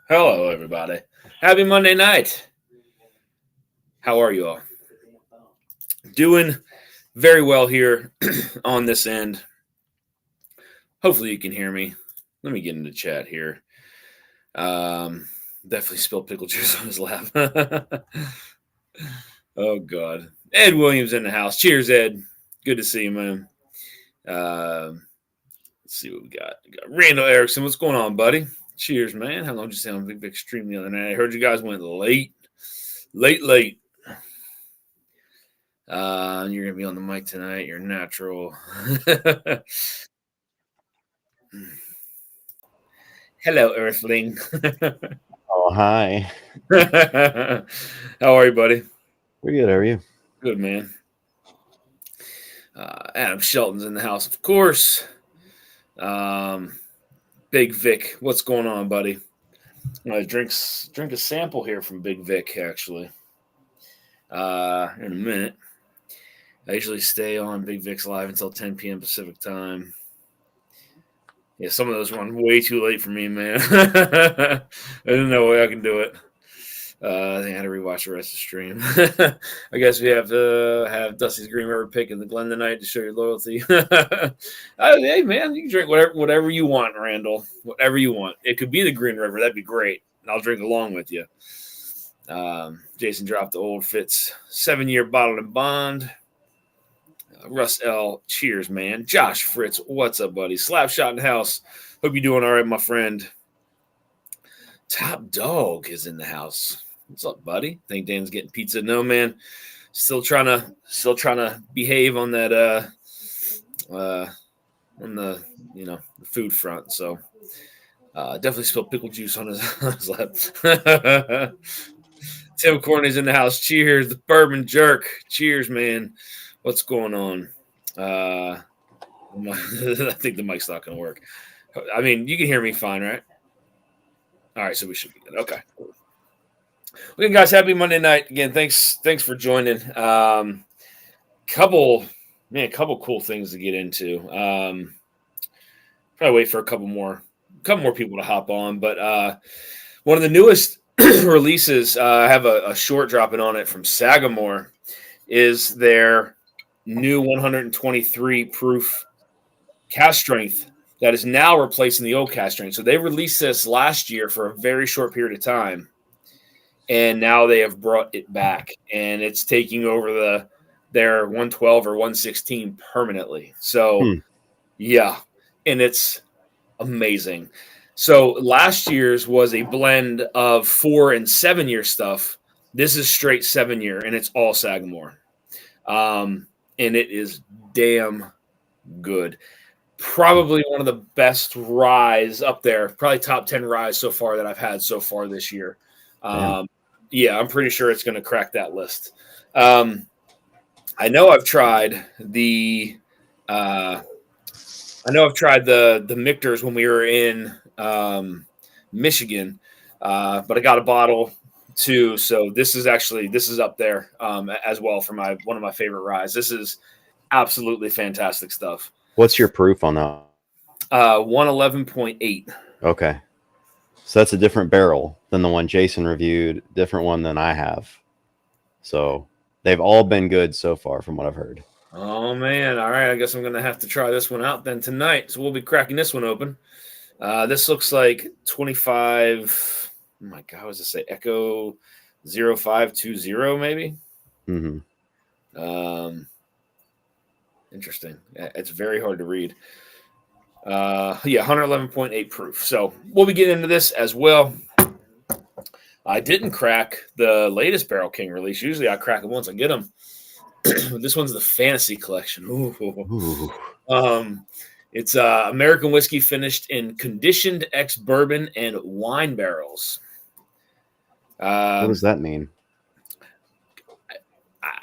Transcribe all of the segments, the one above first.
Hello, everybody. Happy Monday night. How are you all? Doing very well here on this end. Hopefully, you can hear me. Let me get into chat here. Um, Definitely spilled pickle juice on his lap. Oh, God. Ed Williams in the house. Cheers, Ed. Good to see you, man. Let's see what we got. We got Randall Erickson. What's going on, buddy? Cheers, man. How long did you say on Big Vic Stream the other night? I heard you guys went late. Late. You're gonna be on the mic tonight. You're natural. Hello, Earthling. Oh, hi. How are you, buddy? Pretty good. How are you? Good, man. Adam Shelton's in the house, of course. Big Vic, what's going on, buddy? Drink a sample here from Big Vic, actually. In a minute. I usually stay on Big Vic's live until 10 p.m. Pacific time. Yeah, some of those run way too late for me, man. I didn't know way I can do it. I think I had to rewatch the rest of the stream. I guess we have to have Dusty's Green River pick in the Glen tonight to show your loyalty. Hey, man, you can drink whatever you want, Randall. Whatever you want. It could be the Green River. That'd be great. And I'll drink along with you. Jason dropped the old Fitz 7-year bottled and bond. Russ L. Cheers, man. Josh Fritz, what's up, buddy? Slapshot in the house. Hope you're doing all right, my friend. Top Dog is in the house. What's up, buddy? Think Dan's getting pizza? No, man. Still trying to behave on that on the the food front. So definitely spilled pickle juice on his lap. Tim Corney's in the house. Cheers, the bourbon jerk. Cheers, man. What's going on? I think the mic's not going to work. I mean, you can hear me fine, right? All right, so we should be good. Okay. Okay, guys, happy Monday night again. Thanks for joining. Couple cool things to get into. Probably wait for a couple more people to hop on. But one of the newest releases, I have a short dropping on it from Sagamore, is their new 123 proof cast strength that is now replacing the old cast strength. So they released this last year for a very short period of time, and now they have brought it back, and it's taking over their 112 or 116 permanently. So yeah, and it's amazing. So last year's was a blend of 4 and 7 year stuff. This is straight 7 year, and it's all Sagamore. And it is damn good. Probably one of the best ryes up there. Probably top 10 ryes so far that I've had so far this year. Yeah, I'm pretty sure it's going to crack that list. I know I've tried the Michters when we were in Michigan, but I got a bottle too. So this is up there as well for one of my favorite ryes. This is absolutely fantastic stuff. What's your proof on that? 111.8. Okay. So that's a different barrel than the one Jason reviewed, different one than I have. So they've all been good so far from what I've heard. Oh, man. All right. I guess I'm going to have to try this one out then tonight. So we'll be cracking this one open. This looks like 25. Oh, my God. What does it say? Echo 0520 maybe? Mm-hmm. Interesting. It's very hard to read. 111.8 proof. So we'll be getting into this as well. I didn't crack the latest Barrel King release. Usually I crack it once I get them. This one's the Fantasy Collection. Ooh. It's American whiskey finished in conditioned ex-bourbon and wine barrels. What does that mean?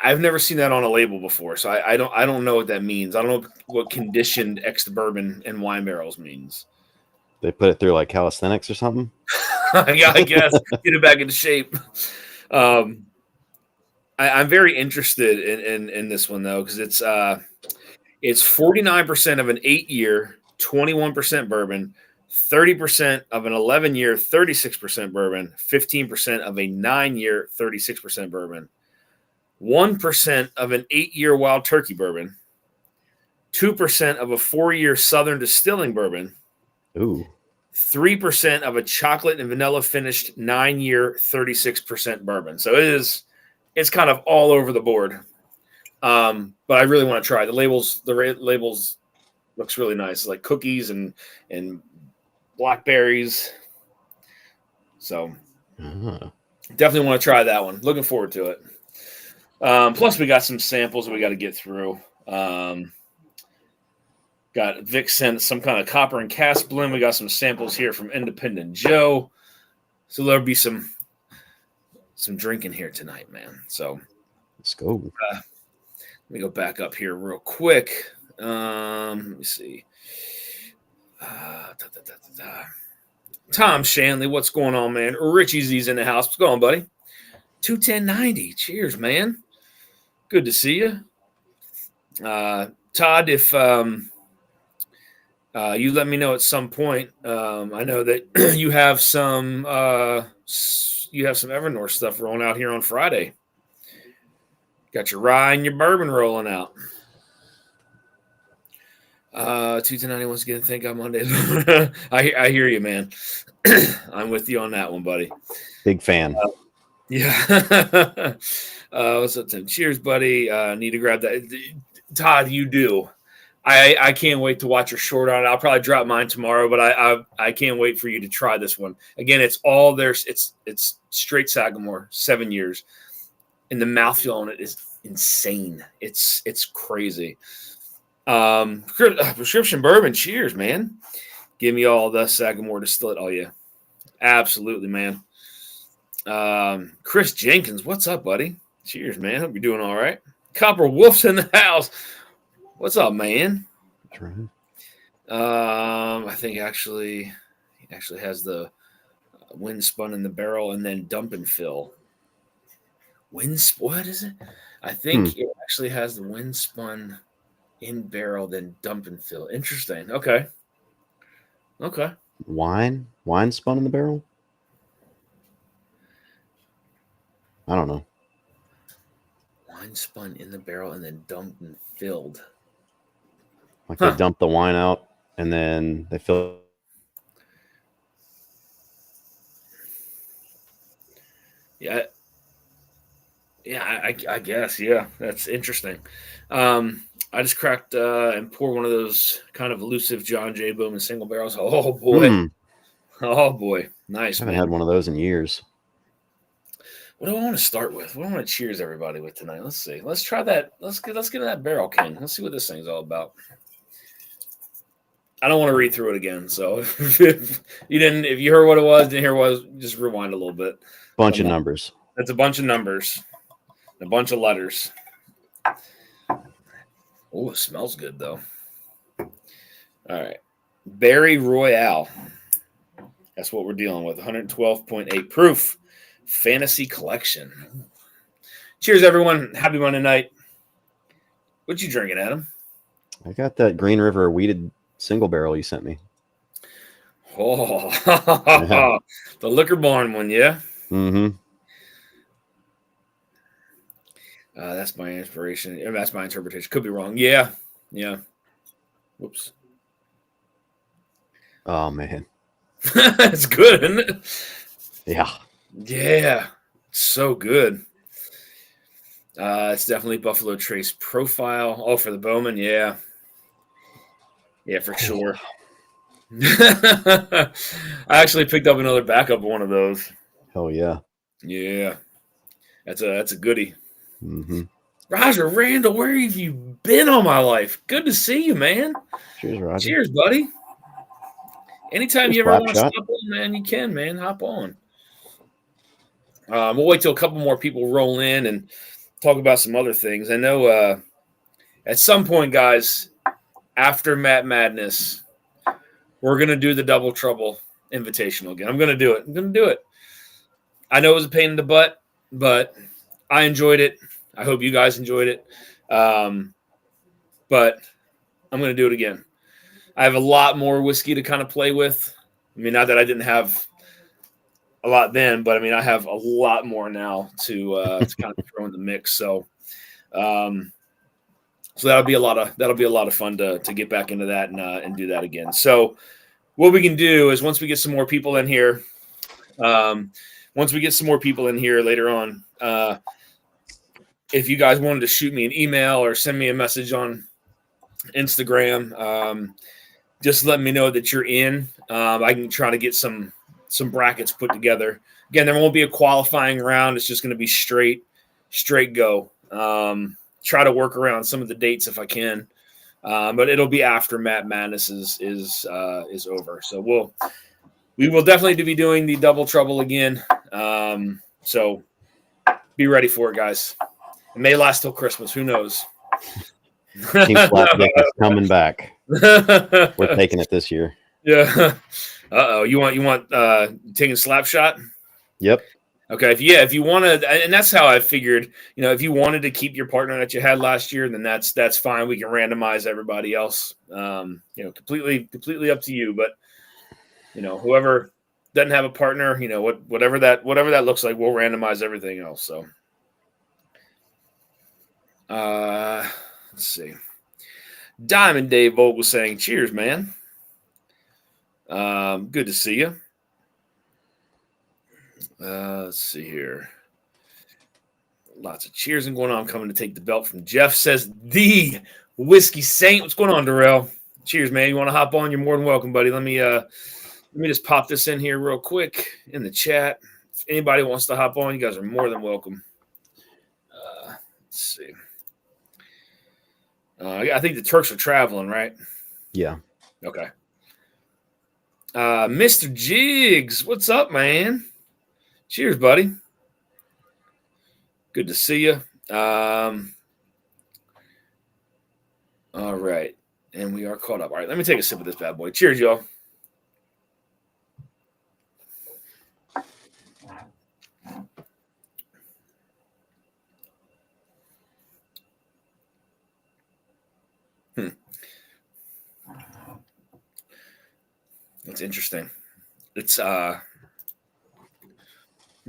I've never seen that on a label before, so I don't know what that means. I don't know what conditioned ex-bourbon and wine barrels means. They put it through like calisthenics or something? Yeah, I guess. Get it back into shape. I'm very interested in this one, though, because it's 49% of an 8-year, 21% bourbon, 30% of an 11-year 36% bourbon, 15% of a 9-year 36% bourbon, 1% of an 8-year wild turkey bourbon, 2% of a 4-year Southern distilling bourbon, Ooh. 3% of a chocolate and vanilla finished 9-year 36% bourbon. So it's kind of all over the board. But I really want to try the labels. The labels looks really nice, like cookies and blackberries. So definitely want to try that one. Looking forward to it. Plus, we got some samples we got to get through. Got Vic sent some kind of copper and cast blend. We got some samples here from Independent Joe. So there'll be some drinking here tonight, man. So let's go. Let me go back up here real quick. Let me see. Tom Shanley, what's going on, man? Richie Z's in the house. What's going on, buddy? 21090. Cheers, man. Good to see you. Todd, if you let me know at some point. I know that you have some Evernorth stuff rolling out here on Friday. Got your rye and your bourbon rolling out. 21090 once again. Thank God Monday. I hear you, man. I'm with you on that one, buddy. Big fan. Yeah. What's up, Tim? Cheers, buddy. Need to grab that. Todd, you do. I can't wait to watch your short on it. I'll probably drop mine tomorrow, but I can't wait for you to try this one. Again, it's all there. It's straight Sagamore, 7 years. And the mouthfeel on it is insane. It's crazy. Prescription bourbon. Cheers, man. Give me all the Sagamore distillate. Oh, yeah. Absolutely, man. Chris Jenkins, what's up, buddy? Cheers, man. Hope you're doing all right. Copper Wolf's in the house. What's up, man? That's right. I think he actually has the wind spun in the barrel and then dump and fill. What is it? I think it actually has the wind spun in barrel, then dump and fill. Interesting. Okay. Wine spun in the barrel? I don't know. Wine spun in the barrel and then dumped and filled. Like they dump the wine out and then they fill. Yeah. Yeah, I guess. Yeah, that's interesting. I just cracked and poured one of those kind of elusive John J. Bowman single barrels. Oh, boy. Oh, boy. Nice, I haven't had one of those in years. What do I want to start with? What do I want to cheers everybody with tonight? Let's see. Let's try that. Let's get that Barrel King. Let's see what this thing's all about. I don't want to read through it again. So if you heard what it was, didn't hear what it was, just rewind a little bit. Bunch of numbers. It's a bunch of numbers. A bunch of letters. Oh, it smells good, though. All right. Berry Royale. That's what we're dealing with. 112.8 proof. Fantasy Collection. Cheers, everyone. Happy Monday night. What you drinking, Adam? I got that Green River weeded single barrel you sent me. Oh, yeah. The Liquor Barn one, yeah? Mm-hmm. That's my inspiration. That's my interpretation. Could be wrong. Yeah. Whoops. Oh, man. It's good, isn't it? Yeah. Yeah. So good. It's definitely Buffalo Trace profile. Oh, for the Bowman, yeah. Yeah, for sure. I actually picked up another backup one of those. Hell yeah. Yeah. That's a goodie. Mm-hmm. Roger Randall, where have you been all my life? Good to see you, man. Cheers, Roger. Cheers, buddy. Anytime you ever want to stop on, man, you can, man. Hop on. We'll wait till a couple more people roll in and talk about some other things. I know at some point, guys, after Matt Madness, we're going to do the Double Trouble Invitational again. I'm going to do it. I know it was a pain in the butt, but I enjoyed it. I hope you guys enjoyed it. But I'm going to do it again. I have a lot more whiskey to kind of play with. I mean, not that I didn't have a lot then, but I mean, I have a lot more now to kind of throw in the mix. So that'll be a lot of fun to get back into that and do that again. So what we can do is once we get some more people in here, later on, if you guys wanted to shoot me an email or send me a message on Instagram, just let me know that you're in. I can try to get some brackets put together. Again, there won't be a qualifying round. It's just going to be straight go. Try to work around some of the dates if I can, but it'll be after Matt Madness is over. So we will definitely be doing the Double Trouble again. So be ready for it, guys. It may last till Christmas. Who knows? Team Slapdick is coming back. We're taking it this year. Yeah. Uh-oh. You want taking slap shot? Yep. Okay. If you want to, and that's how I figured, if you wanted to keep your partner that you had last year, then that's fine. We can randomize everybody else. Completely up to you. But whoever doesn't have a partner, whatever that looks like, we'll randomize everything else. So let's see. Diamond Dave Vogel saying, "Cheers, man. Good to see you." Let's see here. Lots of cheers going on. I'm coming to take the belt from Jeff, says the Whiskey Saint. What's going on, Darrell? Cheers, man. You want to hop on? You're more than welcome, buddy. Let me just pop this in here real quick in the chat. If anybody wants to hop on, you guys are more than welcome. Let's see. I think the Turks are traveling, right? Yeah. Okay. Mr. Jigs, what's up, man? Cheers, buddy. Good to see you. All right. And we are caught up. All right, let me take a sip of this bad boy. Cheers, y'all. It's interesting. It's or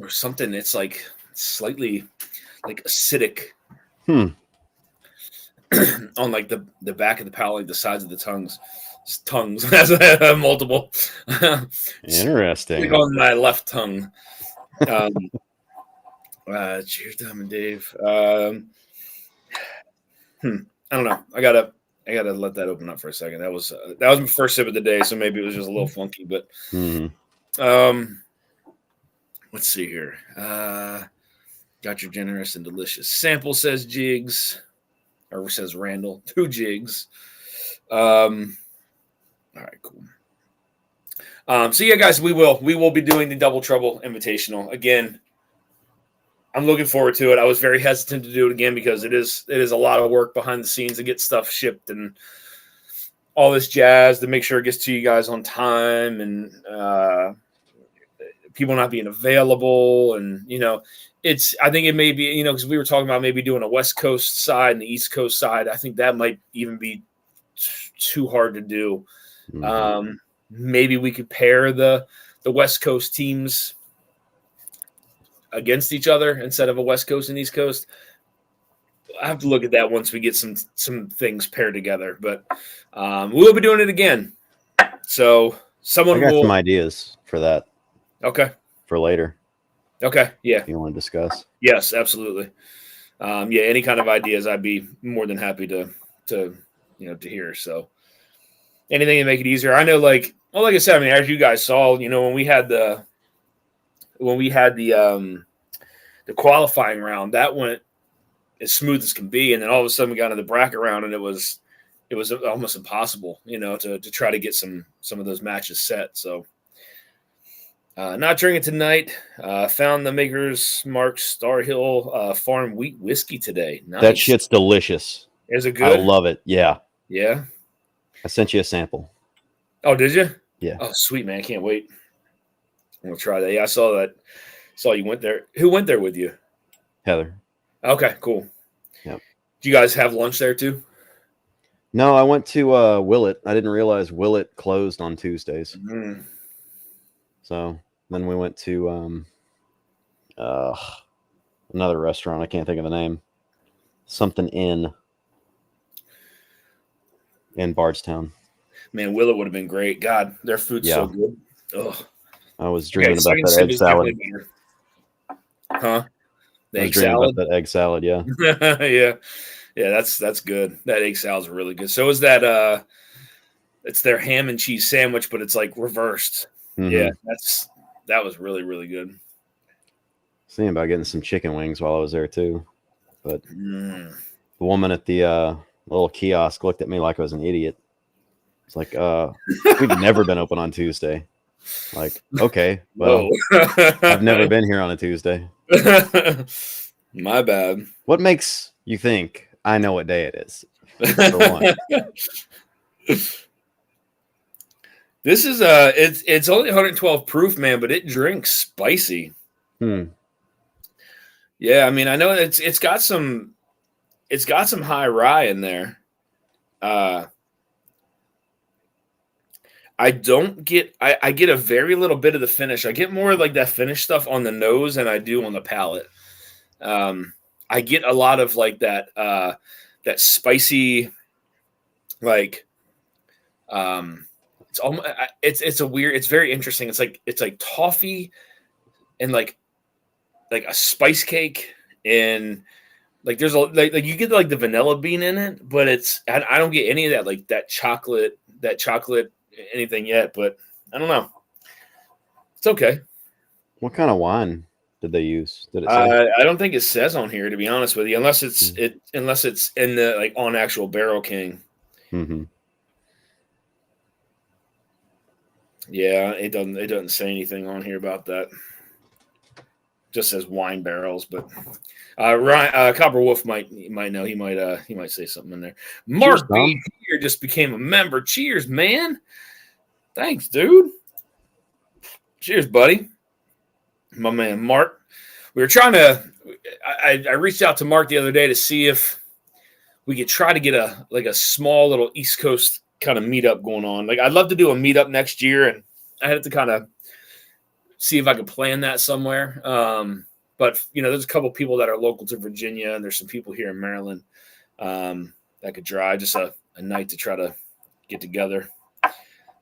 something. It's like slightly like acidic on like the back of the palate, like the sides of the tongues has multiple. Interesting. Like on my left tongue. Cheers, Diamond Dave. I don't know. I gotta let that open up for a second. That was my first sip of the day, so maybe it was just a little funky. But let's see here. Got your generous and delicious sample, says Jigs, or says Randall. 2 Jigs. All right, cool. So yeah, guys, we will be doing the Double Trouble Invitational again. I'm looking forward to it. I was very hesitant to do it again because it is a lot of work behind the scenes to get stuff shipped and all this jazz to make sure it gets to you guys on time, and people not being available, and I think it may be because we were talking about maybe doing a West Coast side and the East Coast side. I think that might even be too hard to do. Maybe we could pair the West Coast teams against each other instead of a West Coast and East Coast. I have to look at that once we get some things paired together, but we'll be doing it again. So someone I got some ideas for that. Okay. For later. Okay. Yeah. If you want to discuss. Yes, absolutely. Yeah. Any kind of ideas, I'd be more than happy to hear. So anything to make it easier. I know, like I said, I mean, as you guys saw, when we had the qualifying round, that went as smooth as can be, and then all of a sudden we got into the bracket round, and it was almost impossible, to try to get some of those matches set. So not drinking tonight. Found the Maker's Mark Star Hill Farm Wheat Whiskey today. Nice. That shit's delicious. Is it good? I love it. Yeah. Yeah. I sent you a sample. Oh, did you? Yeah. Oh, sweet, man. I can't wait. I'm going to try that. Yeah, I saw that. Saw you went there. Who went there with you? Heather. Okay, cool. Yep. Do you guys have lunch there too? No, I went to Willett. I didn't realize Willett closed on Tuesdays. So then we went to another restaurant. I can't think of the name. Something in Bardstown. Man, Willow would have been great. God, their food's so Yeah, good. Ugh. I was Okay, dreaming about second that sip egg is salad. definitely better. Huh? The I was egg dreaming about salad? that egg salad. Yeah. Yeah. Yeah, that's good. That egg salad's really good. So is that it's their ham and cheese sandwich, but it's like reversed. Yeah, Mm-hmm. that was really, really good. Thinking about getting some chicken wings while I was there too, but Mm. the woman at the little kiosk looked at me like I was an idiot. It's like, we've never been open on Tuesday. Like, okay, Whoa. well, I've never been here on a Tuesday. My bad. What makes you think I know what day it is? For one. This is it's only 112 proof, man, but it drinks spicy. Hmm. Yeah, I mean, I know it's got some high rye in there. Uh I don't get I get a very little bit of the finish. I get more like that finish stuff on the nose than I do on the palate. Um I get a lot of like that spicy like it's almost it's a weird it's very interesting. It's like toffee and like a spice cake and like there's a like you get like the vanilla bean in it, but I don't get any of that like that chocolate anything yet, but I don't know. It's okay. What kind of wine did they use? Did it say? I don't think it says on here to be honest with you, Hmm. unless it's in the like on actual Barrel King. Mm-hmm. Yeah, it doesn't say anything on here about that. Just says wine barrels, but Ryan, Copper Wolf might know. He might say something in there. Cheers, Mark B Tom. here just became a member. Cheers, man. Thanks, dude. Cheers, buddy. My man, Mark. We were trying to. I reached out to Mark the other day to see if we could try to get a small little East Coast kind of meetup going on. Like I'd love to do a meetup next year, and I had to kind of see if I could plan that somewhere. But there's a couple people that are local to Virginia, and there's some people here in Maryland that could drive. Just a night to try to get together.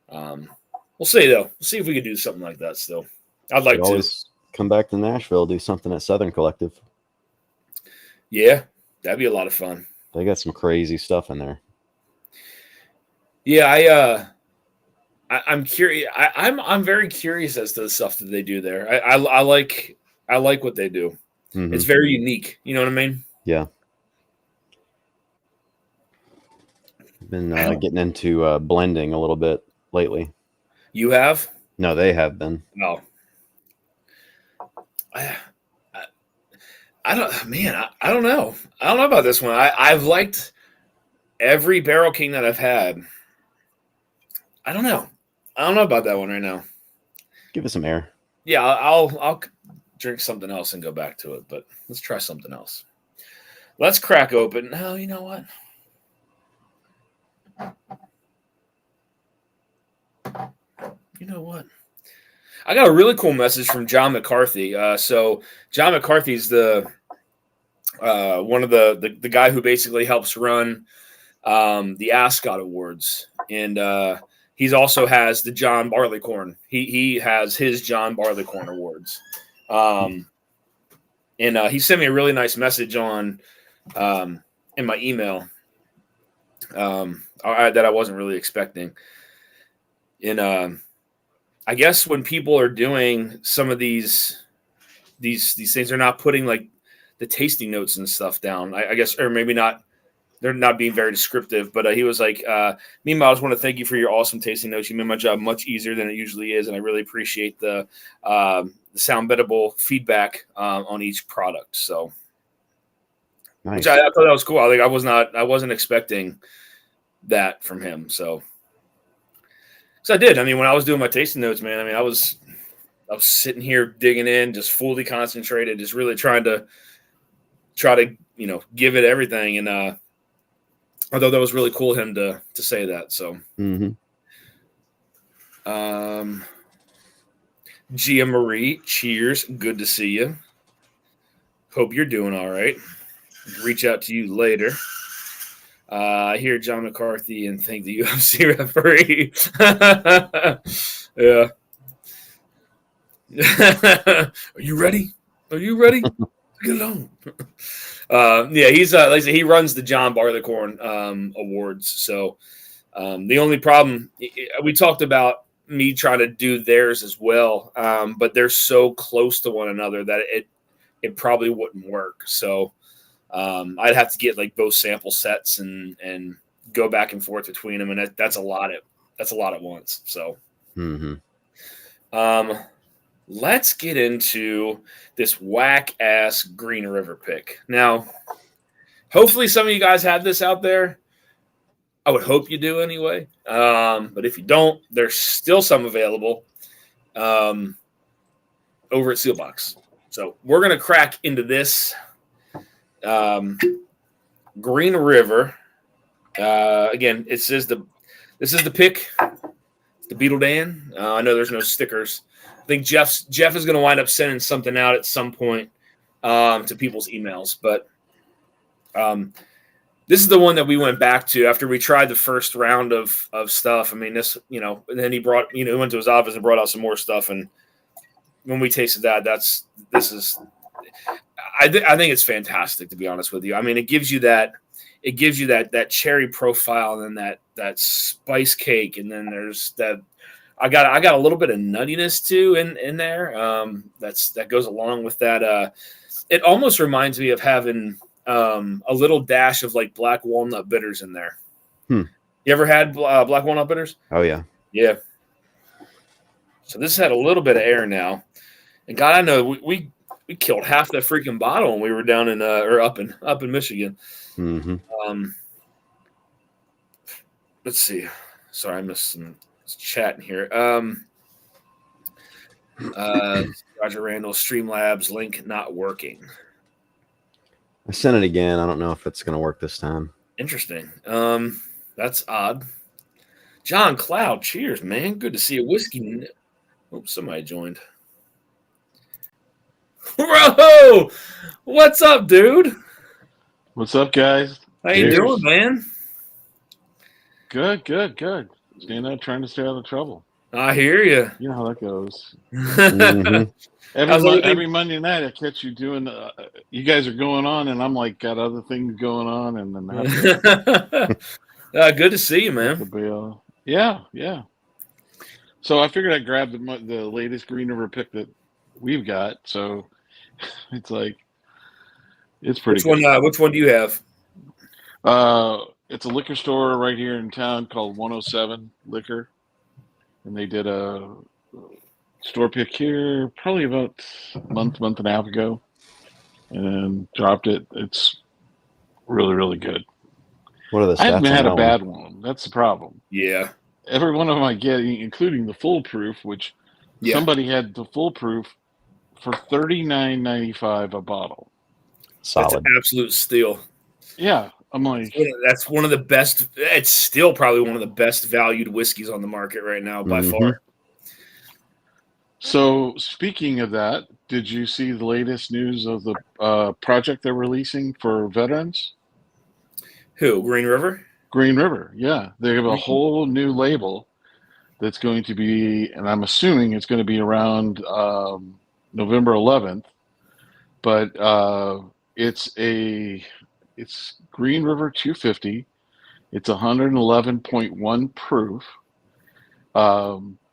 We'll see though. We'll see if we could do something like that. Still, I'd Could like to. always come back to Nashville, do something at Southern Collective. Yeah, that'd be a lot of fun. They got some crazy stuff in there. Yeah, I'm curious. I'm very curious as to the stuff that they do there. I like what they do. Mm-hmm. It's very unique. You know what I mean? Yeah. Been getting into blending a little bit lately. You have? No, they have been. No. I don't. Man, I don't know. I don't know about this one. I've liked every Barrel King that I've had. I don't know. I don't know about that one right now. Give it some air. Yeah, I'll drink something else and go back to it. But let's try something else. Let's crack open. No, you know what? You know what? I got a really cool message from John McCarthy. So John McCarthy's the one of the guy who basically helps run the Ascot Awards, and he's also has the John Barleycorn. He has his John Barleycorn Awards, and he sent me a really nice message on in my email that I wasn't really expecting, and I guess when people are doing some of these things, they're not putting like the tasting notes and stuff down. I guess, or maybe not. They're not being very descriptive, but he was like, meanwhile, I just want to thank you for your awesome tasting notes. You made my job much easier than it usually is, and I really appreciate the sound bettable feedback on each product. So, Nice. which I thought that was cool. I wasn't expecting that from him. So I did. I mean, when I was doing my tasting notes, man, I mean, I was sitting here digging in, just fully concentrated, just really trying to give it everything. And I thought that was really cool of him to say that. So, Mm-hmm. Gia Marie, cheers. Good to see you. Hope you're doing all right. Reach out to you later. I hear John McCarthy and thank the UFC referee. Yeah. Are you ready? Are you ready? Get along. Yeah, he's like I said, he runs the John Barleycorn awards. So the only problem we talked about me trying to do theirs as well, but they're so close to one another that it probably wouldn't work. So I'd have to get like both sample sets and go back and forth between them, and that's a lot. That's a lot at once. So. Let's get into this whack ass Green River pick. Now, hopefully some of you guys have this out there. I would hope you do anyway. But if you don't, there's still some available over at Sealbox. So we're gonna crack into this Green River. Again, this is the pick. It's the Beetle Dan. I know there's no stickers. I think Jeff is going to wind up sending something out at some point to people's emails. But this is the one that we went back to after we tried the first round of stuff. I mean, this, and then he brought, he went to his office and brought out some more stuff. And when we tasted that, I think it's fantastic, to be honest with you. I mean, it gives you that cherry profile and then that spice cake. And then there's that. I got a little bit of nuttiness too in there. That goes along with that. It almost reminds me of having a little dash of like black walnut bitters in there. You ever had black walnut bitters? Oh yeah. Yeah. So this had a little bit of air now, and God, I know we killed half that freaking bottle when we were down in or up in Michigan. Let's see. Sorry, I missed some chat in here. Roger Randall, Streamlabs link not working. I sent it again. I don't know if it's going to work this time. Interesting. That's odd. John Cloud, cheers, man. Good to see a whiskey. Oh, somebody joined. Bro, what's up, dude? What's up, guys? How you doing, man? Good. Staying out, trying to stay out of trouble. I hear you. You know how that goes. Mm-hmm. Every Monday night, I catch you doing. You guys are going on, and I'm like, got other things going on, and then good to see you, man. Yeah. So I figured I'd grab the latest Green River pick that we've got. So it's like it's pretty. Which one do you have? It's a liquor store right here in town called 107 Liquor, and they did a store pick here probably about a month and a half ago, and dropped it. It's really, really good. What are the stats? I haven't had a bad one. That's the problem. Yeah. Every one of them I get, including the foolproof, which somebody had the foolproof for $39.95 a bottle. Solid. That's an absolute steal. Yeah. I'm like, that's one of the best. It's still probably one of the best valued whiskeys on the market right now by far. So speaking of that, did you see the latest news of the project they're releasing for veterans? Who? Green River? Green River, yeah. They have a whole new label that's going to be, and I'm assuming it's going to be around November 11th, but it's Green River 250. It's 111.1 proof.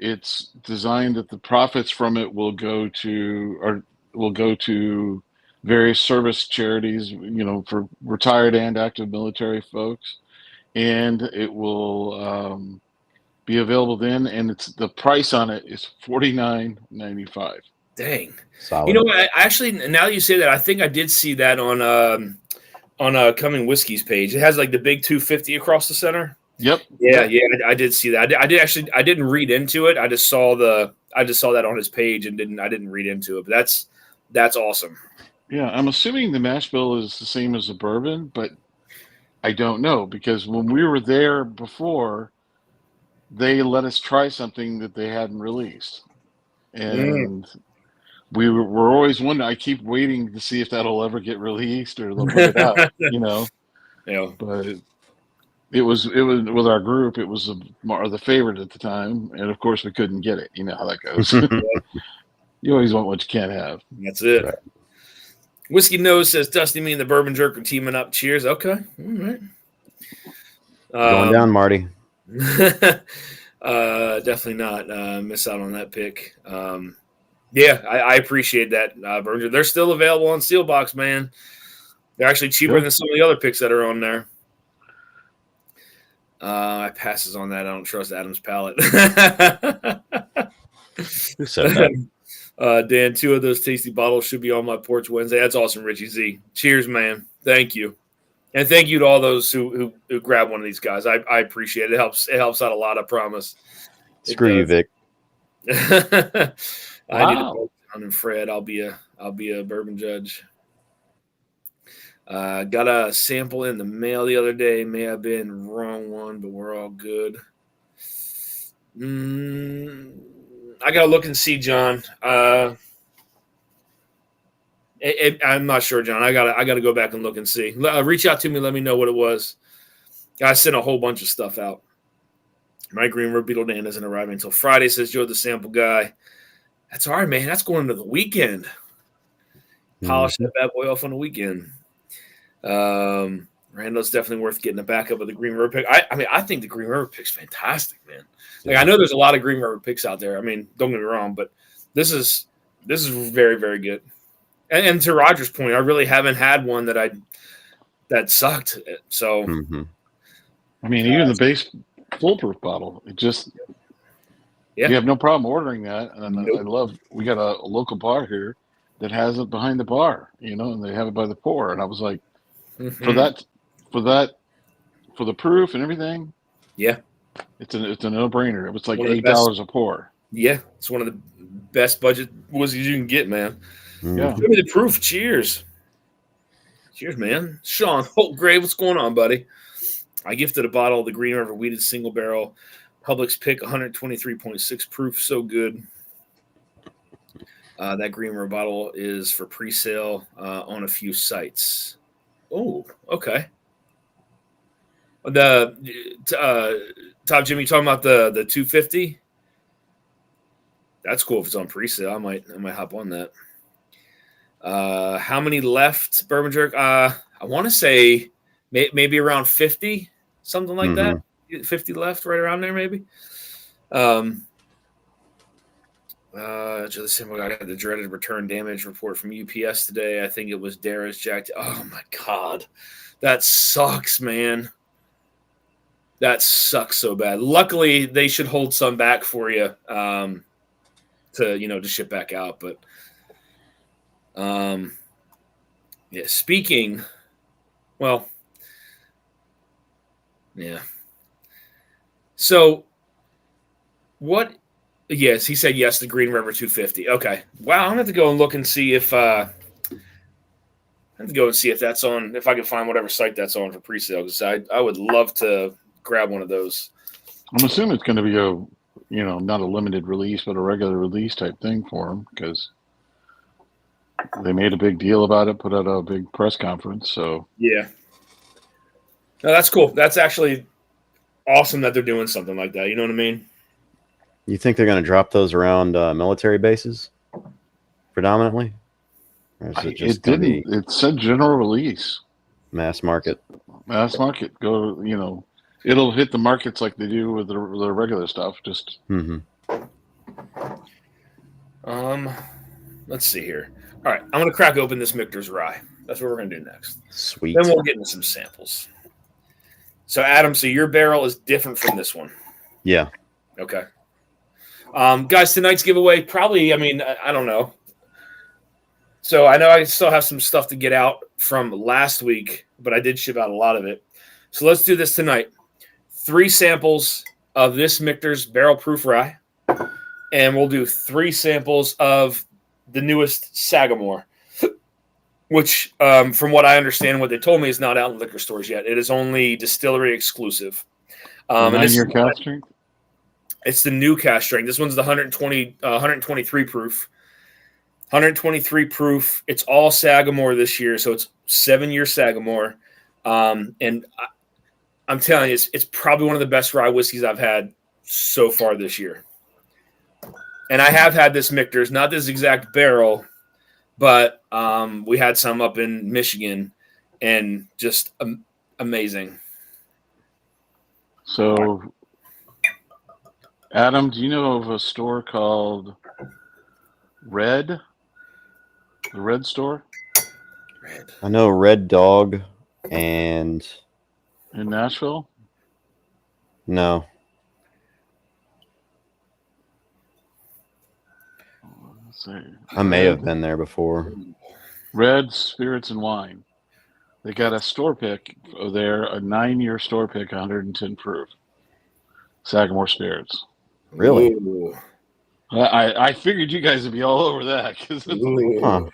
It's designed that the profits from it will go to various service charities, for retired and active military folks, and it will be available then. And the price on it is $49.95. Dang, solid. You know what? Actually, now that you say that, I think I did see that on Coming Whiskey's page. It has like the big 250 across the center. Yep. Yeah, I did see that. I didn't read into it. I just saw that on his page and I didn't read into it. But that's awesome. Yeah, I'm assuming the mash bill is the same as the bourbon, but I don't know, because when we were there before, they let us try something that they hadn't released. and we're always wondering. I keep waiting to see if that'll ever get released or they'll put it out, Yeah. But it was with our group. It was the favorite at the time, and of course we couldn't get it. You know how that goes. You always want what you can't have. That's it. Right. Whiskey Nose says Dusty, me and the Bourbon Jerk are teaming up. Cheers. Okay. All right. Going down, Marty. Definitely not miss out on that pick. Yeah, I appreciate that, Bourbon Jerk. They're still available on Steelbox, man. They're actually cheaper than some of the other picks that are on there. I passes on that. I don't trust Adam's palate. Who said that? Dan, 2 of those tasty bottles should be on my porch Wednesday. That's awesome, Richie Z. Cheers, man. Thank you. And thank you to all those who grab one of these guys. I appreciate it. It helps out a lot, I promise. Screw you, Vic. I need to go down and Fred. I'll be a bourbon judge. Got a sample in the mail the other day. May have been wrong one, but we're all good. I gotta look and see, John. I'm not sure, John. I gotta go back and look and see. Reach out to me. Let me know what it was. I sent a whole bunch of stuff out. My Green Road Beetle Dan isn't arriving until Friday, says Joe the sample guy. That's all right, man. That's going into the weekend. Polish that bad boy off on the weekend. Rando's definitely worth getting a backup of the Green Road pick. I think the Green Road pick's fantastic, man. Like, I know there's a lot of Green Road picks out there. I mean, don't get me wrong, but this is very, very good. And to Roger's point, I really haven't had one that sucked. So, I mean, even the base foolproof bottle, it just you have no problem ordering that. And I love we got a local bar here that has it behind the bar, and they have it by the pour. And I was like, for the proof and everything, it's a no-brainer. It was like $8 a pour. Yeah, it's one of the best budget whiskeys you can get, man. Yeah, give me the proof. Cheers, man. Sean Holtgrave, what's going on, buddy? I gifted a bottle of the Green River Wheated Single Barrel Publix Pick, 123.6 proof, so good. That Green River bottle is for pre-sale on a few sites. Oh, okay. Top Jimmy, talking about the 250. That's cool if it's on pre-sale. I might hop on that. How many left, Bourbon Jerk? I want to say maybe around 50, something like that. 50 left, right around there, maybe. Just I got the dreaded return damage report from UPS today. I think it was Dara's jacked. Oh my god, that sucks, man. That sucks so bad. Luckily, they should hold some back for you to ship back out. But speaking, well, yeah. So what? Yes, he said yes. The Green River 250. Okay. Wow, I'm gonna have to go and look and see if that's on. If I can find whatever site that's on for pre-sale, because I would love to grab one of those. I'm assuming it's going to be not a limited release, but a regular release type thing for them, because they made a big deal about it, put out a big press conference. So yeah, no, that's cool. That's actually awesome that they're doing something like that. You know what I mean? You think they're going to drop those around military bases predominantly? Or is it just it didn't. It said general release. Mass market. Mass market. Go, it'll hit the markets like they do with the regular stuff. Just. Let's see here. All right, I'm going to crack open this Michter's Rye. That's what we're going to do next. Sweet. Then we'll get into some samples. So, Adam, your barrel is different from this one. Yeah. Okay. Guys, tonight's giveaway, probably, I don't know. So I know I still have some stuff to get out from last week, but I did ship out a lot of it. So let's do this tonight. 3 samples of this Michter's Barrel Proof Rye, and we'll do 3 samples of the newest Sagamore, which, from what I understand, what they told me is not out in liquor stores yet. It is only distillery exclusive. 9-year cask strength? It's the new cast strength. This one's the 123 proof. 123 proof. It's all Sagamore this year, so it's 7-year Sagamore. And I'm telling you, it's probably one of the best rye whiskeys I've had so far this year. And I have had this Michter's, not this exact barrel, but we had some up in Michigan, and just amazing. So, Adam, do you know of a store called Red? The Red store? Red. I know Red Dog and In Nashville? no. Let's see. I may have been there before. Red Spirits and Wine. They got a store pick there, a 9-year store pick, 110 proof. Sagamore Spirits. Really? Ooh. I figured you guys would be all over that because Huh.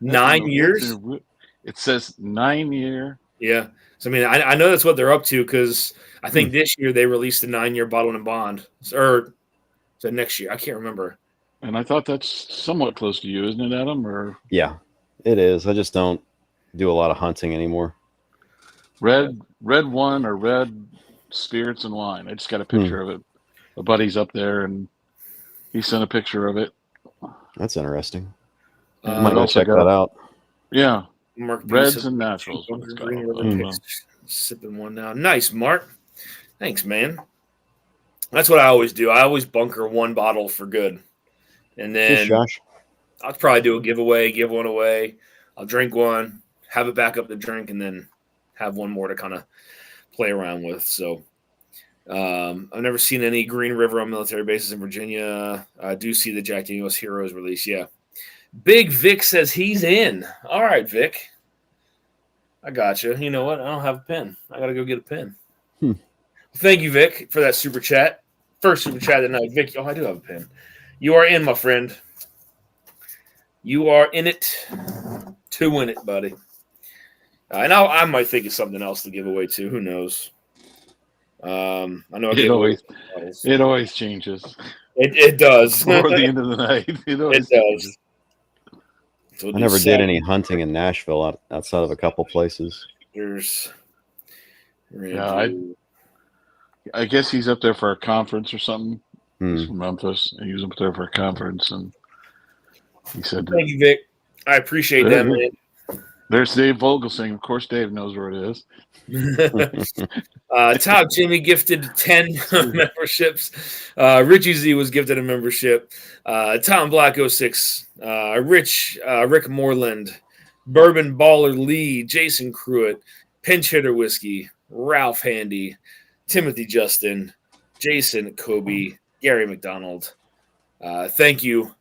9 years? It says 9-year. Yeah. So, I mean, I know that's what they're up to because I think this year they released a 9-year bottle and bond. Or is that next year? I can't remember. And I thought that's somewhat close to you, isn't it, Adam? Or Yeah, it is. I just don't do a lot of hunting anymore. Red One or Red Spirits and Wine. I just got a picture of it. A buddy's up there, and he sent a picture of it. That's interesting. I Uh, might go also check got- that out. Yeah, Mark B Reds says- and Naturals. What it's Green called. River Picks. Sipping one now. Nice, Mark. Thanks, man. That's what I always do. I always bunker one bottle for good. And Cheers, then Josh. I'll probably do a giveaway, give one away. I'll drink one, have it back up to drink, and then have one more to kind of play around with. So I've never seen any Green River on military bases in Virginia. I do see the Jack Daniel's Heroes release. Yeah. Big Vic says he's in. All right, Vic. I got you. You know what? I don't have a pen. I got to go get a pen. Thank you, Vic, for that super chat. First super chat of the night. Vic, I do have a pen. You are in, my friend. You are in it to win it, buddy. And I might think of something else to give away too. Who knows? I know It always changes. It does. Before the end of the night. It does. So I never did any hunting in Nashville outside of a couple places. I guess he's up there for a conference or something. Hmm. He's from Memphis. And he was up there for a conference, and he said, Thank you, Vic. I appreciate that, man. There's Dave Vogelsing. Of course, Dave knows where it is. Top Jimmy gifted 10 memberships. Richie Z was gifted a membership. Tom Black 06. Rick Moreland. Bourbon Baller Lee. Jason Cruitt. Pinch Hitter Whiskey. Ralph Handy. Timothy Justin. Jason Kobe. Gary McDonald. Thank you.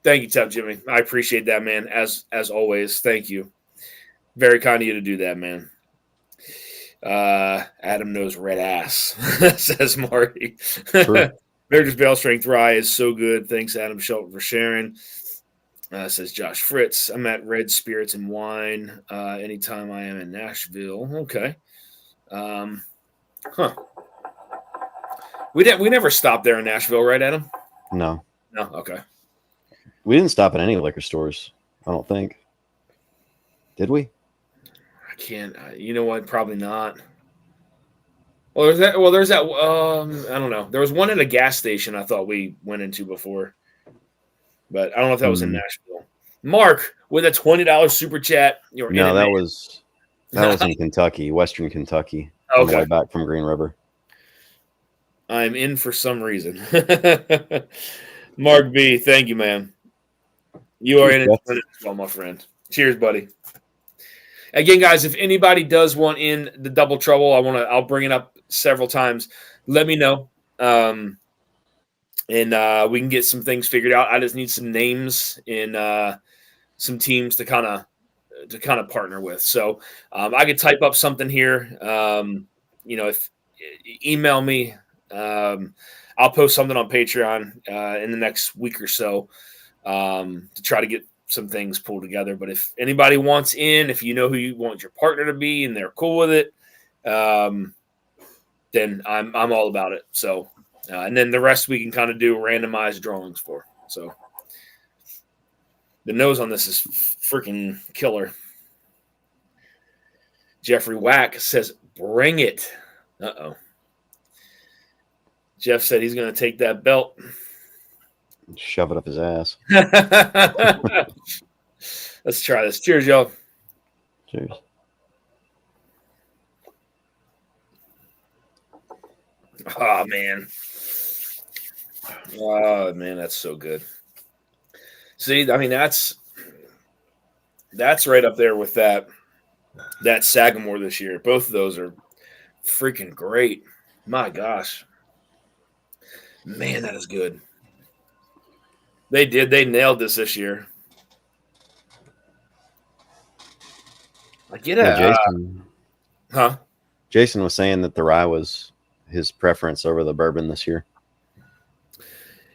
Thank you, Top Jimmy. I appreciate that, man. As always, thank you. Very kind of you to do that, man. Adam knows red ass, says Marty. Mayor's Bale Strength Rye is so good. Thanks, Adam Shelton, for sharing. Says Josh Fritz. I'm at Red Spirits and Wine anytime I am in Nashville. Okay. We never stopped there in Nashville, right, Adam? No. No? Okay. We didn't stop at any liquor stores, I don't think. Did we? I can't. You know what? Probably not. Well, there's that. I don't know. There was one at a gas station I thought we went into before, but I don't know if that was in Nashville. Mark with a $20 super chat. No, that was in Kentucky, Western Kentucky. Okay. On the way back from Green River. I'm in for some reason. Mark B, thank you, man. You are in it as well, my friend. Cheers, buddy. Again, guys, if anybody does want in the Double Trouble, I'll bring it up several times. Let me know. And we can get some things figured out. I just need some names in some teams to kind of partner with. So I could type up something here. If email me, I'll post something on Patreon in the next week or so to try to get some things pulled together. But if anybody wants in, if you know who you want your partner to be and they're cool with it, then I'm all about it. So And then the rest we can kind of do randomized drawings for. So the nose on this is freaking killer. Jeffrey Wack says, bring it. Uh-oh. Jeff said he's going to take that belt. Shove it up his ass. Let's try this. Cheers, y'all. Cheers. Oh, man. Oh, man, that's so good. See, I mean, that's right up there with that Sagamore this year. Both of those are freaking great. My gosh. Man, that is good. They did. They nailed this year. I get it. Jason. Huh? Jason was saying that the rye was his preference over the bourbon this year.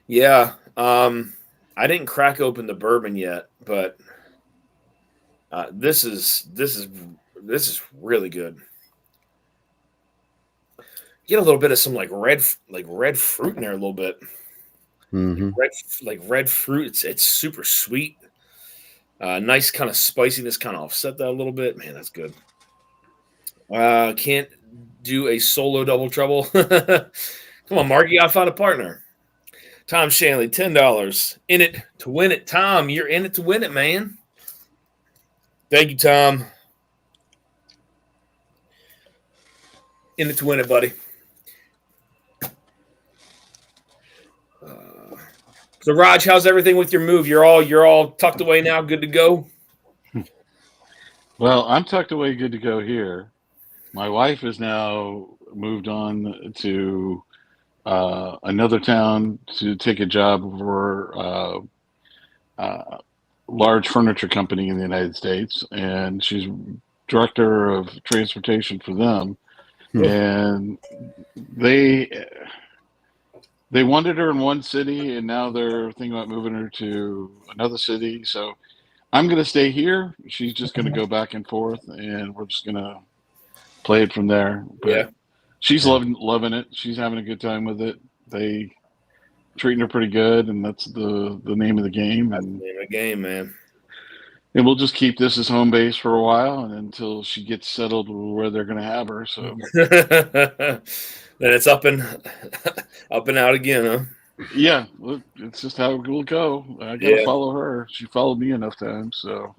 Yeah. I didn't crack open the bourbon yet, but this is really good. Get a little bit of some like red fruit in there a little bit. Mm-hmm. Red fruit. It's super sweet. Nice kind of spiciness, kind of offset that a little bit. Man, that's good. Can't do a solo double trouble. Come on, Mark, you gotta find a partner. Tom Shanley, $10. In it to win it. Tom, you're in it to win it, man. Thank you, Tom. In it to win it, buddy. So, Raj, how's everything with your move? You're all tucked away now, good to go? Well, I'm tucked away, good to go here. My wife has now moved on to another town to take a job for a large furniture company in the United States, and she's director of transportation for them. And they wanted her in one city, and now they're thinking about moving her to another city. So I'm going to stay here. She's just going to go back and forth, and we're just going to play it from there. But Yeah. She's loving it. She's having a good time with it. They treating her pretty good, and that's the name of the game. That's the name of the game, man. And we'll just keep this as home base for a while, and until she gets settled where they're going to have her. So then it's up and out again, huh? Yeah, look, it's just how it will go. I got to follow her. She followed me enough times, so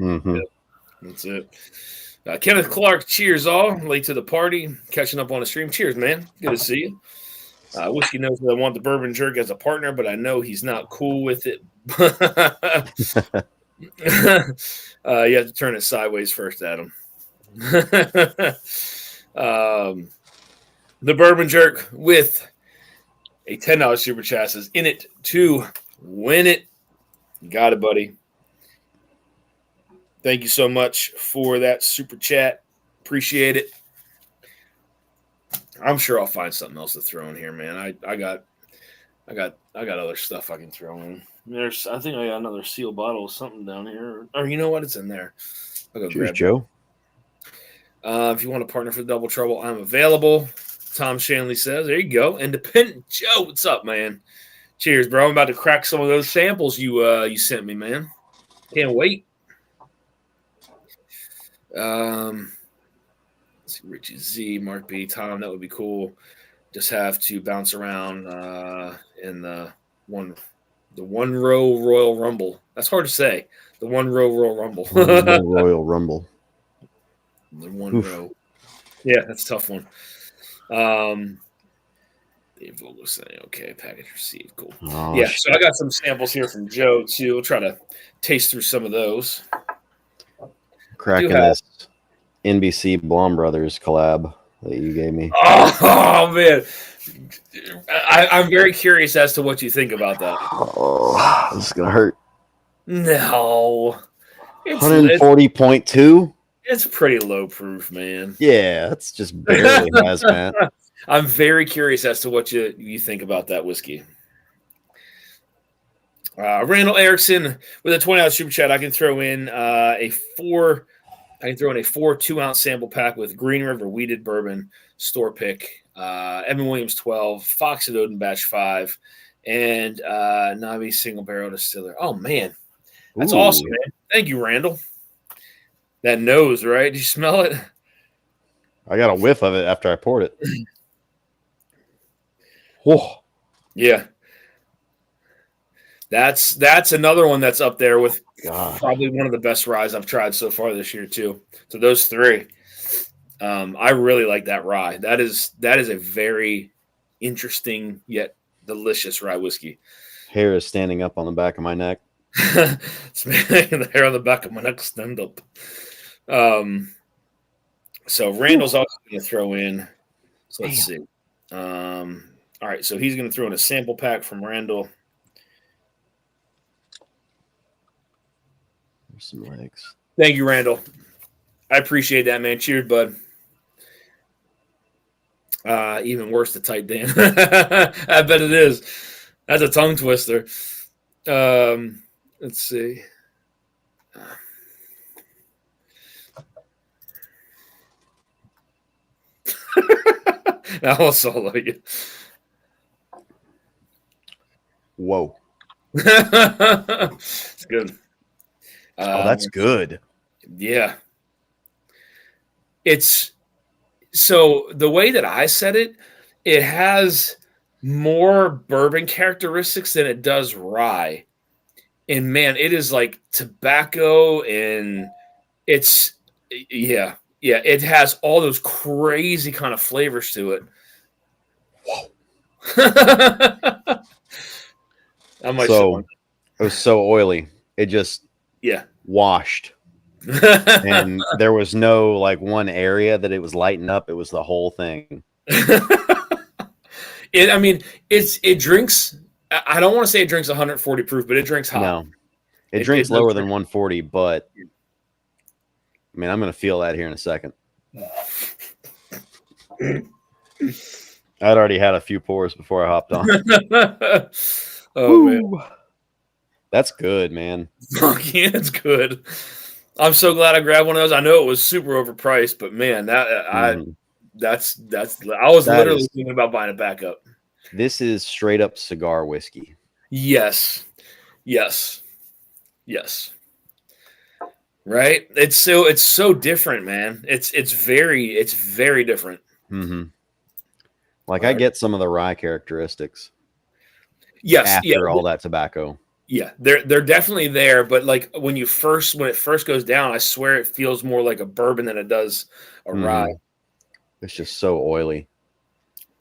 that's it. Kenneth Clark, cheers all. Late to the party, catching up on the stream. Cheers, man. Good to see you. Whiskey knows that I want the bourbon jerk as a partner, but I know he's not cool with it. You have to turn it sideways first, Adam. The bourbon jerk with a $10 super chat says, in it to win it. Got it, buddy. Thank you so much for that super chat. Appreciate it. I'm sure I'll find something else to throw in here, man. I got other stuff I can throw in. I think I got another sealed bottle of something down here. Or you know what? It's in there. I'll go grab it. Joe. If you want to partner for Double Trouble, I'm available. Tom Shanley says, there you go. Independent Joe, what's up, man? Cheers, bro. I'm about to crack some of those samples you sent me, man. Can't wait. Let's see, Richie Z, Mark B, Tom, that would be cool. Just have to bounce around in the one row Royal Rumble. That's hard to say. The one row Royal Rumble. Royal Rumble. The one row. Yeah, that's a tough one. Dave Vogel saying, okay, package received. Cool. Oh, yeah, so I got some samples here from Joe, too. We'll try to taste through some of those. Cracking this NBC Blom Brothers collab that you gave me. Oh, man. I'm very curious as to what you think about that. Oh, this is going to hurt. No. 140.2? It's pretty low proof, man. Yeah, that's just barely hazmat. I'm very curious as to what you think about that whiskey. Randall Erickson with a $20 super chat. I can throw in a 4 2-ounce sample pack with Green River Wheated Bourbon store pick Evan Williams 12, Fox and Odin Batch 5, and Navi Single Barrel Distiller. Oh, man. That's awesome, man. Thank you, Randall. That nose, right? Did you smell it? I got a whiff of it after I poured it. Whoa. Yeah. That's another one that's up there with probably one of the best ryes I've tried so far this year, too. So those three. I really like that rye. That is a very interesting yet delicious rye whiskey. Hair is standing up on the back of my neck. It's making the hair on the back of my neck stand up. So Randall's also going to throw in. So let's see. All right, so he's going to throw in a sample pack from Randall. There's some legs. Thank you, Randall. I appreciate that, man. Cheers, bud. Even worse to type, Dan. I bet it is. That's a tongue twister. Let's see. I'll solo you. Whoa. It's good. Oh, that's good. Yeah. It's so the way that I said it, it has more bourbon characteristics than it does rye. And man, it is like tobacco, and it's yeah, it has all those crazy kind of flavors to it. Whoa. So it was so oily. It just washed. And there was no like one area that it was lighting up. It was the whole thing. It drinks. I don't want to say it drinks 140 proof, but it drinks hot. No, it drinks lower than 140. But I mean, I'm going to feel that here in a second. I'd already had a few pours before I hopped on. Oh man, that's good, man. Fuck yeah, it's good. I'm so glad I grabbed one of those. I know it was super overpriced, but man, I was literally thinking about buying a backup. This is straight up cigar whiskey. Yes. Right? It's so different, man. It's very different. Mm-hmm. Like I get some of the rye characteristics. Yes. After all that tobacco. Yeah, they're definitely there, but like when it first goes down, I swear it feels more like a bourbon than it does a rye. It's just so oily.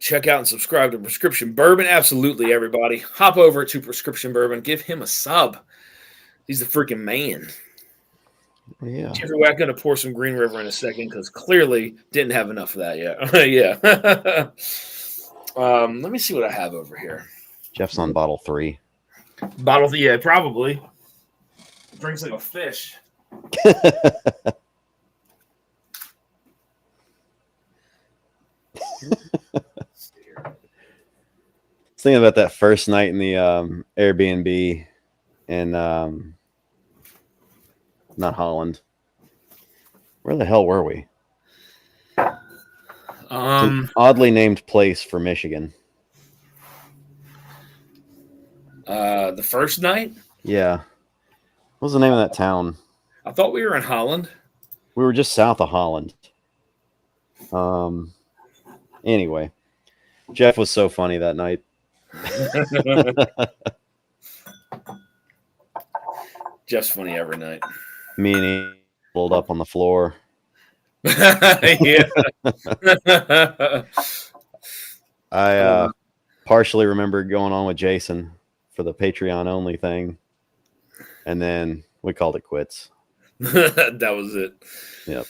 Check out and subscribe to Prescription Bourbon. Absolutely, everybody. Hop over to Prescription Bourbon. Give him a sub. He's the freaking man. Yeah. Jeffrey Wack going to pour some Green River in a second because clearly didn't have enough of that yet. Yeah. Let me see what I have over here. Jeff's on bottle 3. Yeah, probably. Drinks like a fish. Thinking about that first night in the Airbnb in not Holland. Where the hell were we? An oddly named place for Michigan. The first night? Yeah. What was the name of that town? I thought we were in Holland. We were just south of Holland. Anyway, Jeff was so funny that night. Jeff's funny every night. Me and he pulled up on the floor. Yeah. I partially remember going on with Jason for the Patreon only thing, and then we called it quits. That was it. Yep.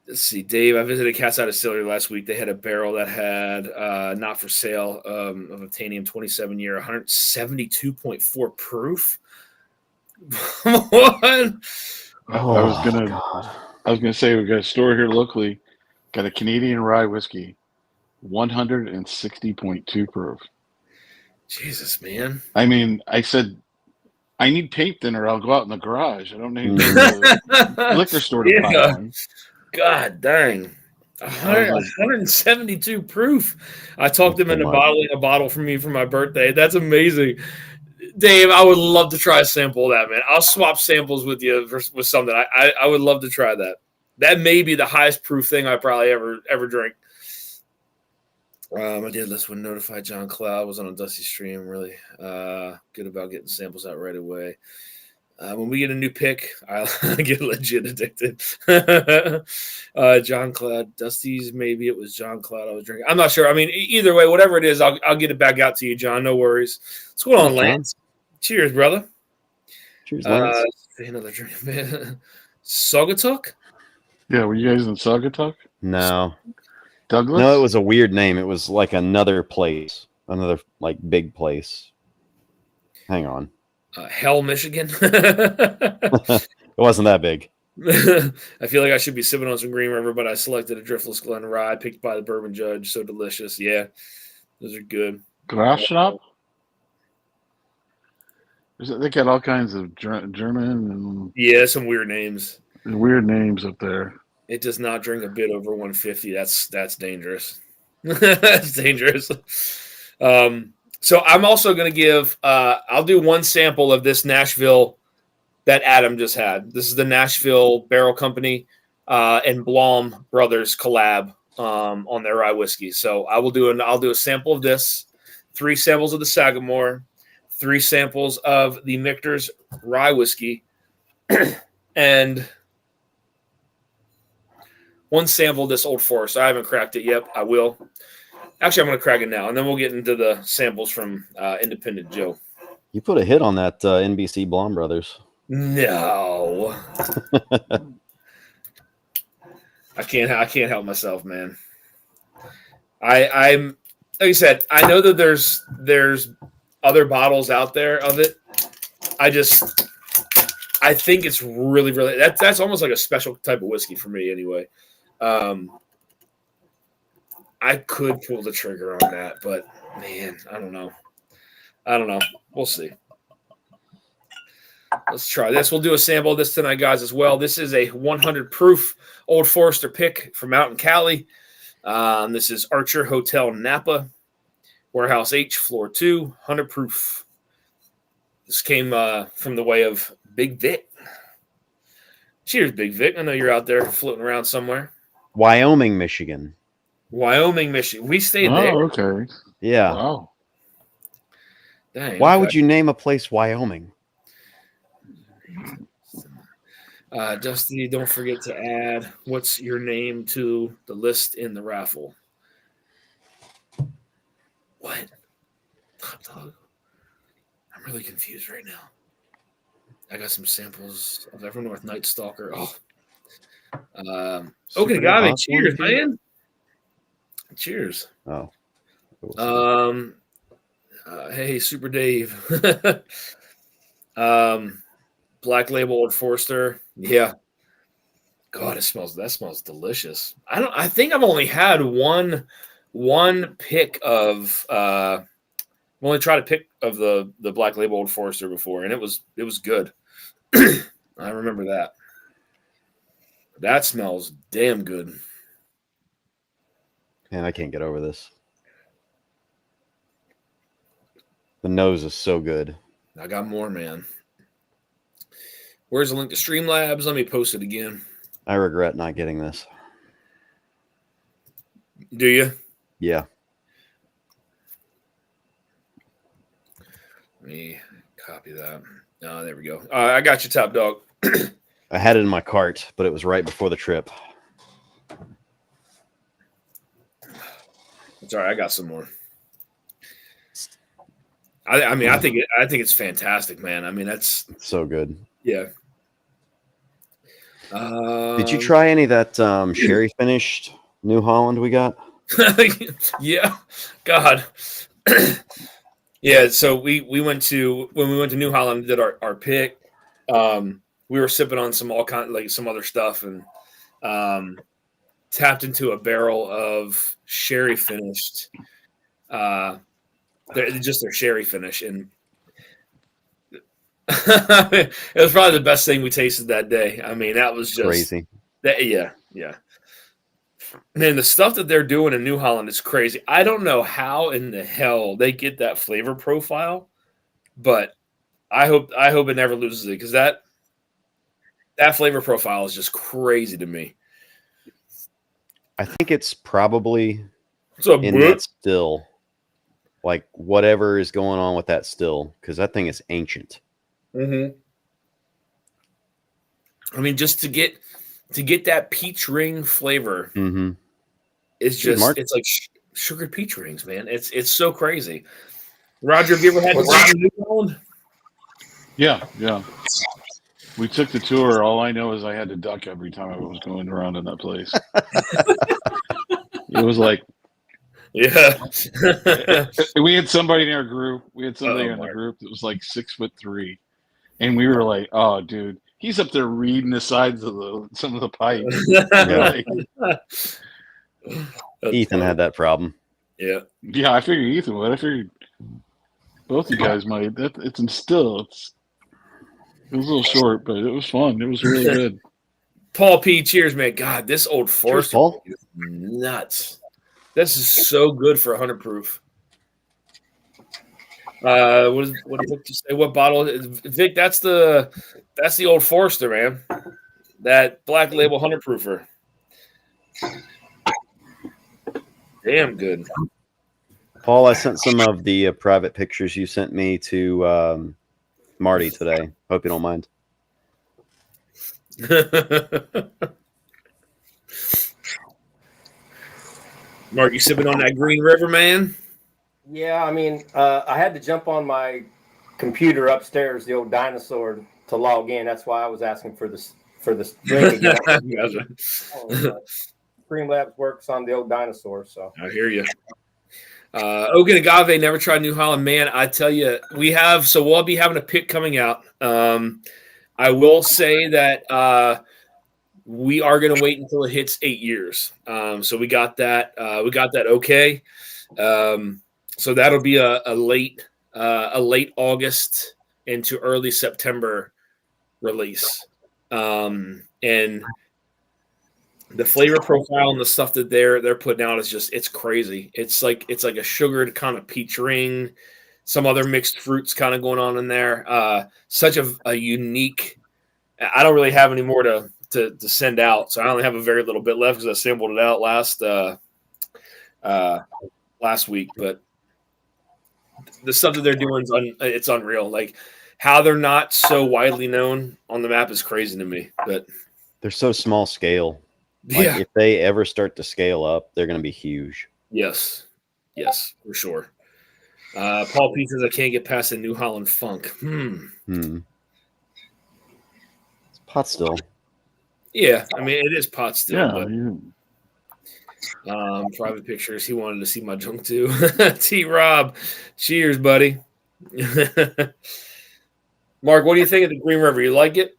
Let's see, Dave. I visited Cat's Eye Distillery last week. They had a barrel that had not for sale of Obtanium 27 year, 172.4 proof. What? I was gonna say we got a store here locally, got a Canadian rye whiskey, 160.2 proof. Jesus, man. I mean, I said I need paint thinner. I'll go out in the garage. I don't need the liquor store to buy one. God dang. 172 proof. I talked him into bottling a bottle for me for my birthday. That's amazing. Dave, I would love to try a sample of that, man. I'll swap samples with you with something. I would love to try that. That may be the highest proof thing I probably ever drink. I did this one. Notify John Cloud was on a Dusty stream. Really good about getting samples out right away. When we get a new pick, I get legit addicted. John Cloud, Dusty's, maybe it was John Cloud I was drinking. I'm not sure. I mean, either way, whatever it is, I'll get it back out to you, John. No worries. What's going on, Lance? Cheers, brother. Cheers, Lance. Another drink, man. Saugatuck? Yeah, were you guys in Saugatuck? No. Douglas? No, it was a weird name. It was like another place, another like big place. Hang on. Hell, Michigan. It wasn't that big. I feel like I should be sipping on some Green River, but I selected a Driftless Glen Rye picked by the Bourbon Judge. So delicious. Yeah, those are good. Glass Shop? They got all kinds of German and some weird names. Weird names up there. It does not drink a bit over 150. That's dangerous. That's dangerous. So I'm also going to give I'll do one sample of this Nashville that Adam just had. This is the Nashville Barrel Company and Blom Brothers collab on their rye whiskey. So I'll do a sample of this, 3 samples of the Sagamore, 3 samples of the Michter's rye whiskey, and 1 sample of this Old Forest. I haven't cracked it yet. I will. Actually, I'm going to crack it now, and then we'll get into the samples from Independent Joe. You put a hit on that NBC Blom Brothers. No. I can't help myself, man. I'm like I said, I know that there's other bottles out there of it. I think it's really, really that's almost like a special type of whiskey for me anyway. I could pull the trigger on that, but man, I don't know. We'll see. Let's try this. We'll do a sample of this tonight, guys, as well. This is a 100 proof Old Forester pick from out in Cali. This is Archer Hotel Napa, Warehouse H, Floor 2, 100 proof. This came from the way of Big Vic. Cheers, Big Vic. I know you're out there floating around somewhere. Wyoming, Michigan. We stayed there. Oh, okay. Yeah. Wow. Dang, why would you name a place Wyoming? Dusty, don't forget to add what's your name to the list in the raffle. What? Hot dog? I'm really confused right now. I got some samples of Evernorth Night Stalker. Okay, got me. Cheers, man. Cheers. Oh. Hey, Super Dave. Black Label Old Forester. Yeah. God, that smells delicious. I think I've only had one pick of I've only tried a pick of the Black Label Old Forester before, and it was good. I remember that. That smells damn good. Man, I can't get over this. The nose is so good. I got more, man. Where's the link to Streamlabs? Let me post it again. I regret not getting this. Do you? Yeah. Let me copy that. There we go. I got you, Top Dog. I had it in my cart, but it was right before the trip. It's all right. I got some more. I think it's fantastic, man. I mean, that's so good. Yeah. Did you try any of that sherry finished New Holland we got? Yeah. God. Yeah. So when we went to New Holland, did our pick. We were sipping on some some other stuff and tapped into a barrel of sherry finished. Just their sherry finish, and it was probably the best thing we tasted that day. I mean, that was just crazy. Yeah. Man, the stuff that they're doing in New Holland is crazy. I don't know how in the hell they get that flavor profile, but I hope it never loses it, because that flavor profile is just crazy to me. I think it's probably in that still, like whatever is going on with that still, because that thing is ancient. Mm-hmm. I mean, just to get that peach ring flavor, mm-hmm. It's just it's like sugar peach rings, man. It's so crazy. Roger, have you ever had this in New Holland? Yeah. We took the tour. All I know is I had to duck every time I was going around in that place. It was like, yeah. We had somebody in our group. We had somebody in the group that was like 6'3", and we were like, "Oh, dude, he's up there reading the sides of some of the pipes." Ethan had that problem. Yeah. Yeah, I figured Ethan would. I figured both you guys might. It was a little short, but it was fun. It was really good. Paul P, cheers, man. God, this Old Forester is nuts. This is so good for 100 proof. What did Vic just say? What bottle? Vic, that's the Old Forester, man. That Black Label 100 proofer. Damn good. Paul, I sent some of the private pictures you sent me to Marty today. Hope you don't mind. Mark, you sipping on that Green River, man? Yeah, I mean, I had to jump on my computer upstairs, the old dinosaur, to log in. That's why I was asking for this drink again. Streamlabs works on the old dinosaur, so I hear you. Oak and Agave, never tried New Holland, man. I tell you, we'll be having a pick coming out. I will say that we are going to wait until it hits 8 years. So we got that. Okay. So that'll be a late August into early September release. And the flavor profile and the stuff that they're putting out is just, it's crazy. It's like a sugared kind of peach ring, some other mixed fruits kind of going on in there. Such a unique. I don't really have any more to send out, so I only have a very little bit left because I sampled it out last week. But the stuff that they're doing it's unreal. Like how they're not so widely known on the map is crazy to me. But they're so small scale. Like if they ever start to scale up, they're going to be huge. Yes, for sure. Paul P says I can't get past the New Holland funk. It's pot still. Yeah, I mean it is pot still. Yeah. Private pictures. He wanted to see my junk too. T. Rob, cheers, buddy. Mark, what do you think of the Green River? You like it?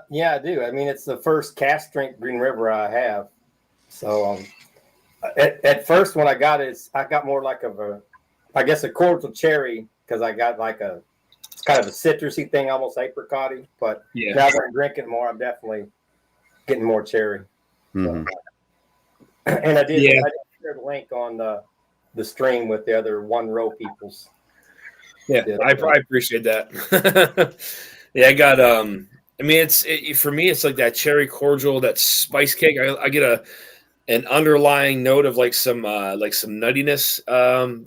Yeah, I do. I mean, it's the first cast strength Green River I have. So at first when I got it, I got more like a cordial cherry, because I got it's kind of a citrusy thing, almost apricot-y. But now that I'm drinking more, I'm definitely getting more cherry. Mm-hmm. So, and I did share the link on the stream with the other One Row peoples. Yeah, I appreciate that. Yeah, I got I mean, for me, it's like that cherry cordial, that spice cake. I get an underlying note of like some nuttiness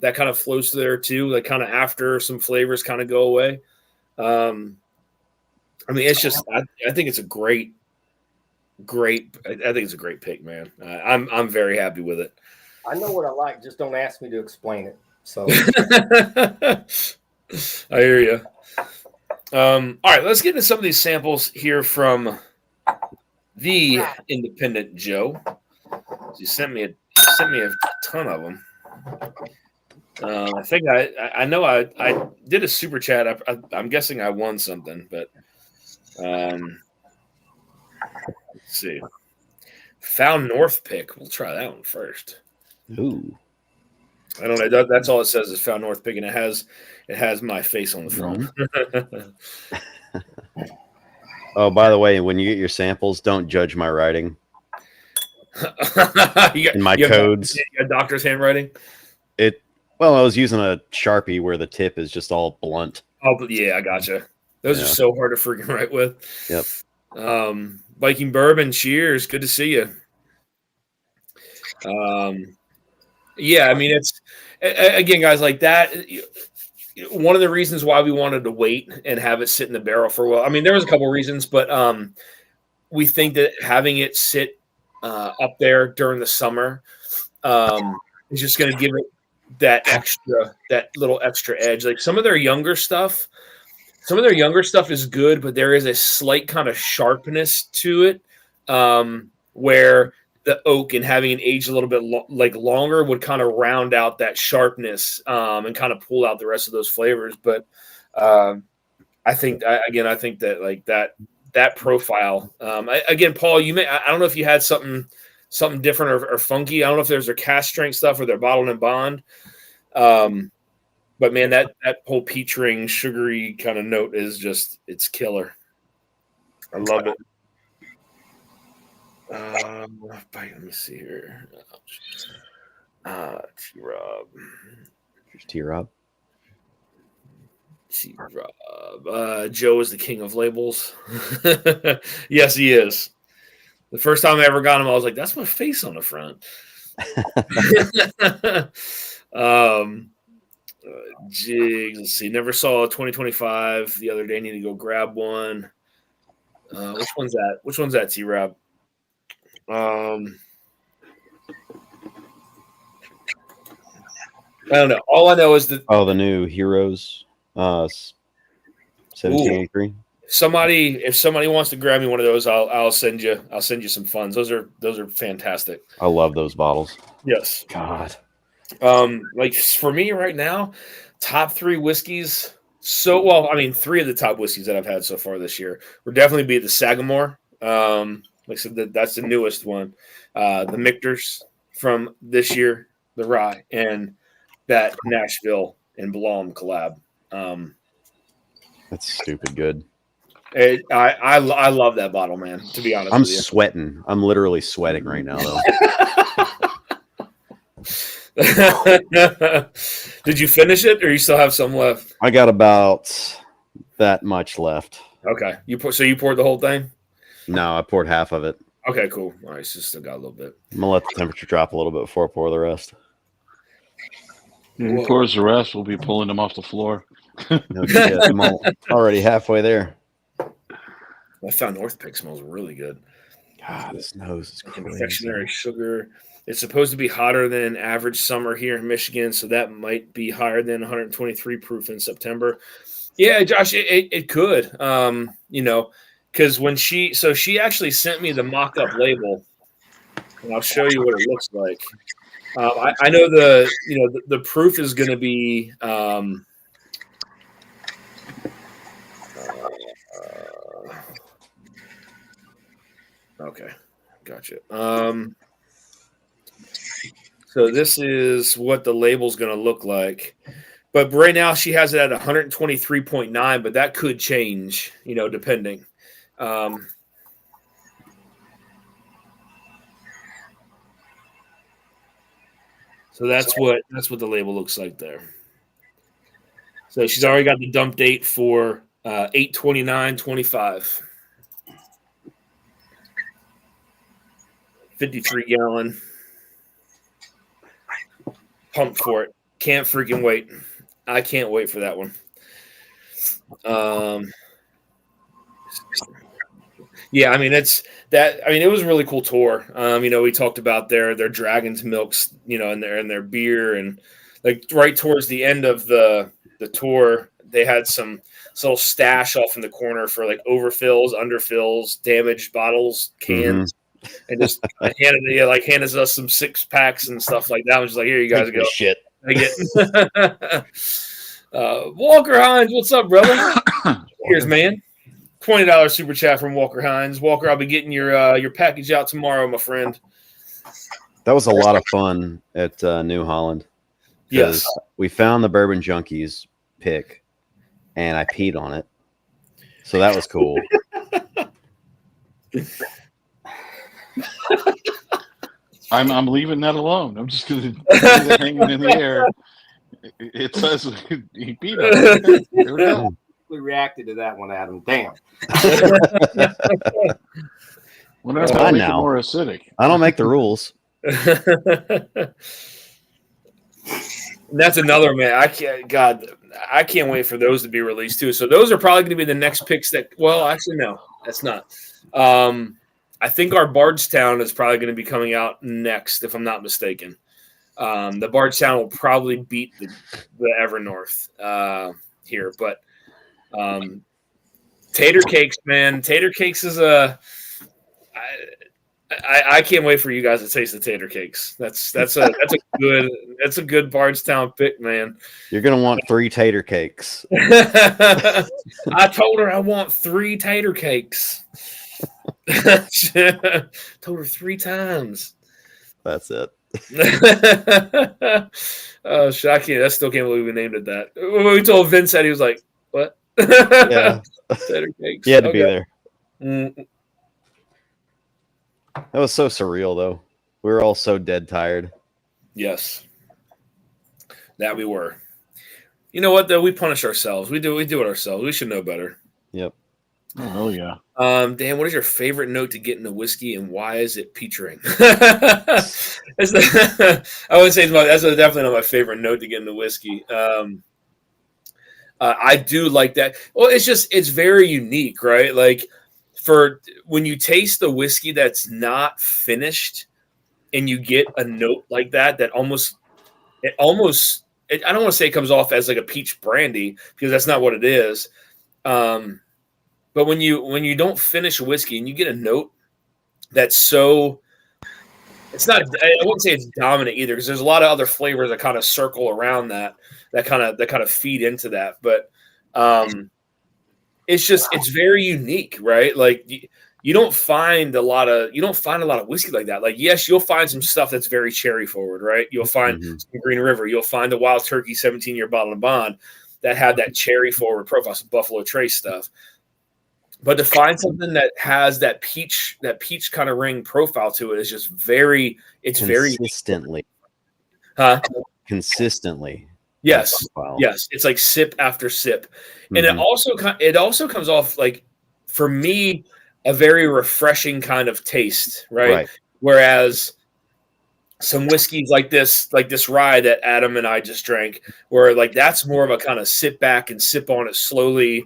that kind of flows through there too. Like kind of after some flavors kind of go away. I mean, it's just I think it's a great. I think it's a great pick, man. I'm very happy with it. I know what I like. Just don't ask me to explain it. So I hear you. All right, let's get into some of these samples here from the Independent Joe. He sent me a ton of them. I think I know I did a super chat. I'm guessing I won something, but let's see. Found North pick. We'll try that one first. Ooh. I don't know. That's all it says is Found North pick, and it has my face on the front. Oh, by the way, when you get your samples, don't judge my writing. in my codes. You got doctor's handwriting? Well, I was using a Sharpie where the tip is just all blunt. Oh, yeah, I gotcha. Those are so hard to freaking write with. Yep. Viking Bourbon, cheers. Good to see you. Yeah, I mean, it's again, guys, like that. One of the reasons why we wanted to wait and have it sit in the barrel for a while. I mean, there was a couple of reasons, but we think that having it sit up there during the summer is just going to give it that little extra edge. Like some of their younger stuff is good, but there is a slight kind of sharpness to it where the oak and having it aged a little bit longer would kind of round out that sharpness and kind of pull out the rest of those flavors. But I think that like that profile. Again, Paul, I don't know if you had something different or funky. I don't know if there's their cast strength stuff or their bottled and bond. But man, that whole peach ring sugary kind of note is it's killer. I love it. Let me see here. T-Rob. T-Rob. T-Rob. Joe is the king of labels. Yes, he is. The first time I ever got him, I was like, that's my face on the front. Jigs. Let's see. Never saw a 2025 the other day. Need to go grab one. Which one's that? Which one's that, T-Rob? I don't know. All I know is that the new Heroes 1783. If somebody wants to grab me one of those, I'll send you some funds. Those are fantastic. I love those bottles. Yes. God. Like for me right now, top 3 whiskeys. Three of the top whiskeys that I've had so far this year would definitely be the Sagamore. Like I said, that's the newest one. The Michter's from this year, the rye, and that Nashville and Blom collab. That's stupid good. I love that bottle, man. To be honest, I'm sweating. I'm literally sweating right now, though. Did you finish it, or you still have some left? I got about that much left. Okay, you poured the whole thing? No, I poured half of it. Okay, cool. All right, so still got a little bit. I'm gonna let the temperature drop a little bit before I pour the rest. When he pours the rest, we'll be pulling them off the floor. No shit. I'm already halfway there. I found North Pick smells really good. God, this nose is crazy. Confectionery sugar. It's supposed to be hotter than average summer here in Michigan, so that might be higher than 123 proof in September. Yeah, Josh, it could. Because when she actually sent me the mock-up label, and I'll show you what it looks like. I know the proof is going to be okay, gotcha. So this is what the label's going to look like. But right now she has it at 123.9, but that could change, depending. So that's what the label looks like there. So she's already got the dump date for 8/29/25. 53-gallon. Pumped for it. Can't freaking wait. I can't wait for that one. Yeah, I mean it was a really cool tour. We talked about their Dragon's Milks, and their beer, and like right towards the end of the tour, they had some little stash off in the corner for like overfills, underfills, damaged bottles, cans, and just handed us some 6-packs and stuff like that. I was just like, here you guys go. Shit. Walker Hines, what's up, brother? Here's man. $20 super chat from Walker Hines. Walker, I'll be getting your package out tomorrow, my friend. That was a lot of fun at New Holland. Yes. We found the Bourbon Junkies pick, and I peed on it. So that was cool. I'm leaving that alone. I'm just going to leave it hanging in the air. It says he beat us. Okay, there we go. We reacted to that one, Adam. Damn. We're not going to make it more acidic. I don't make the rules. That's another, man. I can't wait for those to be released too. So those are probably going to be the next picks that. Well, actually, no, that's not. I think our Bardstown is probably going to be coming out next, if I'm not mistaken. The Bardstown will probably beat the Evernorth here, but Tater Cakes, man. Tater Cakes is I can't wait for you guys to taste the Tater Cakes. That's a good Bardstown pick, man. You're gonna want 3 Tater Cakes. I told her I want 3 Tater Cakes. Told her 3 times. That's it. Oh, shocking! I still can't believe we named it that. When we told Vince that, he was like, "What?" Yeah, Tater Cakes. He had to be there. Mm. That was so surreal, though. We were all so dead tired. Yes, that we were. You know what? Though we punish ourselves. We do it ourselves. We should know better. Yep. Oh yeah. Dan, what is your favorite note to get in a whiskey, and why is it peach ring? I would say that's definitely not my favorite note to get in the whiskey. I do like that. Well, it's very unique, right? Like for when you taste the whiskey that's not finished, and you get a note like that, I don't want to say it comes off as like a peach brandy, because that's not what it is. But when you don't finish a whiskey and you get a note that's so, it's not, I wouldn't say it's dominant either, because there's a lot of other flavors that kind of circle around that kind of feed into that. But it's very unique, right? Like you don't find a lot of whiskey like that. Like, yes, you'll find some stuff that's very cherry forward, right? You'll find some Green River, you'll find the Wild Turkey 17-year bottle of bond that have that cherry forward profile, some Buffalo Trace stuff. But to find something that has that peach kind of ring profile to it is just very consistently. Consistently. Yes. Yes. It's like sip after sip. And it also comes off, like, for me, a very refreshing kind of taste, right? Whereas some whiskeys like this rye that Adam and I just drank, where like that's more of a kind of sit back and sip on it slowly,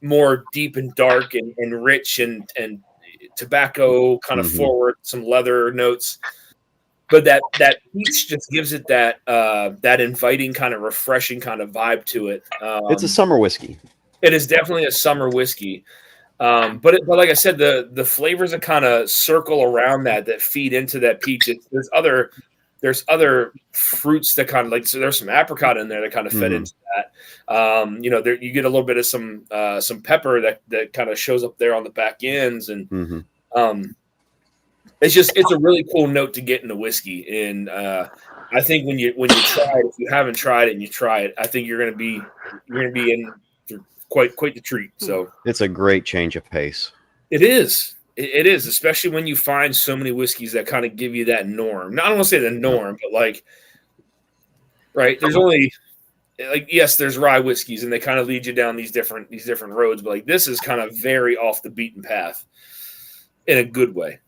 more deep and dark and rich and tobacco kind of forward, some leather notes. But that peach just gives it that inviting kind of refreshing kind of vibe to it. It's a summer whiskey. It is definitely a summer whiskey. But like I said, the flavors that kind of circle around that feed into that peach. There's other fruits that kind of like, so there's some apricot in there that kind of fed into that. You get a little bit of some pepper that kind of shows up there on the back ends, and it's a really cool note to get in the whiskey. And I think when you try it, if you haven't tried it and you try it, I think you're gonna be in for quite the treat. So it's a great change of pace. It is. It is, especially when you find so many whiskeys that kind of give you that norm. Now, I don't want to say the norm, but like, right? There's only, like, yes, there's rye whiskeys, and they kind of lead you down these different roads. But like, this is kind of very off the beaten path, in a good way.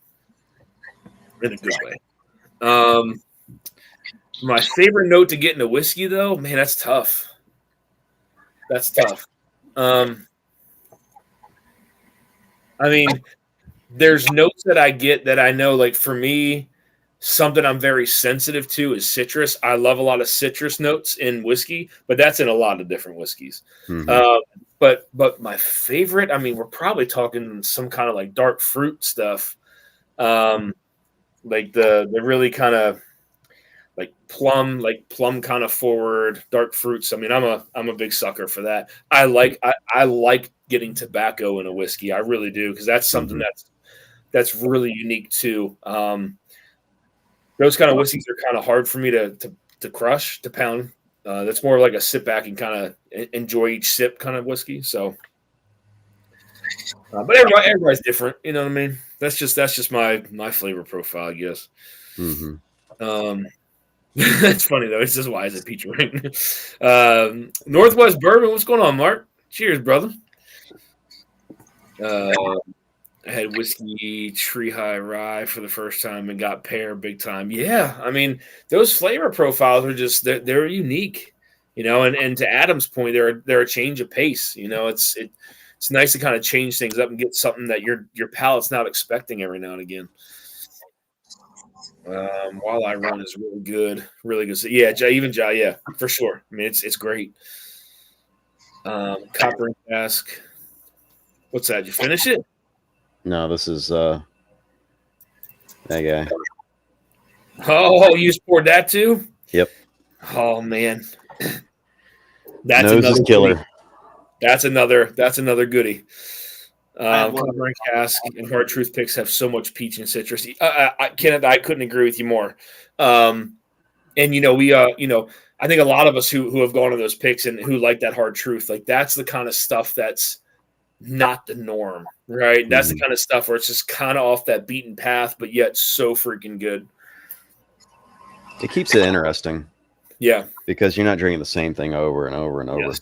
My favorite note to get in a whiskey, though, man, that's tough. I mean, there's notes that I get that I know, like, for me, something I'm very sensitive to is citrus. I love a lot of citrus notes in whiskey, but that's in a lot of different whiskeys. But my favorite, I mean, we're probably talking some kind of like dark fruit stuff, like the really kind of like plum kind of forward dark fruits. I mean, I'm a big sucker for that. I like getting tobacco in a whiskey. I really do, because that's something that's really unique too. Those kind of whiskeys are kind of hard for me to crush, to pound. That's more like a sit back and kind of enjoy each sip kind of whiskey. So, but everybody's different. You know what I mean? That's just my flavor profile, I guess. Mm-hmm. It's funny though. It says, "Why is it peach ring?" Northwest Bourbon. What's going on, Mark? Cheers, brother. I had whiskey tree high rye for the first time and got pear big time. Yeah, I mean those flavor profiles are just they're unique, And to Adam's point, they're a change of pace. It's nice to kind of change things up and get something that your palate's not expecting every now and again. While I Run is really good. So, yeah, yeah, for sure. I mean, it's great. Copper and Cask. What's that? Did you finish it? No, this is that guy. Oh, you just poured that too? Yep. Oh man, that's Nose another is killer. Goodie. That's another goodie. Copper and Cask and Hard Truth picks have so much peach and citrus. I couldn't agree with you more. And we I think a lot of us who have gone to those picks and who like that Hard Truth, like that's the kind of stuff that's not the norm, right? That's the kind of stuff where it's just kind of off that beaten path, but yet so freaking good. It keeps it interesting. Yeah. Because you're not drinking the same thing over and over and over. Yes.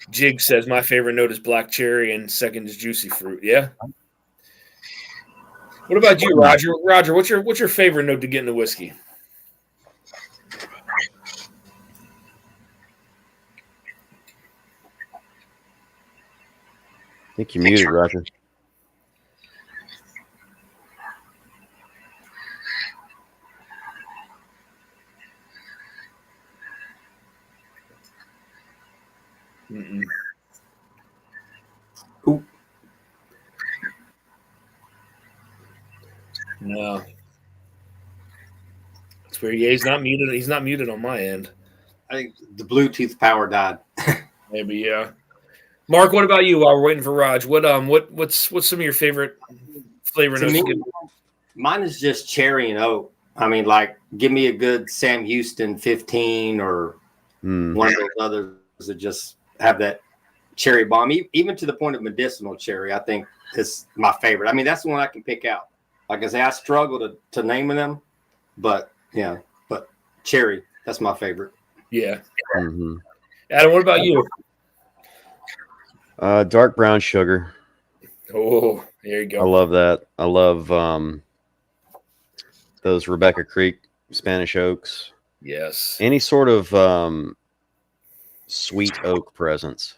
Jig says, my favorite note is black cherry and second is juicy fruit. Yeah. What about you, Roger? Roger, what's your favorite note to get in the whiskey? I think you're muted, Roger. Ooh. No. It's weird. Yeah, he's not muted. He's not muted on my end. I think the Bluetooth power died. Maybe, yeah. Mark, what about you while we're waiting for Raj? What's some of your favorite flavor notes? Mine is just cherry and oak. I mean, like, give me a good Sam Houston 15 or one of those others that just have that cherry bomb, even to the point of medicinal cherry. I think is my favorite. I mean, that's the one I can pick out. Like I say, I struggle to naming them, but cherry, that's my favorite. Yeah. Mm-hmm. Adam, what about you? Dark brown sugar. Oh, there you go. I love that. I love those Rebecca Creek Spanish oaks. Yes. Any sort of sweet oak presence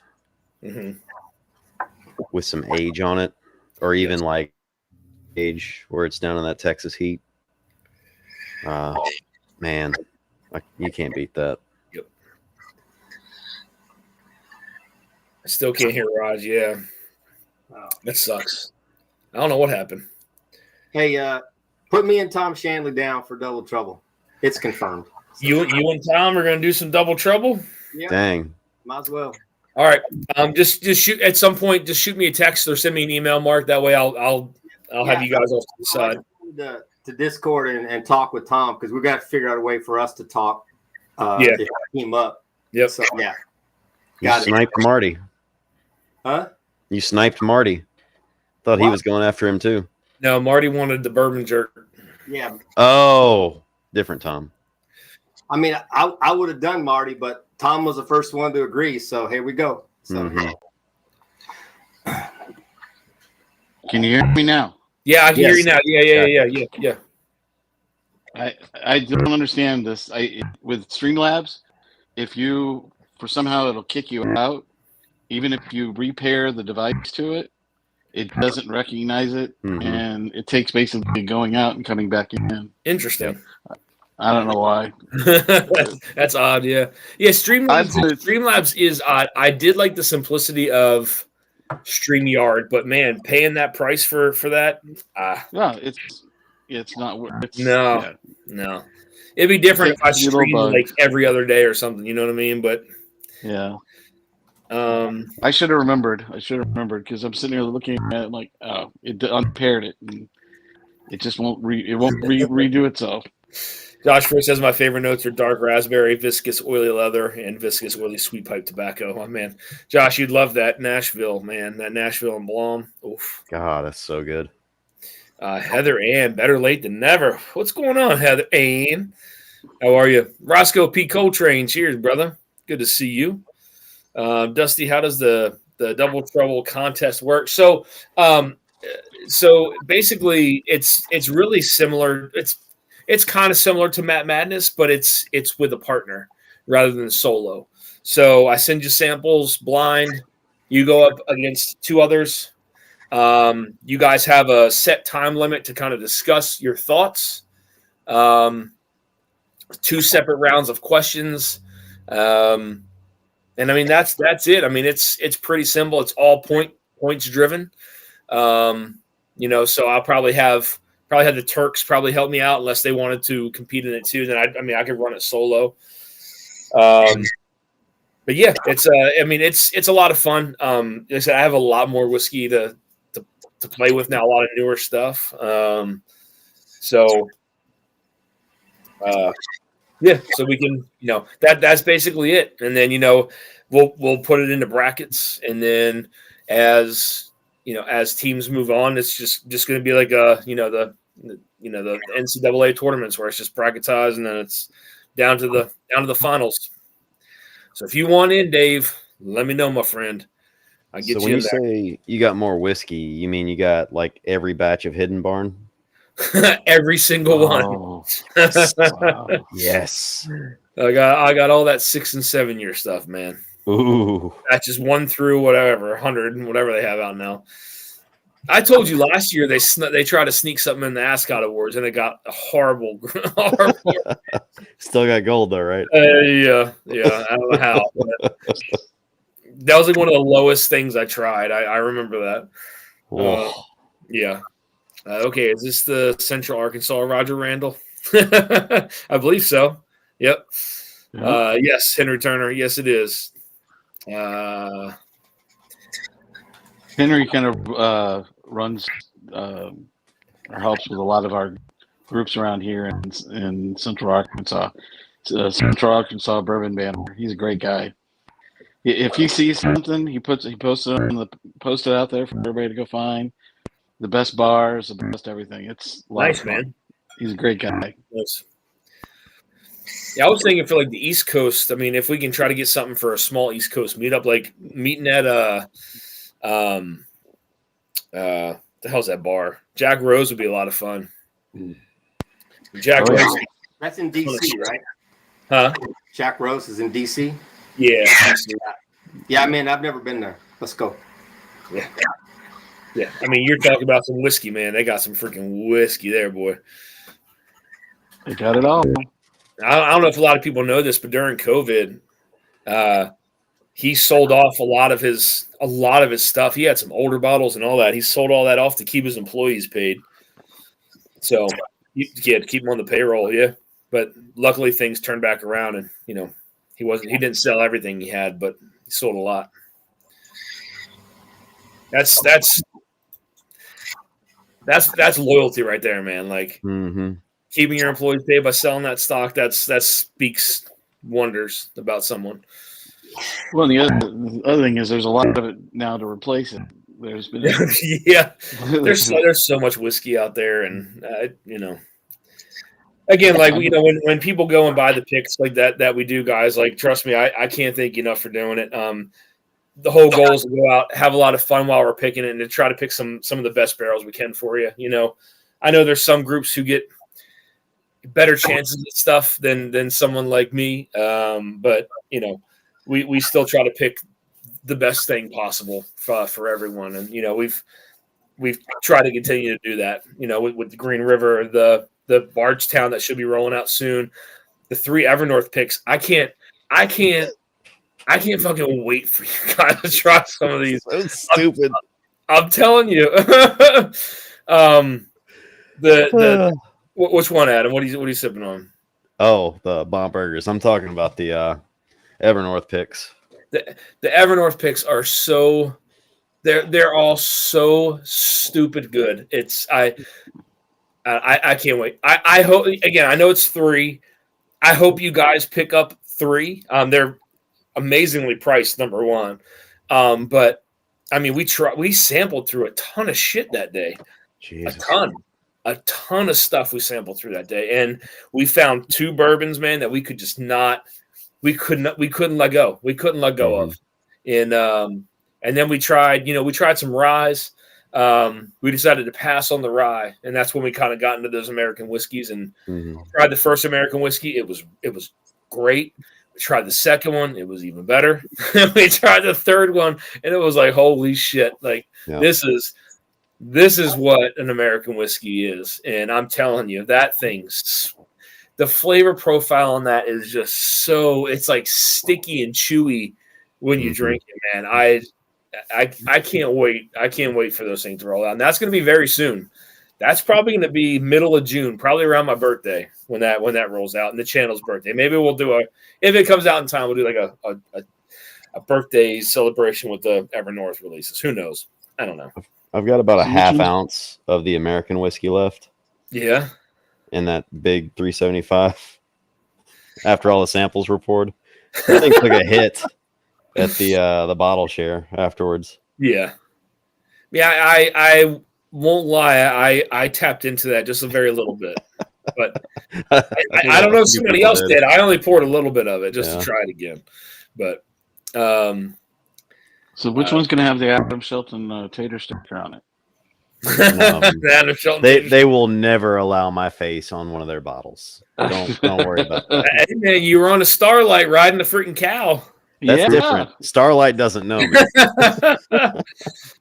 with some age on it, or even like age where it's down in that Texas heat. Man, you can't beat that. Yep. I still can't hear Raj. Yeah. That sucks. I don't know what happened. Hey, put me and Tom Shanley down for Double Trouble. It's confirmed. You and Tom are going to do some Double Trouble? Yeah. Dang. Might as well. All right. Just shoot at some point. Just shoot me a text or send me an email, Mark. That way, I'll have you guys off to the side. To Discord and talk with Tom, because we've got to figure out a way for us to talk. To team up. Yep. So yeah. You sniped Marty. Huh? You sniped Marty. Thought he was going after him too. No, Marty wanted the bourbon jerk. Yeah. Oh, different Tom. I mean, I would have done Marty, but Tom was the first one to agree. So here we go. So. Can you hear me now? Yeah, I can hear you now. Yeah. I don't understand this. With Streamlabs, if you somehow it'll kick you out, even if you repair the device to it, it doesn't recognize it, and it takes basically going out and coming back in. Interesting. I don't know why. That's odd. Yeah. Streamlabs is odd. I did like the simplicity of StreamYard, but man, paying that price for that, no, it's not. No. It'd be different if I streamed like every other day or something. You know what I mean? But yeah. I should have remembered. Because I'm sitting here looking at it like, oh, it unpaired it, and it just won't redo itself. Josh Fritz says my favorite notes are dark raspberry, viscous oily leather, and viscous oily sweet pipe tobacco. Oh man, Josh, you'd love that Nashville, man. That Nashville and Blom. Oof. God, that's so good. Heather Ann, better late than never. What's going on, Heather Ann? How are you? Roscoe P. Coltrane, cheers, brother. Good to see you. Dusty, how does the Double Trouble contest work? So basically, it's really similar. It's kind of similar to Matt Madness, but it's with a partner rather than solo. So I send you samples blind. You go up against two others. You guys have a set time limit to kind of discuss your thoughts. 2 separate rounds of questions. And I mean, that's it. I mean, it's pretty simple. It's all points driven. So I'll probably have the Turks probably help me out unless they wanted to compete in it too. Then I could run it solo. But yeah, it's a lot of fun. Like I said, I have a lot more whiskey to play with now, a lot of newer stuff. So we can, that's basically it. And then, we'll put it into brackets, and then as teams move on, it's just going to be like the NCAA tournaments where it's just bracketized, and then it's down to the finals. So if you want in, Dave, let me know, my friend. I get so when you say you got more whiskey, you mean you got like every batch of Hidden Barn? Every single one. Wow. Yes. I got all that 6 and 7 year stuff, man. Ooh. That's just 1 through whatever 100, whatever they have out now. I told you last year they tried to sneak something in the Ascot Awards, and it got horrible. Still got gold though, right? Yeah. I don't know how. That was like one of the lowest things I tried. I remember that. Yeah. Okay, is this the Central Arkansas Roger Randall? I believe so. Yep. Yes, Henry Turner. Yes, it is. Henry kind of runs or helps with a lot of our groups around here in Central Arkansas. Central Arkansas Bourbon Banner. He's a great guy. If he sees something, he posts it out there for everybody to go find. The best bars, the best everything. It's nice, man. He's a great guy. Yes. Yeah, I was thinking for like the East Coast. I mean, if we can try to get something for a small East Coast meetup, like meeting at the hell's that bar? Jack Rose would be a lot of fun. Jack Rose. That's in DC, right? Huh? Jack Rose is in DC. Yeah. Yeah, man, I've never been there. Let's go. Yeah. Yeah. I mean, you're talking about some whiskey, man. They got some freaking whiskey there, boy. They got it all. I don't know if a lot of people know this, but during COVID, he sold off a lot of his stuff. He had some older bottles and all that. He sold all that off to keep his employees paid. So he had to keep them on the payroll, yeah. But luckily things turned back around, and he didn't sell everything he had, but he sold a lot. That's loyalty right there, man. Like keeping your employees paid by selling that stock, that speaks wonders about someone. Well, the other thing is there's a lot of it now to replace it. There's been yeah, there's so much whiskey out there, and again, like when people go and buy the picks like that we do, guys, like trust me, I can't thank you enough for doing it. The whole goal is to go out, have a lot of fun while we're picking it, and to try to pick some of the best barrels we can for you. I know there's some groups who get better chances at stuff than someone like me, but we still try to pick the best thing possible for everyone, and we've tried to continue to do that. With the Green River, the Bardstown that should be rolling out soon, the 3 Evernorth picks. I can't fucking wait for you guys to try some of these. So stupid. I'm telling you. Which one, Adam? What are you sipping on? Oh, the Bomb Burgers. I'm talking about the Evernorth picks. The Evernorth picks are so they're all so stupid good. I can't wait. I hope, again, I know it's 3. I hope you guys pick up 3. They're amazingly priced, number one. But I mean, we sampled through a ton of shit that day. Jesus. A ton. a ton of stuff we sampled through that day, and we found 2 bourbons, man, that we couldn't let go. We couldn't let go of. And then we tried some ryes. We decided to pass on the rye, and that's when we kind of got into those American whiskeys and tried the first American whiskey. It was great. We tried the second one, it was even better. We tried the third one, and it was like, holy shit! Like this is what an American whiskey is, and I'm telling you, that thing's the flavor profile on that is just so, it's like sticky and chewy when you drink it, man. I can't wait. I can't wait for those things to roll out, and that's going to be very soon. That's probably going to be middle of June, probably around my birthday when that rolls out, and the channel's birthday. Maybe we'll do if it comes out in time, we'll do like a birthday celebration with the Evernorth releases. Who knows? I don't know. I've got about a half ounce of the American whiskey left. Yeah. In that big 375. After all the samples were poured, I think took a hit at the bottle share afterwards. Yeah. I won't lie. I tapped into that just a very little bit, but I don't know if somebody else did. I only poured a little bit of it just to try it again. But so which one's going to have the Adam Shelton tater sticker on it? Adam Shelton. They will never allow my face on one of their bottles. Don't worry about that. Hey man, you were on a Starlight riding a freaking cow. That's different. Starlight doesn't know me.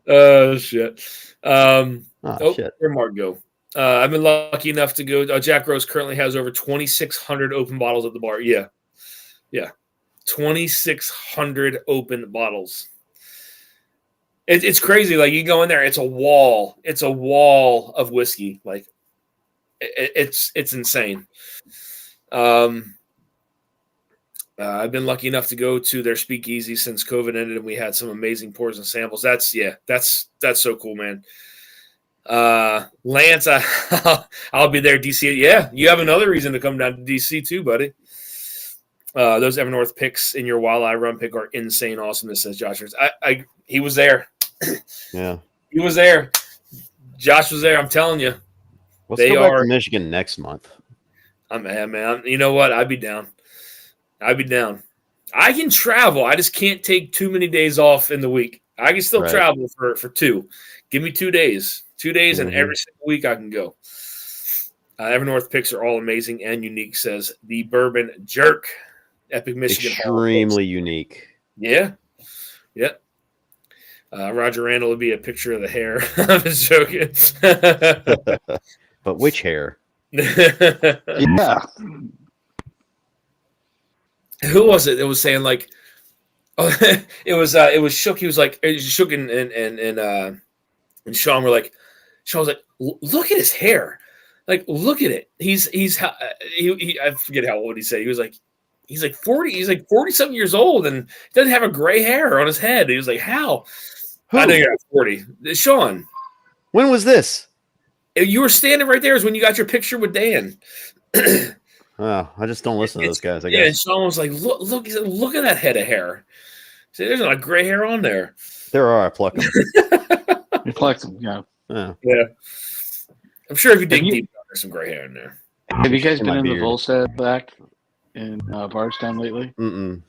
Oh shit. Shit. Where'd Mark go? I've been lucky enough to go. Jack Rose currently has over 2,600 open bottles at the bar. Yeah. 2,600 open bottles. It's crazy. Like you go in there, it's a wall. It's a wall of whiskey. Like it's insane. I've been lucky enough to go to their speakeasy since COVID ended, and we had some amazing pours and samples. That's so cool, man. Lance, I'll be there, DC. Yeah, you have another reason to come down to DC too, buddy. Those Evernorth picks in your Walleye Rum pick are insane awesomeness, says Josh. He was there. Yeah, he was there. Josh was there. I'm telling you. Let's go back to Michigan next month. Man. You know what? I'd be down. I can travel. I just can't take too many days off in the week. I can still travel for 2. Give me 2 days. 2 days, and every single week I can go. Evernorth picks are all amazing and unique, says the Bourbon Jerk. Epic Michigan. Extremely unique. Yeah. Roger Randall would be a picture of the hair. I was joking. But which hair? Yeah. Who was it that was saying like, oh, it was Shook. He was like, Shook and Sean were like, Sean was like, look at his hair. Like, look at it. He's I forget how old he said. He was like, he's like 40. He's like 40-something years old and doesn't have a gray hair on his head. He was like, how? Who? I know you're not 40. Sean. When was this? You were standing right there is when you got your picture with Dan. Oh, I just don't listen to those guys, I guess. Yeah, and Sean was like, look, he said, look at that head of hair. See, there's not a gray hair on there. There are, I pluck them. You pluck them, yeah. Yeah. I'm sure if you dig deep, there's some gray hair in there. Have you guys been in the Volstead Act in Bardstown lately? Mm-mm.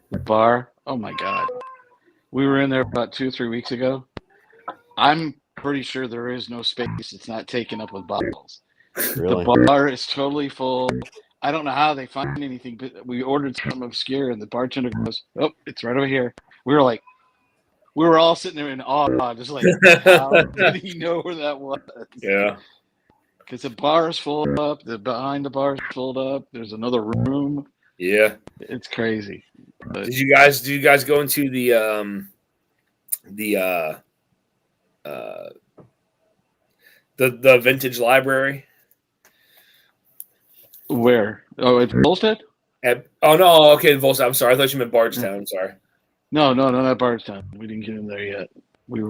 The bar? Oh, my God. We were in there about 2 or 3 weeks ago. I'm pretty sure there is no space. It's not taken up with bottles. Really? The bar is totally full. I don't know how they find anything, but we ordered something obscure, and the bartender goes, "Oh, it's right over here." We were all sitting there in awe, just like, how did he know where that was? Yeah. Because the bar is full up. Behind the bar is filled up. There's another room. Yeah. It's crazy. But, did you guys go into the vintage library? Where? Oh, at Volstead? No, okay, Volstead. I'm sorry. I thought you meant Bardstown. I'm sorry. No, not Bardstown. We didn't get in there yet. We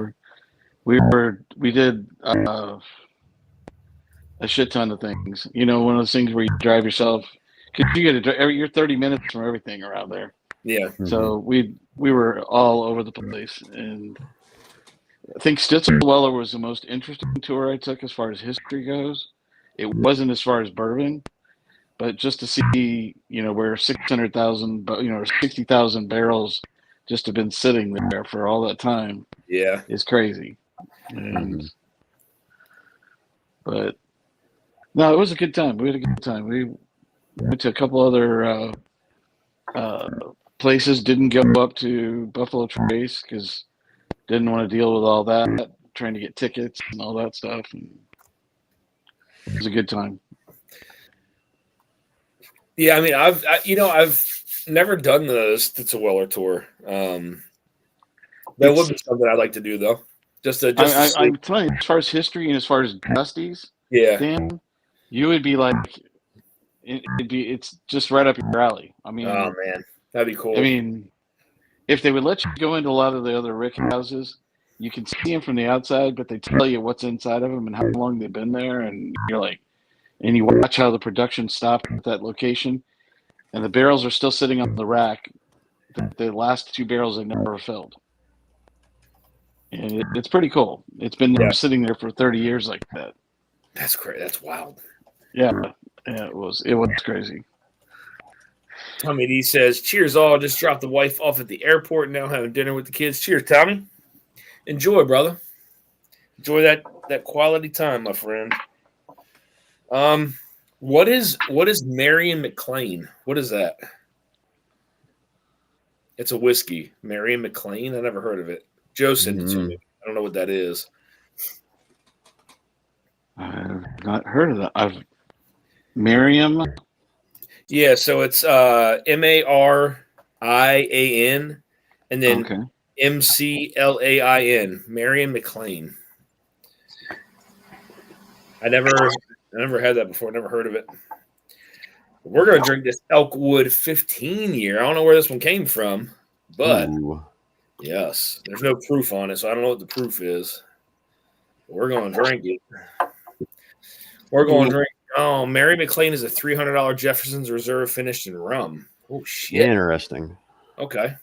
did a shit ton of things. You know, one of those things where you drive yourself, because you're 30 minutes from everything around there. Yeah. So we were all over the place, and I think Stitzelweller was the most interesting tour I took as far as history goes. It wasn't as far as bourbon, but just to see, where 600,000, 60,000 barrels just have been sitting there for all that time. Yeah, is crazy. And but no, it was a good time. We had a good time. We went to a couple other places. Didn't go up to Buffalo Trace because didn't want to deal with all that, trying to get tickets and all that stuff. And it was a good time. Yeah, I mean, I've never done the Stitzelweller tour. That would be something I'd like to do, though. I'm telling you, as far as history and as far as Dusty's, yeah, Dan, you would be like, it's just right up your alley. I mean, oh man, that'd be cool. I mean, if they would let you go into a lot of the other rick houses, you can see them from the outside, but they tell you what's inside of them and how long they've been there, and you're like, and you watch how the production stopped at that location, and the barrels are still sitting on the rack. The last 2 barrels they never filled. And it's pretty cool. It's been sitting there for 30 years like that. That's great. That's wild. Yeah, it was crazy. Tommy D says, "Cheers, all. Just dropped the wife off at the airport. Now having dinner with the kids. Cheers, Tommy. Enjoy, brother. Enjoy that quality time, my friend." What is Marion McLean? What is that? It's a whiskey. Marion McLean. I never heard of it. Joe sent it to me. I don't know what that is. I've not heard of that. Miriam. Yeah, so it's Marian and then McLain. Marion McLean. I never had that before. Never heard of it. We're gonna drink this Elkwood 15 year. I don't know where this one came from, but yes, there's no proof on it, so I don't know what the proof is. We're gonna drink it. We're going to drink. Oh, Mary McLean is a $300 Jefferson's Reserve finished in rum. Oh shit! Interesting. Okay.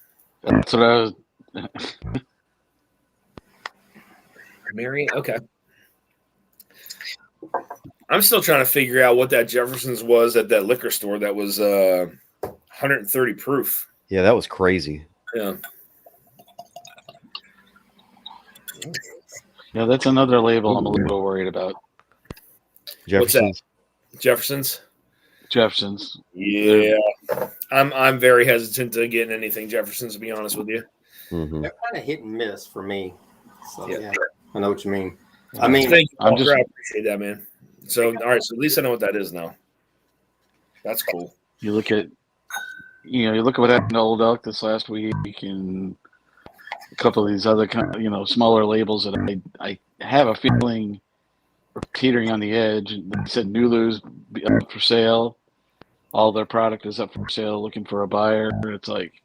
That's what I was. Mary. Okay. I'm still trying to figure out what that Jefferson's was at that liquor store that was 130 proof. Yeah, that was crazy. Yeah. Yeah, that's another label I'm a little worried about. Jefferson's. Jefferson's. Yeah. I'm very hesitant to getting anything Jefferson's, to be honest with you. Mm-hmm. They're kind of hit and miss for me. So yeah. I know what you mean. I mean, thank you, I appreciate that, man. So, all right. So at least I know what that is now. That's cool. You look at what happened to Old Elk this last week, and a couple of these other smaller labels that I have a feeling are teetering on the edge. They said Nulu's up for sale. All their product is up for sale, looking for a buyer. It's like,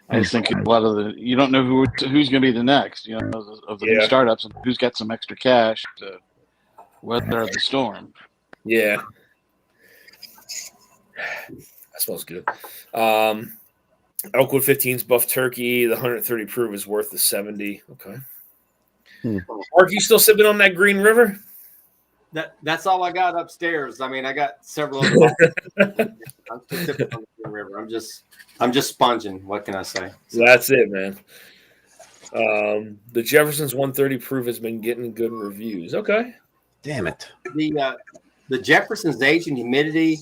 I just think a lot of you don't know who's going to be the next, of the new startups, and who's got some extra cash to weather the storm. Yeah. That smells good. Elkwood 15's buff turkey. The 130 proof is worth the 70. Okay. Mark, you still sipping on that Green River? That's all I got upstairs. I mean, I got several other I'm still sipping on the Green River. I'm just sponging. What can I say? That's it, man. The Jefferson's 130 proof has been getting good reviews. Okay. Damn it. The Jefferson's age and humidity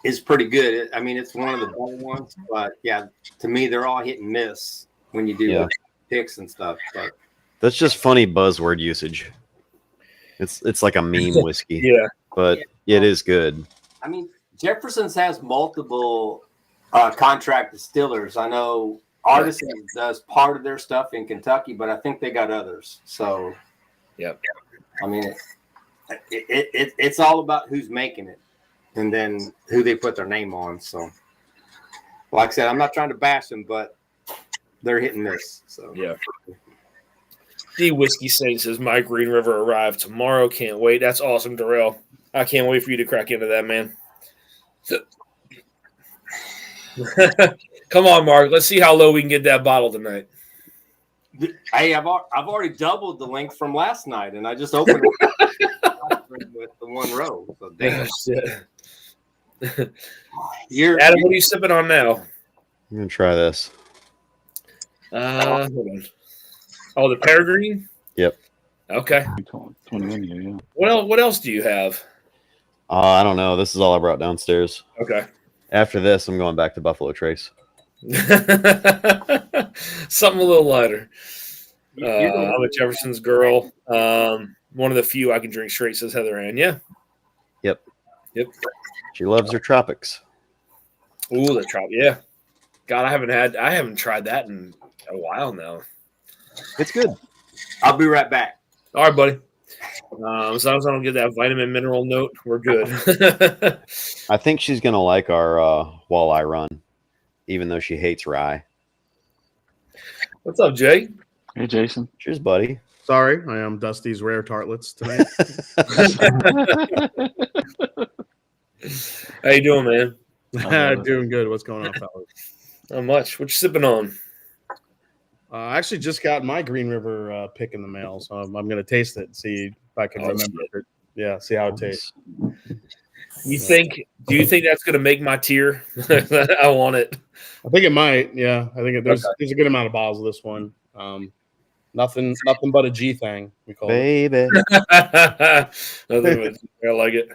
is pretty good. I mean, it's one of the better ones, but yeah, to me, they're all hit and miss when you do picks and stuff. But that's just funny buzzword usage. It's like a meme whiskey. Yeah. But it is good. I mean, Jefferson's has multiple contract distillers. I know Artisan does part of their stuff in Kentucky, but I think they got others. So, I mean, it's all about who's making it and then who they put their name on. So, like I said, I'm not trying to bash them, but they're hitting this. So, yeah. The Whiskey Saint says, my Green River arrived tomorrow. Can't wait. That's awesome, Darrell. I can't wait for you to crack into that, man. Come on, Mark. Let's see how low we can get that bottle tonight. Hey, I've already doubled the length from last night, and I just opened it with the one row. So damn. Adam, what are you sipping on now? I'm gonna try this. Hold on. Oh, the Peregrine. Yep. Okay. 21 year, yeah. What else do you have? I don't know. This is all I brought downstairs. Okay. After this, I'm going back to Buffalo Trace. Something a little lighter. I'm a Jefferson's girl. One of the few I can drink straight, says Heather Ann. Yeah. Yep. Yep. She loves her tropics. Ooh, the tropic. Yeah. God, I haven't tried that in a while now. It's good. I'll be right back. All right, buddy. As long as I don't get that vitamin mineral note, we're good. I think she's gonna like our walleye run, even though she hates rye. What's up, Jay? Hey, Jason. Cheers, buddy. Sorry, I am Dusty's rare tartlets tonight. How you doing, man? Doing good. What's going on, fellas? Not much. What you sipping on? I actually just got my Green River pick in the mail, so I'm going to taste it and see if I can remember it. Yeah, see how it tastes. Do you think that's going to make my tier? I want it. I think it might. Yeah, I think there's a good amount of bottles of this one. Nothing but a G thing. We call it. Baby. I like it.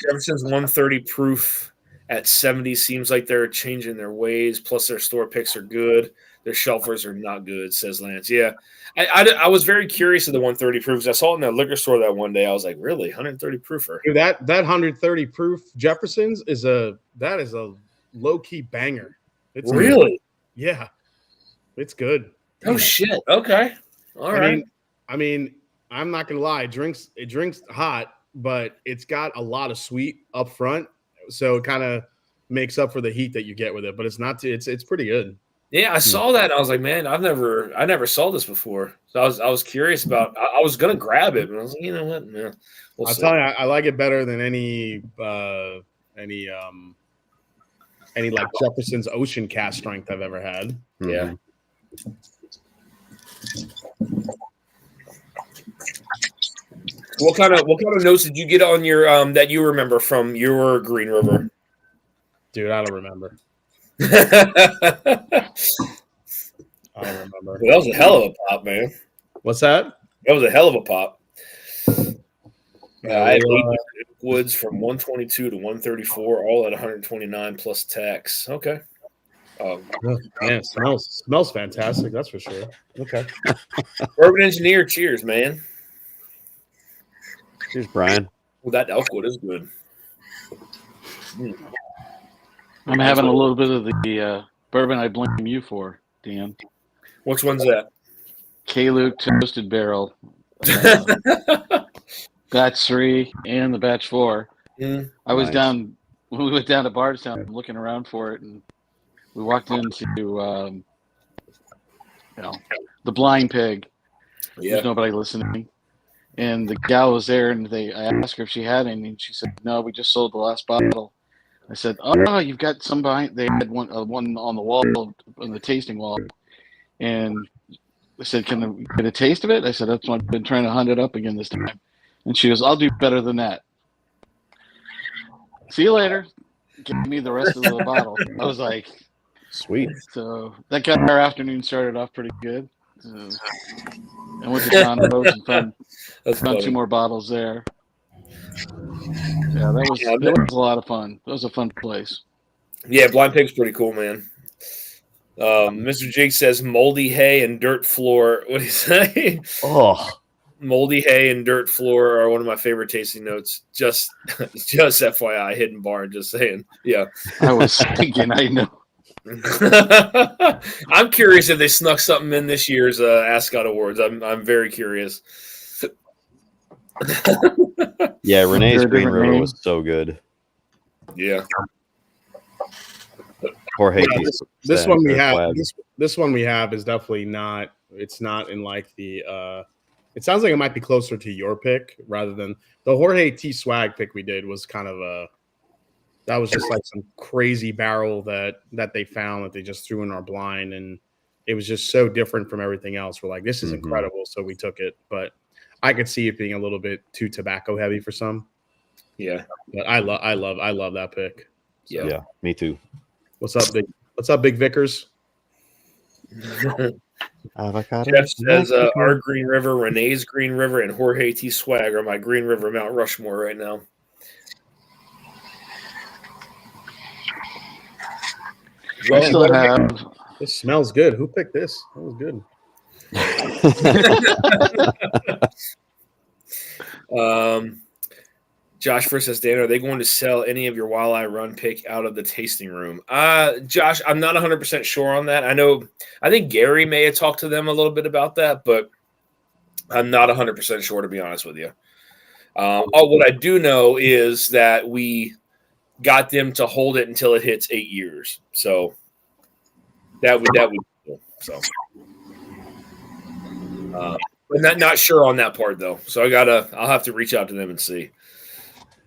Jefferson's 130 proof at 70 seems like they're changing their ways. Plus, their store picks are good. Their shelfers are not good, says Lance. Yeah, I was very curious of the 130 proof. I saw it in that liquor store that one day. I was like, really, 130 proofer? Dude, that 130 proof Jefferson's is a low key banger. It's really, yeah, it's good. Oh shit. Okay, all right. I mean, I'm not gonna lie. It drinks hot, but it's got a lot of sweet up front, so it kind of makes up for the heat that you get with it. But it's not. It's pretty good. Yeah, I saw that. And I was like, man, I never saw this before. So I was curious about. I was gonna grab it, but I was like, you know what? Yeah, I'll tell you, I like it better than any like Jefferson's Ocean Cast strength I've ever had. Yeah. What kind of notes did you get on your that you remember from your Green River? Dude, I don't remember. I don't remember. Well, that was a hell of a pop, man. What's that? That was a hell of a pop. I had woods from 122 to 134, all at 129 plus tax. Okay. Man, it smells fantastic. That's for sure. Okay. Bourbon Engineer, cheers, man. Cheers, Brian. Well, that Elkwood is good. I'm having a little bit of the bourbon I blame you for, Dan. Which one's that? K-Luke Toasted Barrel. Batch 3 and the Batch 4. I was down when we went down to Bardstown looking around for it, and we walked into the Blind Pig. Yeah. There's nobody listening. And the gal was there, and I asked her if she had any, and she said, "No, we just sold the last bottle." I said, "Oh, you've got some behind." They had one on the wall, on the tasting wall, and I said, "Can I get a taste of it?" I said, "That's why I've been trying to hunt it up again this time." And she goes, "I'll do better than that." See you later. Give me the rest of the bottle. I was like, sweet. So that got our afternoon started off pretty good. I went to John Rose and found 2 more bottles there. Yeah, that was a lot of fun. That was a fun place. Yeah, Blind Pig's pretty cool, man. Mr. Jake says moldy hay and dirt floor. What do you say? Oh, moldy hay and dirt floor are one of my favorite tasting notes. Just FYI, hidden bar. Just saying. Yeah. I was thinking. I know. I'm curious if they snuck something in this year's Ascot Awards. I'm very curious. Yeah, Renee's Green River was so good. Yeah. Jorge, this one we have. This one we have is definitely not. It's not in like the. It sounds like it might be closer to your pick rather than the Jorge T Swag pick we did was kind of a. That was just like some crazy barrel that they found that they just threw in our blind, and it was just so different from everything else. We're like, this is incredible, so we took it. But I could see it being a little bit too tobacco heavy for some. Yeah, but I love that pick. So. Yeah, me too. What's up, Big Vickers? Jeff says our Green River, Renee's Green River, and Jorge T. Swag are my Green River Mount Rushmore right now. I still have. This smells good. Who picked this? That was good. Josh first says, Dan, are they going to sell any of your Walleye Run pick out of the tasting room? Josh, I'm not 100% sure on that. I think Gary may have talked to them a little bit about that, but I'm not 100% sure, to be honest with you. What I do know is that we got them to hold it until it hits 8 years. So that would be cool. So, but not sure on that part though. So I'll have to reach out to them and see.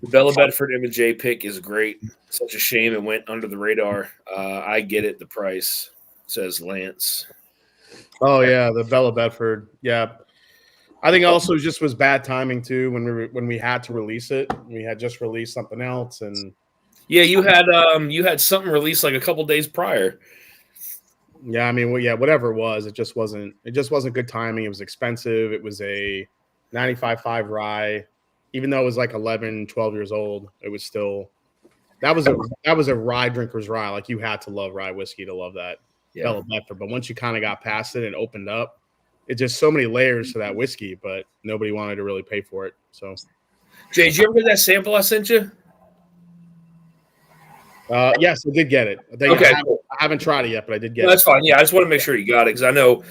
The Bella Bedford M&J pick is great. Such a shame it went under the radar. I get it. The price, says Lance. Oh yeah, the Bella Bedford. Yeah, I think also just was bad timing too when we had to release it. We had just released something else, and yeah, you had something released like a couple days prior. Yeah, I mean, whatever it was, it just wasn't good timing. It was expensive. It was a 95.5 rye. Even though it was like 11, 12 years old, it was still that was a rye drinker's rye. Like you had to love rye whiskey to love that Bella Bedford. But once you kind of got past it and opened up, it just so many layers to that whiskey, but nobody wanted to really pay for it. So, Jay, did you ever get that sample I sent you? Yes, I did get it. I haven't tried it yet, but I did get it. That's fine. Yeah, I just want to make sure you got it because I know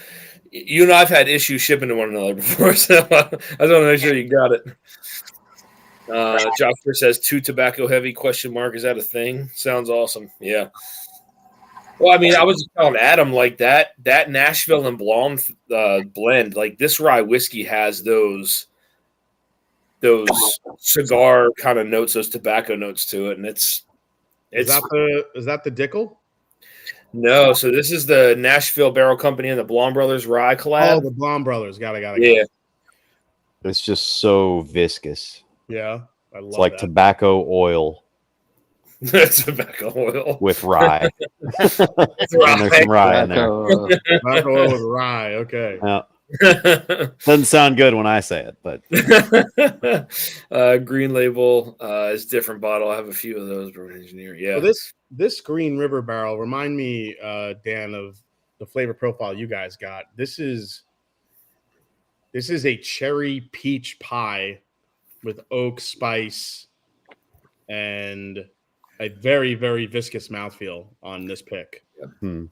you and I've had issues shipping to one another before, so I just want to make sure you got it. Josh says too tobacco heavy ? Is that a thing? Sounds awesome. Yeah. Well, I mean, I was just telling Adam like that Nashville and Blonde blend, like this rye whiskey has those cigar kind of notes, those tobacco notes to it, and is that the Dickel? No, so this is the Nashville Barrel Company and the Blonde Brothers rye collab. Oh, the Blonde Brothers. Got it. Yeah. It's just so viscous. Yeah, I love it's like that. tobacco oil. Tobacco oil with rye. There's some rye in there. Tobacco oil with rye. Okay. Doesn't sound good when I say it, but Green Label is different bottle. I have a few of those. Engineer. Yeah. So this Green River barrel remind me, Dan, of the flavor profile you guys got. This is a cherry peach pie with oak spice and a very, very viscous mouthfeel on this pick.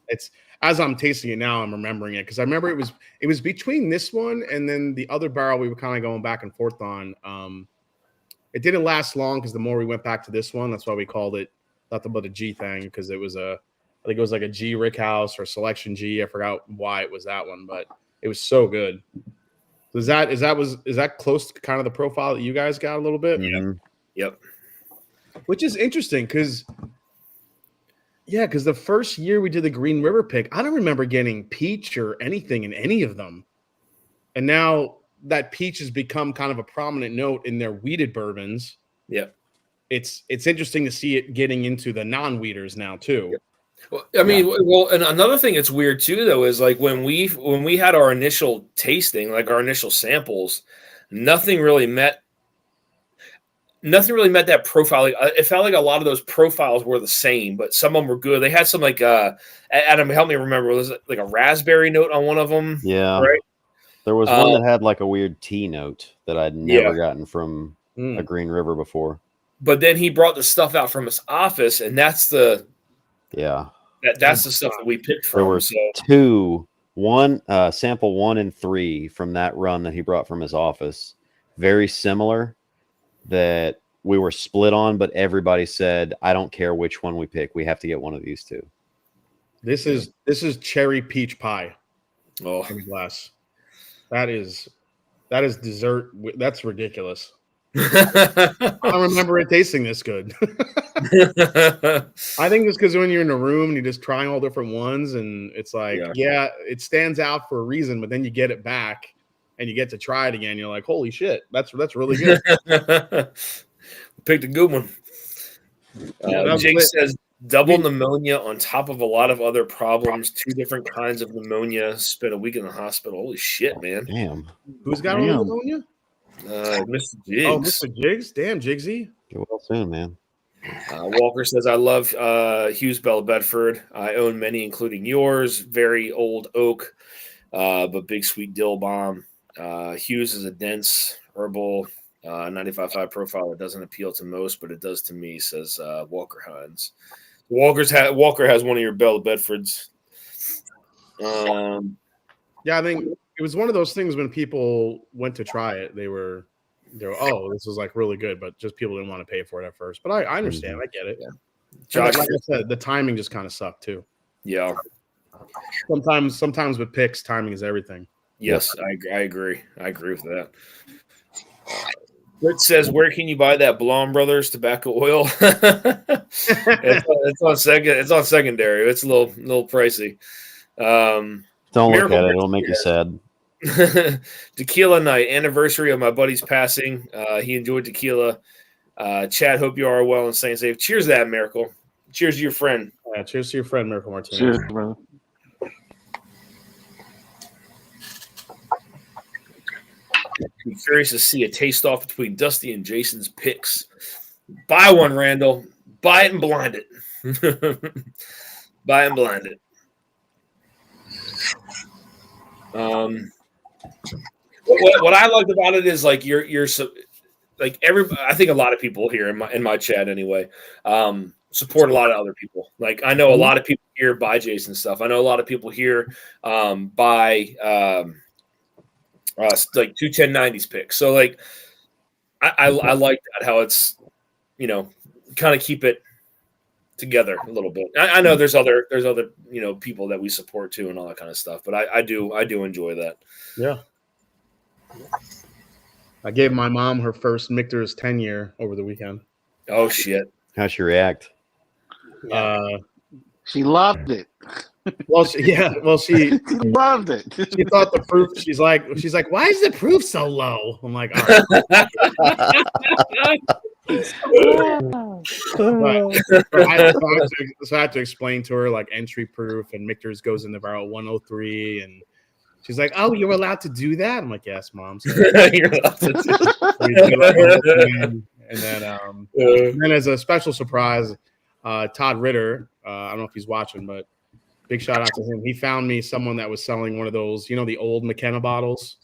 It's as I'm tasting it now, I'm remembering it because I remember it was between this one and then the other barrel we were kind of going back and forth on. It didn't last long because the more we went back to this one, that's why we called it nothing but a G thing because it was I think it was like a G Rickhouse or Selection G. I forgot why it was that one, but it was so good. Is that close to kind of the profile that you guys got a little bit? Yep. Which is interesting because the first year we did the Green River pick, I don't remember getting peach or anything in any of them. And now that peach has become kind of a prominent note in their wheated bourbons. Yeah. It's interesting to see it getting into the non-wheaters now too. Yep. Well, I mean, and another thing that's weird too, though, is like when we had our initial tasting, like our initial samples, nothing really met that profile. Like, it felt like a lot of those profiles were the same, but some of them were good. They had some like Adam, help me remember, was it like a raspberry note on one of them? Yeah, right. There was one that had like a weird tea note that I'd never gotten from a Green River before. But then he brought the stuff out from his office, and that's the that's the stuff that we picked from. There were sample 1 and 3 from that run that he brought from his office. Very similar that we were split on, but everybody said, I don't care which one we pick. We have to get one of these two. This is cherry peach pie. Oh, in a glass. That is dessert. That's ridiculous. I don't remember it tasting this good. I think it's because when you're in a room and you're just trying all different ones, and it's like, yeah, it stands out for a reason, but then you get it back and you get to try it again. You're like, holy shit, that's really good. Picked a good one. Jake says double pneumonia on top of a lot of other problems. 2 different kinds of pneumonia. Spent a week in the hospital. Holy shit, man! Damn. Who's got pneumonia? Mr. Jiggs. Oh, Mr. Jiggs. Damn, Jiggsy. Get well soon, man. Walker says, I love Hughes Bell Bedford. I own many, including yours. Very old oak, but big sweet dill bomb. Hughes is a dense herbal 95.5 profile that doesn't appeal to most, but it does to me, says Walker Hines. Walker has one of your Bell Bedfords. Yeah, I think it was one of those things when people went to try it, they were oh, this was like really good, but just people didn't want to pay for it at first. But I understand, I get it. Yeah. Josh, like I said, the timing just kind of sucked too. Yeah. Sometimes with picks, timing is everything. Yes, I agree. I agree with that. Rich says, "Where can you buy that Blom Brothers tobacco oil?" it's on secondary. It's a little pricey. Don't look at it; it'll make you sad. Tequila night, anniversary of my buddy's passing. He enjoyed tequila. Chad, hope you are well and staying safe. Cheers to that, Miracle. Cheers to your friend. Yeah, cheers to your friend, Miracle Martinez. Cheers, brother. I'm curious to see a taste off between Dusty and Jason's picks. Buy one, Randall. Buy it and blind it. Buy it and blind it. What I liked about it is like you're so like I think a lot of people here in my chat anyway support a lot of other people. Like I know a lot of people here buy Jason stuff. I know a lot of people here buy like 2 1090s picks. So like I like that how it's kind of keep it together a little bit. I know there's other people that we support too and all that kind of stuff, but I do enjoy that. Yeah. I gave my mom her first Michter's 10-year over the weekend. Oh shit! How'd she react? She loved it. Well, she loved it. She thought the proof. She's like, why is the proof so low? I'm like, all right. So I had to explain to her like entry proof and Michter's goes in the barrel 103 and. She's like, "Oh, you're allowed to do that?" I'm like, "Yes, Mom." So you're allowed to do that. And then, as a special surprise, Todd Ritter, I don't know if he's watching, but big shout out to him. He found me someone that was selling one of those, the old McKenna bottles.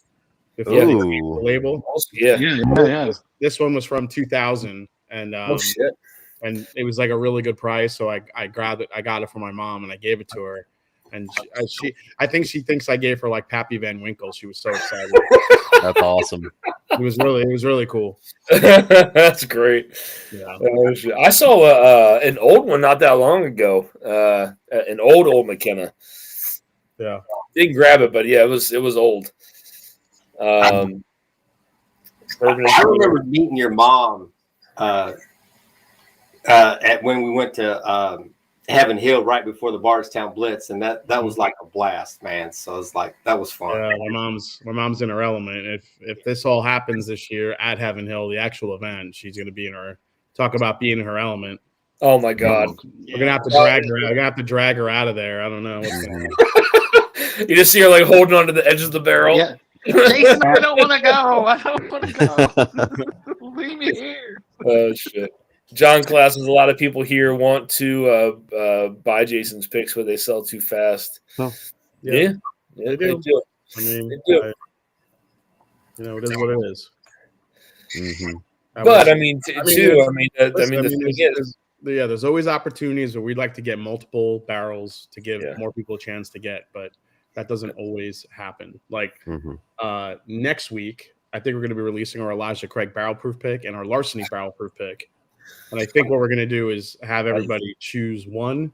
The label. Yeah. This one was from 2000, and and it was like a really good price. So I grabbed it. I got it for my mom, and I gave it to her. And I think she thinks I gave her like Pappy Van Winkle. She was so excited. That's awesome. It was really cool. That's great. Yeah. I saw an old one not that long ago. An old McKenna. Yeah. Didn't grab it, but yeah, it was old. I remember meeting your mom at when we went to Heaven Hill right before the Bardstown Blitz, and that was like a blast, man. So it's like that was fun. Yeah, my mom's in her element. If this all happens this year at Heaven Hill, the actual event, she's gonna be in her being in her element. Oh my God. We're gonna have to drag her. I'm gonna have to drag her out of there. I don't know. You just see her like holding onto the edge of the barrel. Yeah. Jason, I don't want to go. I don't want to go. Leave me here. Oh shit. John Class says a lot of people here want to buy Jason's picks, but they sell too fast. Oh, yeah, they do. I mean, they do. It is what it is. Mm-hmm. There's always opportunities where we'd like to get multiple barrels to give more people a chance to get, but that doesn't always happen. Like next week, I think we're going to be releasing our Elijah Craig barrel proof pick and our Larceny barrel proof pick. And I think what we're going to do is have everybody choose one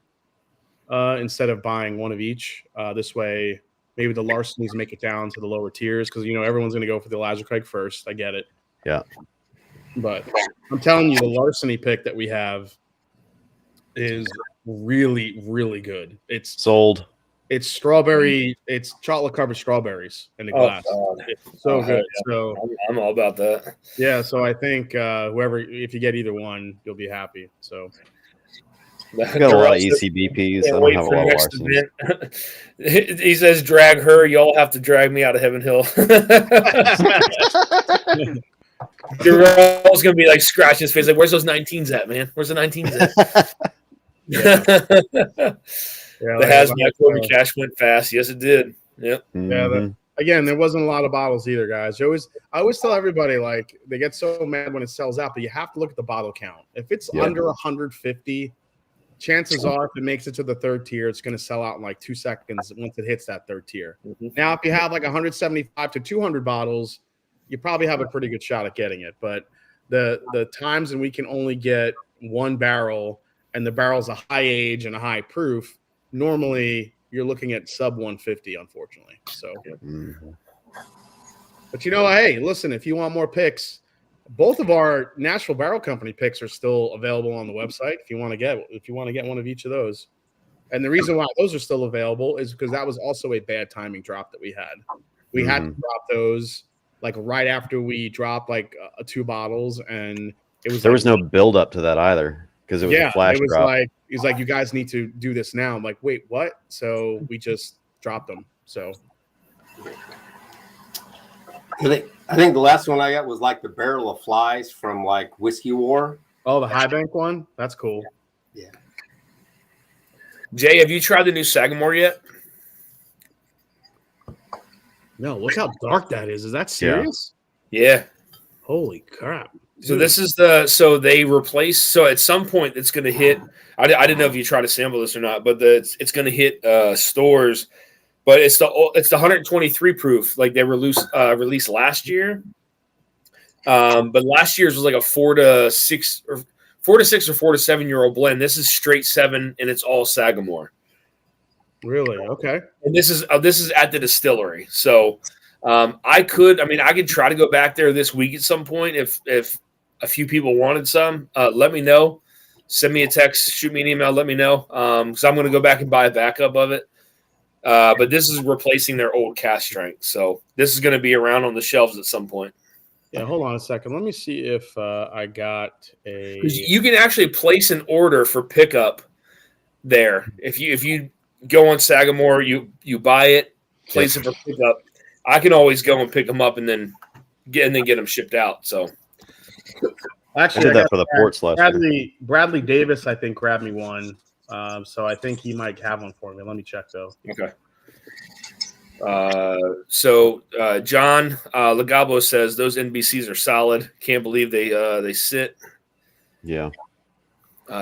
instead of buying one of each. This way, maybe the Larcenys make it down to the lower tiers because, everyone's going to go for the Elijah Craig first. I get it. Yeah. But I'm telling you, the larceny pick that we have is really, really good. It's sold. It's strawberry. It's chocolate covered strawberries in the glass. It's so good. Yeah. So I'm all about that. Yeah. So I think if you get either one, you'll be happy. So I got a lot of ECBPs. I don't have a lot of larcenies. He says, "Drag her. Y'all have to drag me out of Heaven Hill." Darrell's gonna be like scratching his face, like, "Where's those 19s at, man? Where's the 19s at?" Yeah. The hazmat Kobe Cash went fast. Yes, it did. Yep. Yeah. Again, there wasn't a lot of bottles either, guys. I always tell everybody, like, they get so mad when it sells out, but you have to look at the bottle count. If it's under 150, chances are if it makes it to the third tier, it's going to sell out in like 2 seconds once it hits that third tier. Now, if you have like 175 to 200 bottles, you probably have a pretty good shot at getting it. But the times when we can only get one barrel and the barrel's a high age and a high proof, normally you're looking at sub 150, unfortunately. So, but hey, listen, if you want more picks, both of our Nashville Barrel Company picks are still available on the website if you want to get one of each of those. And the reason why those are still available is because that was also a bad timing drop that we had. We had to drop those like right after we dropped like 2 bottles, and there was no build up to that either because it was a flash drop. He's like, you guys need to do this now. I'm like, wait, what? So we just dropped them. So I think the last one I got was like the Barrel of Flies from like Whiskey War. Oh, the High Bank one? That's cool. Yeah. Jay, have you tried the new Sagamore yet? No, look how dark that is. Is that serious? Yeah. Holy crap. So this is they replaced. So at some point it's going to hit. I didn't know if you tried to sample this or not, but it's going to hit stores. But it's the 123 proof, like they released last year. But last year's was like a 4 to 6 or 4 to 7 year old blend. This is straight 7, and it's all Sagamore. Really? Okay. And this is at the distillery. So I could try to go back there this week at some point if a few people wanted some. Let me know. Send me a text, shoot me an email, let me know. Because I'm going to go back and buy a backup of it. But this is replacing their old cast strength. So this is going to be around on the shelves at some point. Yeah, hold on a second. Let me see if I got a. You can actually place an order for pickup there. If you go on Sagamore, you buy it, place it for pickup. I can always go and pick them up and then get them shipped out. So actually, I did that for the ports last year. Bradley Davis, I think, grabbed me one. So I think he might have one for me. Let me check though. Okay. John Legabo says those NBCs are solid. Can't believe they sit. Yeah.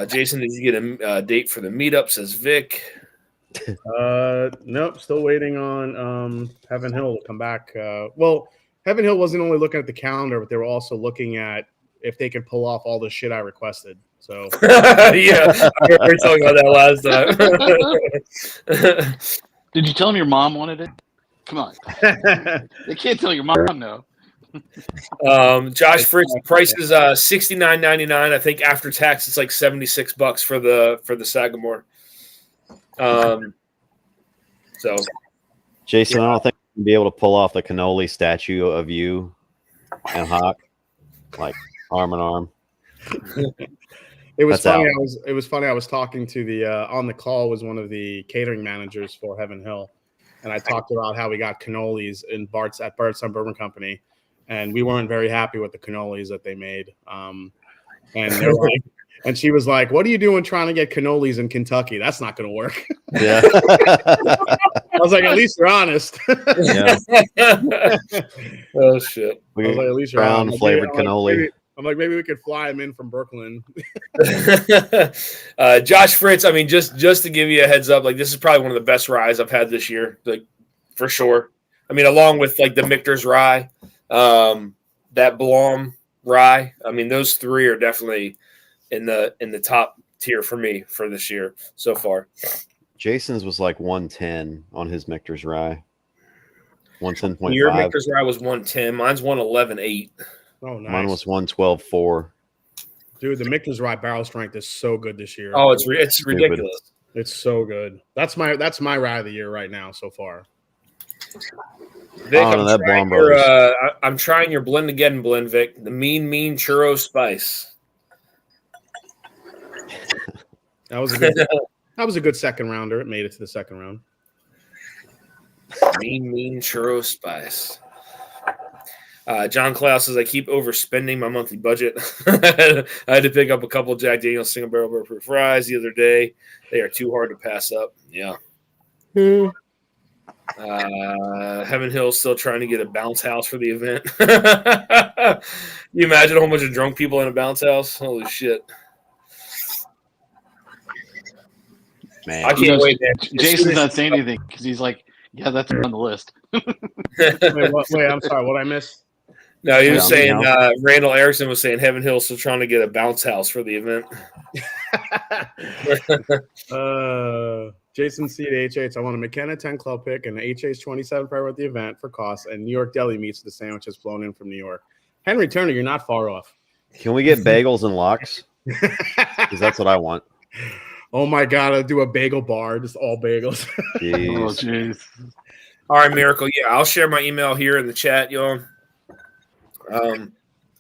Jason, did you get a date for the meetup? Says Vic. Nope. Still waiting on Heaven Hill to come back. Well, Heaven Hill wasn't only looking at the calendar, but they were also looking at if they can pull off all the shit I requested. So yeah, we were talking about that last time. Did you tell him your mom wanted it? Come on, they can't tell your mom no. Josh Fritz, the price is $69.99. I think after tax, it's like $76 for the Sagamore. So, Jason, yeah. I don't think you'll be able to pull off the cannoli statue of you and Hawk, like arm in arm. It was funny. It was funny. I was talking to the on the call was one of the catering managers for Heaven Hill, and I talked about how we got cannolis at Bardstown Bourbon Company, and we weren't very happy with the cannolis that they made. And they're like, and she was like, "What are you doing trying to get cannolis in Kentucky? That's not going to work." Yeah. I was like, "At least you're honest." Yeah. Oh shit! I was like, "At least you're brown honest." flavored cannoli. I'm like, maybe we could fly him in from Brooklyn. Josh Fritz, I mean, just to give you a heads up, like this is probably one of the best ryes I've had this year, like for sure. I mean, along with like the Michter's rye, that Blom rye. I mean, those three are definitely in the top tier for me for this year so far. Jason's was like 110 on his Michter's rye. 110.5. Your Michter's rye was 110. Mine's 111.8. Oh, nice. Mine was 112.4. Dude, the Michter's Rye barrel strength is so good this year. Oh, it's ridiculous. It's so good. That's my rye of the year right now so far. Vic, I'm trying your blend again, Vic. The mean churro spice. That was a good second rounder. It made it to the second round. Mean churro spice. John Klaus says, I keep overspending my monthly budget. I had to pick up a couple Jack Daniel's single barrel bourbon fries the other day. They are too hard to pass up. Yeah. Heaven Hill's still trying to get a bounce house for the event. You imagine a whole bunch of drunk people in a bounce house? Holy shit. Man. I can't wait, man. Jason's not saying anything because he's like, yeah, that's on the list. Wait, I'm sorry. What I missed? No, he was saying Randall Erickson was saying Heaven Hill's still trying to get a bounce house for the event. Jason C at HH. I want a McKenna 10 Club pick and an HH 27 prior at the event for costs, and New York Deli meats for the sandwiches flown in from New York. Henry Turner, you're not far off. Can we get bagels and lox? Because that's what I want. Oh my God, I'll do a bagel bar, just all bagels. Oh, jeez. All right, Miracle. Yeah, I'll share my email here in the chat, y'all. I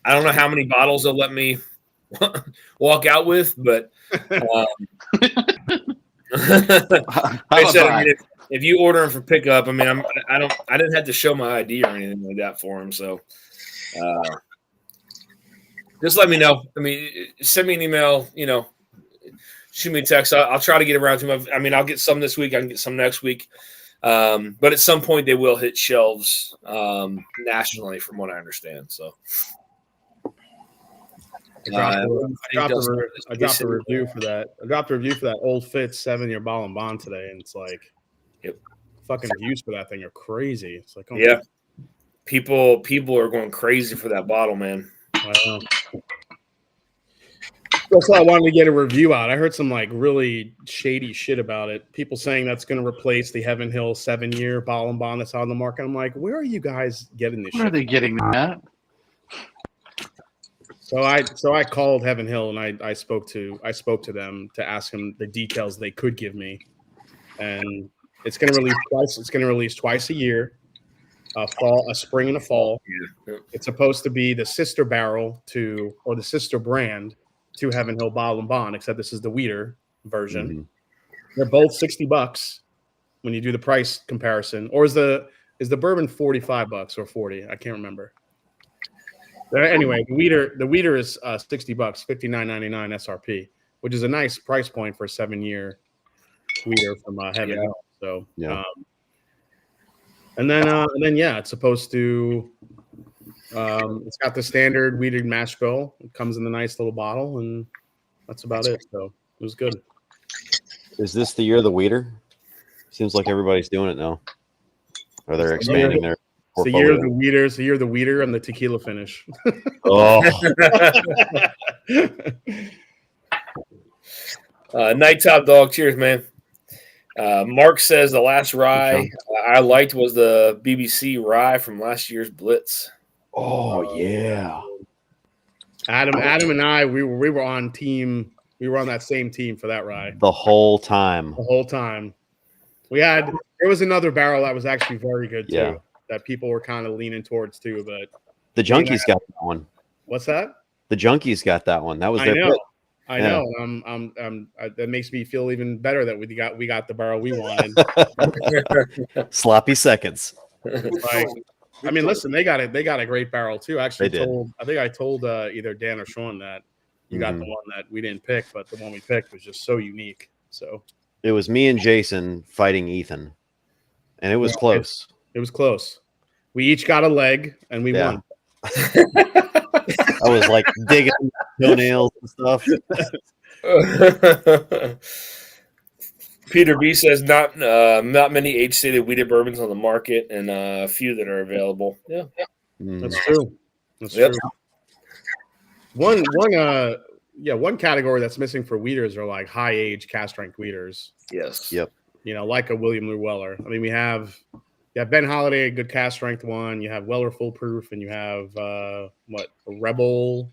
don't know how many bottles they'll let me walk out with, but if you order them for pickup, I mean, I didn't have to show my ID or anything like that for them, so just let me know. I mean, send me an email. Shoot me a text. I'll try to get around to them. I mean, I'll get some this week. I can get some next week. But at some point, they will hit shelves nationally, from what I understand. So, I dropped a review for that. I dropped a review for that Old Fitz 7-year bottle and bond today, and it's like, fucking reviews for that thing are crazy. It's like, people are going crazy for that bottle, man. I know. That's why I wanted to get a review out. I heard some like really shady shit about it. People saying that's going to replace the Heaven Hill 7-year bottle and bond that's on the market. I'm like, where are you guys getting this? Where are they getting that? So I called Heaven Hill and I spoke to them to ask them the details they could give me, and it's going to release twice. It's going to release twice a year, a spring and a fall. Yeah. It's supposed to be the sister barrel or the sister brand to Heaven Hill Bottle and Bond, except this is the Weeder version. Mm-hmm. They're both $60 when you do the price comparison. Or is the bourbon $45 or $40? I can't remember. Anyway, the Weeder is $60, $59.99 SRP, which is a nice price point for a 7-year Weeder from Heaven Hill. So and then it's supposed to. It's got the standard weeded mash bill. It comes in the nice little bottle, and that's about it. So it was good. Is this the year of the Weeder? Seems like everybody's doing it now. Or they're expanding their portfolio. It's the year of the Weeder. It's the year of the Weeder and the tequila finish. Oh. Night Top Dog. Cheers, man. Mark says the last rye I liked was the BBC rye from last year's Blitz. Oh yeah, Adam and I we were on team. We were on that same team for that ride the whole time. There was another barrel that was actually very good too. That people were kind of leaning towards too. But the Junkies got that one. What's that? The Junkies got that one. That was their pick. I know. That makes me feel even better that we got the barrel we wanted. Sloppy seconds. Like, I mean, listen, they got a great barrel too. Actually, I told either Dan or Sean that you got the one that we didn't pick, but the one we picked was just so unique. So it was me and Jason fighting Ethan, and it was close. It was close. We each got a leg, and we won. I was like digging toenails and stuff. Peter B says not many age-stated wheated bourbons on the market, and a few that are available. Yeah, that's true. That's true. One category that's missing for wheaters are like high-age cask strength wheaters. Yes. Yep. Like a William Llewellyn. I mean, we have You have Ben Holiday, a good cast strength one. You have Weller foolproof, and you have Rebel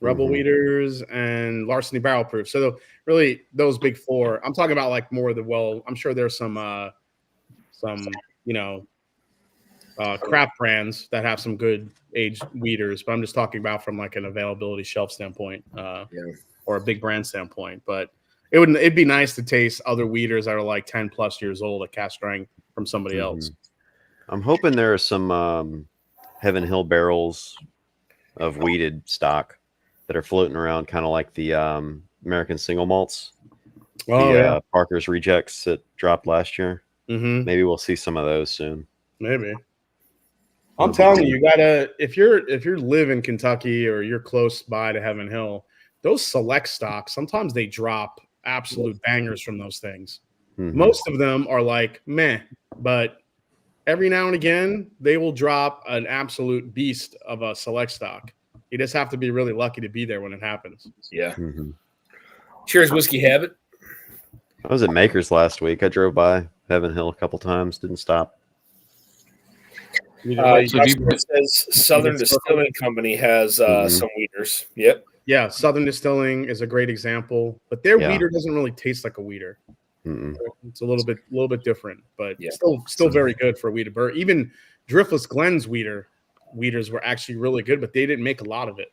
weeders and Larceny barrel proof. So really, those big four. I'm talking about like more of the I'm sure there's some craft brands that have some good aged weeders, but I'm just talking about from like an availability shelf standpoint, or a big brand standpoint. But it'd be nice to taste other weeders that are like 10 plus years old at cast strength from somebody else. I'm hoping there are some Heaven Hill barrels of weeded stock that are floating around, kind of like the American single malts. Parker's rejects that dropped last year. Maybe we'll see some of those soon. Maybe. I'm telling you, gotta if you live in Kentucky or you're close by to Heaven Hill, those select stocks, sometimes they drop absolute bangers from those things. Most of them are like meh, but every now and again they will drop an absolute beast of a select stock. You just have to be really lucky to be there when it happens. Yeah. Cheers, Whiskey Habit. I was at Makers last week. I drove by Heaven Hill a couple times, didn't stop. Says Southern Distilling Company has some weeders. Yep. Yeah, Southern Distilling is a great example, but their weeder doesn't really taste like a weeder. It's a little bit different, but still very good for a weeder burr. Even Driftless Glen's weeders were actually really good, but they didn't make a lot of it.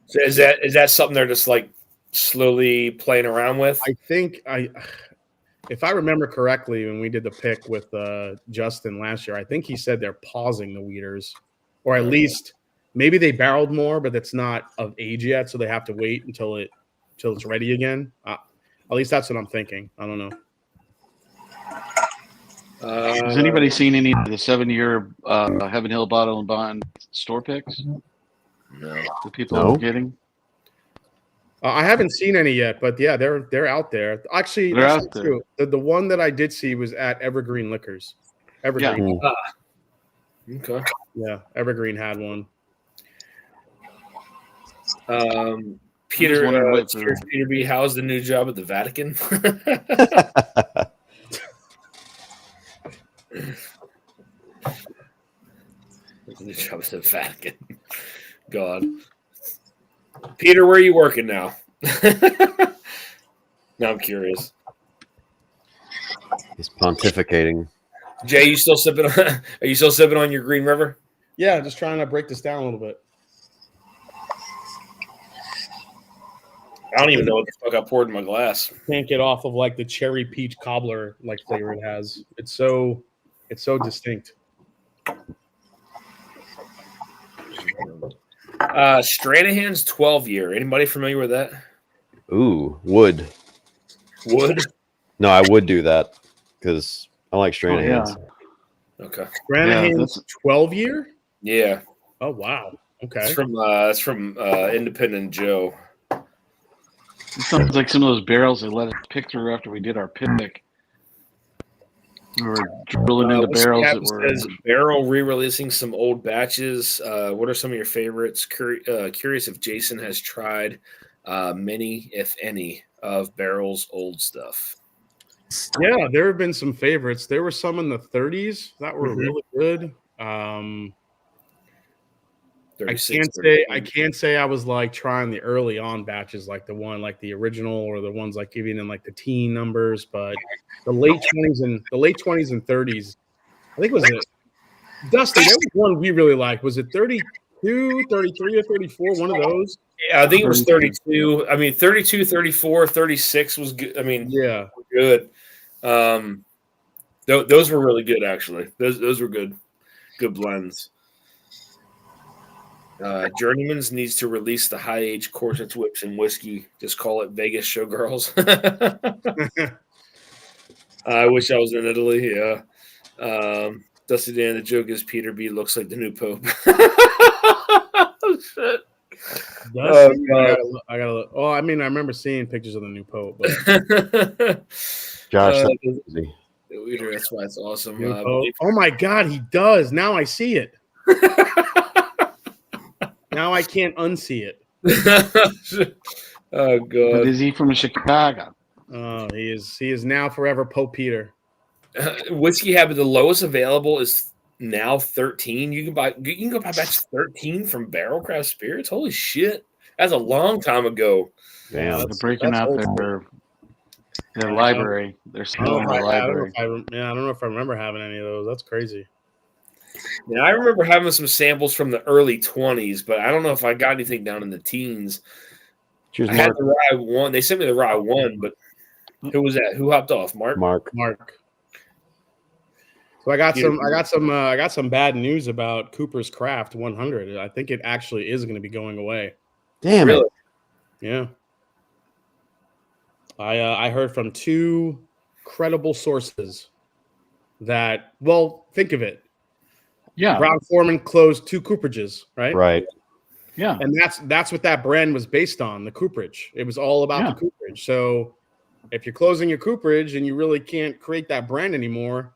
So is that something they're just like slowly playing around with? I think if I remember correctly, when we did the pick with Justin last year, I think he said they're pausing the weeders, or at least maybe they barreled more, but it's not of age yet, so they have to wait until it's ready again. At least that's what I'm thinking. I don't know. Has anybody seen any of the 7-year Heaven Hill Bottle and Bond store picks? No. The people are getting? I haven't seen any yet, but yeah, they're out there. Actually, they're that's out there. True. The one that I did see was at Evergreen Liquors. Evergreen. Yeah. Okay. Yeah, Evergreen had one. Peter B, how's the new job at the Vatican? The new job at the Vatican. God. Peter, where are you working now? Now I'm curious. He's pontificating. Jay, are you still sipping on your Green River? Yeah, just trying to break this down a little bit. I don't even know what the fuck I poured in my glass. Can't get off of like the cherry peach cobbler like flavor it has. It's so distinct. Stranahan's 12-year. Anybody familiar with that? Ooh, would. No, I would do that because I like Stranahan's. Okay. Stranahan's 12-year? Yeah. Oh wow. Okay. It's from Independent Joe. It sounds like some of those barrels they let us pick through after we did our picnic. We were drilling into barrels that were barrel re-releasing some old batches. What are some of your favorites? Curious if Jason has tried many, if any, of Barrel's old stuff. Yeah, there have been some favorites. There were some in the 30s that were really good. I can't say I was like trying the early on batches like the one like the original or the ones like even in like the teen numbers, but the late 20s and 30s, I think was it Dustin, there was one we really liked. Was it 32, 33, or 34? One of those? Yeah, I think it was 32. I mean, 32, 34, 36 was good. I mean, yeah, good. Those were really good, actually. Those were good blends. Journeyman's needs to release the high age corsets, whips, and whiskey. Just call it Vegas Showgirls. I wish I was in Italy. Yeah. Dusty Dan, the joke is Peter B looks like the new Pope. Oh, shit. I gotta look. Oh, I mean, I remember seeing pictures of the new Pope. But... Josh, that's why it's awesome. Oh my God, he does. Now I see it. Now I can't unsee it. Oh God! But is he from Chicago? Oh, he is now forever Pope Peter. Whiskey Habit, the lowest available is now 13. You can go buy batch 13 from Barrel Craft Spirits. Holy shit. That's a long time ago. Damn. They're breaking out their library. They're still in the library. I don't know if I remember having any of those. That's crazy. Yeah, I remember having some samples from the early 20s, but I don't know if I got anything down in the teens. Cheers, I had the Rye 1. They sent me the Rye 1, but who was that? Who hopped off? Mark. So I got some bad news about Cooper's Craft 100. I think it actually is going to be going away. Damn it. Yeah. I heard from two credible sources that, well, think of it. Yeah. Brown Foreman closed 2 cooperages, right? Right. Yeah. And that's what that brand was based on, the cooperage. It was all about the cooperage. So if you're closing your cooperage and you really can't create that brand anymore,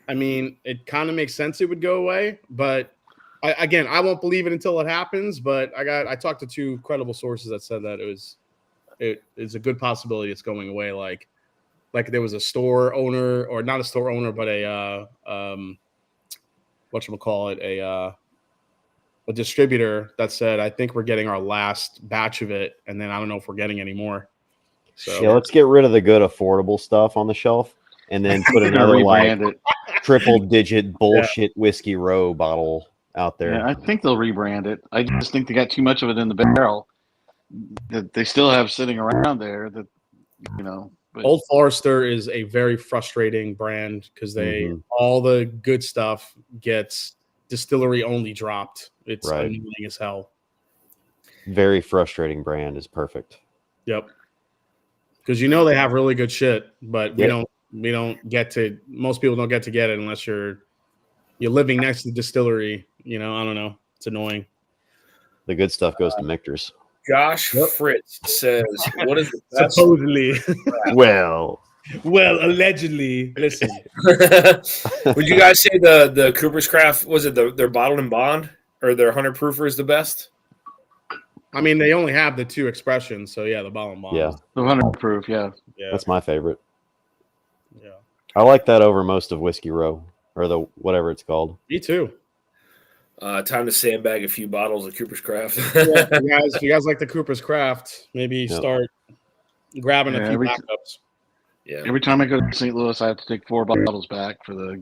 I mean, it kind of makes sense it would go away. But I won't believe it until it happens. But I talked to 2 credible sources that said that it is a good possibility it's going away. Like there was a store owner, or not a store owner, but a a distributor that said, I think we're getting our last batch of it, and then I don't know if we're getting any more. So yeah, let's get rid of the good affordable stuff on the shelf and then put another like triple digit bullshit Whiskey Row bottle out there. Yeah, I think they'll rebrand it. I just think they got too much of it in the barrel that they still have sitting around there that, you know. But Old Forester is a very frustrating brand because all the good stuff gets distillery only dropped. It's annoying as hell. Very frustrating brand is perfect. Yep. Because they have really good shit, but we don't get to, most people don't get it unless you're living next to the distillery. I don't know. It's annoying. The good stuff goes to Michter's. Josh Fritz says, what is the best supposedly? Well, allegedly. Listen. Would you guys say the Cooper's Craft, was it their bottled and bond or their 100 proofer is the best? I mean, they only have the 2 expressions, so yeah, the bottled and bond. Yeah, the 100 proof. Yeah, that's my favorite. Yeah, I like that over most of Whiskey Row or the whatever it's called. Me too. Time to sandbag a few bottles of Cooper's Craft. If you guys like the Cooper's Craft, maybe start grabbing a few backups. Yeah. Every time I go to St. Louis, I have to take 4 bottles back for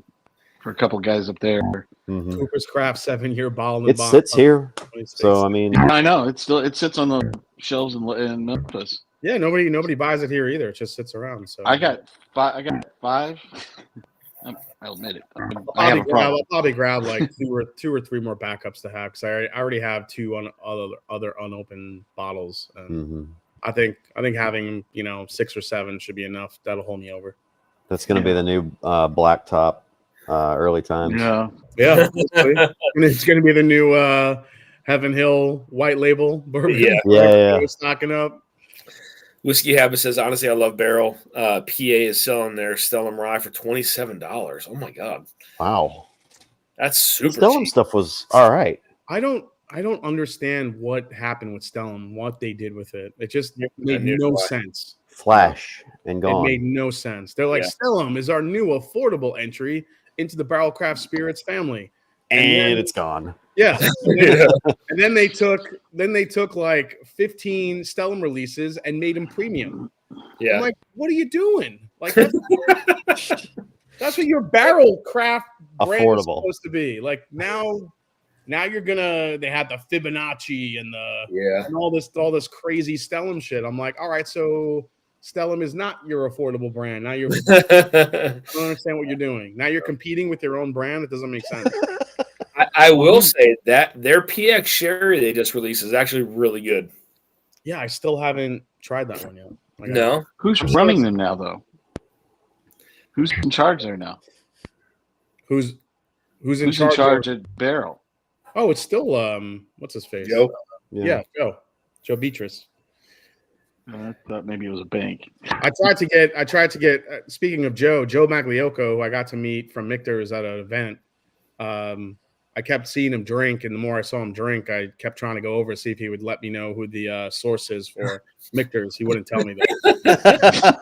a couple guys up there. Mm-hmm. Cooper's Craft 7-year bottle. It sits here, so I mean, I know it sits on the shelves in Memphis. Yeah, nobody buys it here either. It just sits around. So I got 5. I'll admit it. I'll probably grab like two or three more backups to have because I already have 2 other unopened bottles. And I think having 6 or 7 should be enough. That'll hold me over. That's going to be the new Blacktop early times. Yeah. It's going to be the new Heaven Hill white label bourbon. Yeah. Stocking up. Whiskey Habit says, honestly, I love Barrel. PA is selling their Stellum Rye for $27. Oh my god! Wow, that's super. Stellum cheap. Stuff was all right. I don't understand what happened with Stellum, what they did with it. It just made no sense. Flash and gone. It made no sense. They're like, Stellum is our new affordable entry into the Barrel Craft Spirits family. And it's gone. Yeah. And then they took like 15 Stellum releases and made them premium. Yeah. I'm like, what are you doing? Like that's what your Barrel Craft brand is supposed to be. Like now you're they had the Fibonacci and and all this crazy Stellum shit. I'm like, all right, so Stellum is not your affordable brand. Now you're I don't understand what you're doing. Now you're competing with your own brand. It doesn't make sense. I will say that their PX Sherry they just released is actually really good. Yeah, I still haven't tried that one yet. No? Who's running them now, though? Who's in charge there now? Who's in charge at Barrel? Oh, it's still what's his face? Joe. Yeah, Joe Beatrice. I thought maybe it was a bank. I tried to get. Speaking of Joe Magliocco, who I got to meet from Michter's at an event. I kept seeing him drink, and the more I saw him drink, I kept trying to go over to see if he would let me know who the source is for Michter's. He wouldn't tell me that.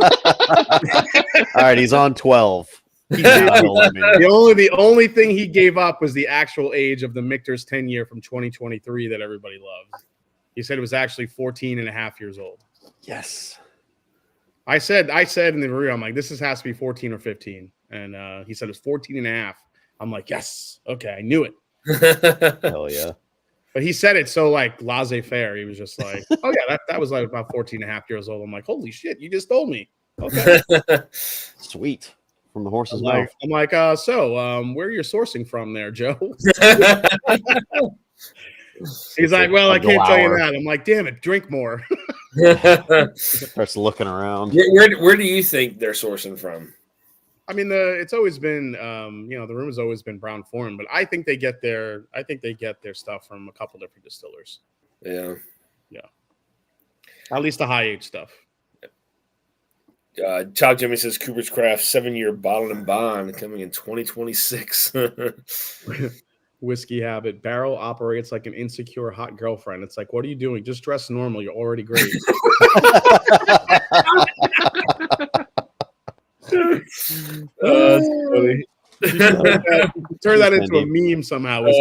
All right, he's on 12. The only thing he gave up was the actual age of the Michter's 10-year from 2023 that everybody loves. He said it was actually 14 and a half years old. Yes. I said in the review, I'm like, this has to be 14 or 15. And he said it's 14 and a half. I'm like, yes. Okay, I knew it. Hell yeah. But he said it so like laissez-faire. He was just like, oh yeah, that was like about 14 and a half years old. I'm like, holy shit, you just told me. Okay. Sweet. From the horse's mouth. I'm like, so where are you sourcing from there, Joe? He's like, well, I can't tell you that. I'm like, damn it, drink more. Starts looking around. Where do you think they're sourcing from? I mean, it's always been, the room has always been Brown Forman, but I think they get their stuff from a couple different distillers. Yeah. At least the high age stuff. Child Jimmy says Cooper's Craft 7-year bottled and bond coming in 2026. Whiskey Habit barrel operates like an insecure hot girlfriend. It's like, what are you doing? Just dress normal. You're already great. That's funny. Turn that into a meme somehow. I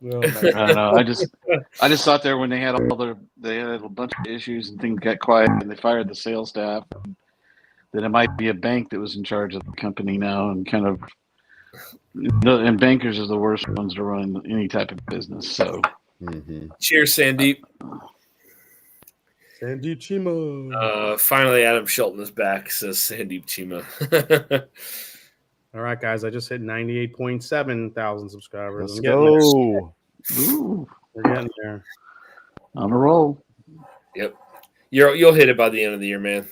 don't know. I just thought there when they had they had a bunch of issues and things got quiet and they fired the sales staff, that it might be a bank that was in charge of the company now and kind of. And bankers are the worst ones to run any type of business. So, Cheers, Sandeep. Sandeep Chima. Finally, Adam Shelton is back, says Sandeep Chima. All right, guys. I just hit 98.7 thousand subscribers. Let's go. We're getting there. On a roll. Yep. You'll hit it by the end of the year, man.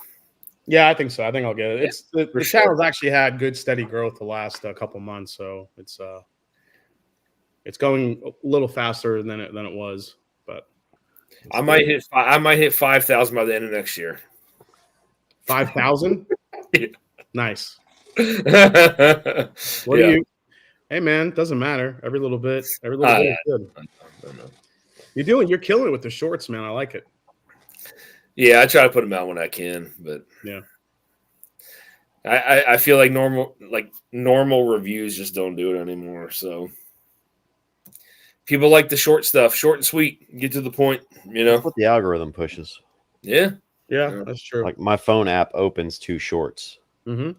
Yeah, I think so. I think I'll get it. It's the channel's actually had good steady growth the last couple months, so it's going a little faster than it was. But I might hit 5,000 by the end of next year. 5,000? Yeah. Nice. What do you? Hey man, doesn't matter. Every little bit is good. You're killing it with the shorts, man. I like it. Yeah, I try to put them out when I can, but yeah, I feel like normal reviews just don't do it anymore. So people like the short stuff, short and sweet, get to the point. That's what the algorithm pushes. Yeah, that's true. Like my phone app opens 2 shorts. Mm-hmm.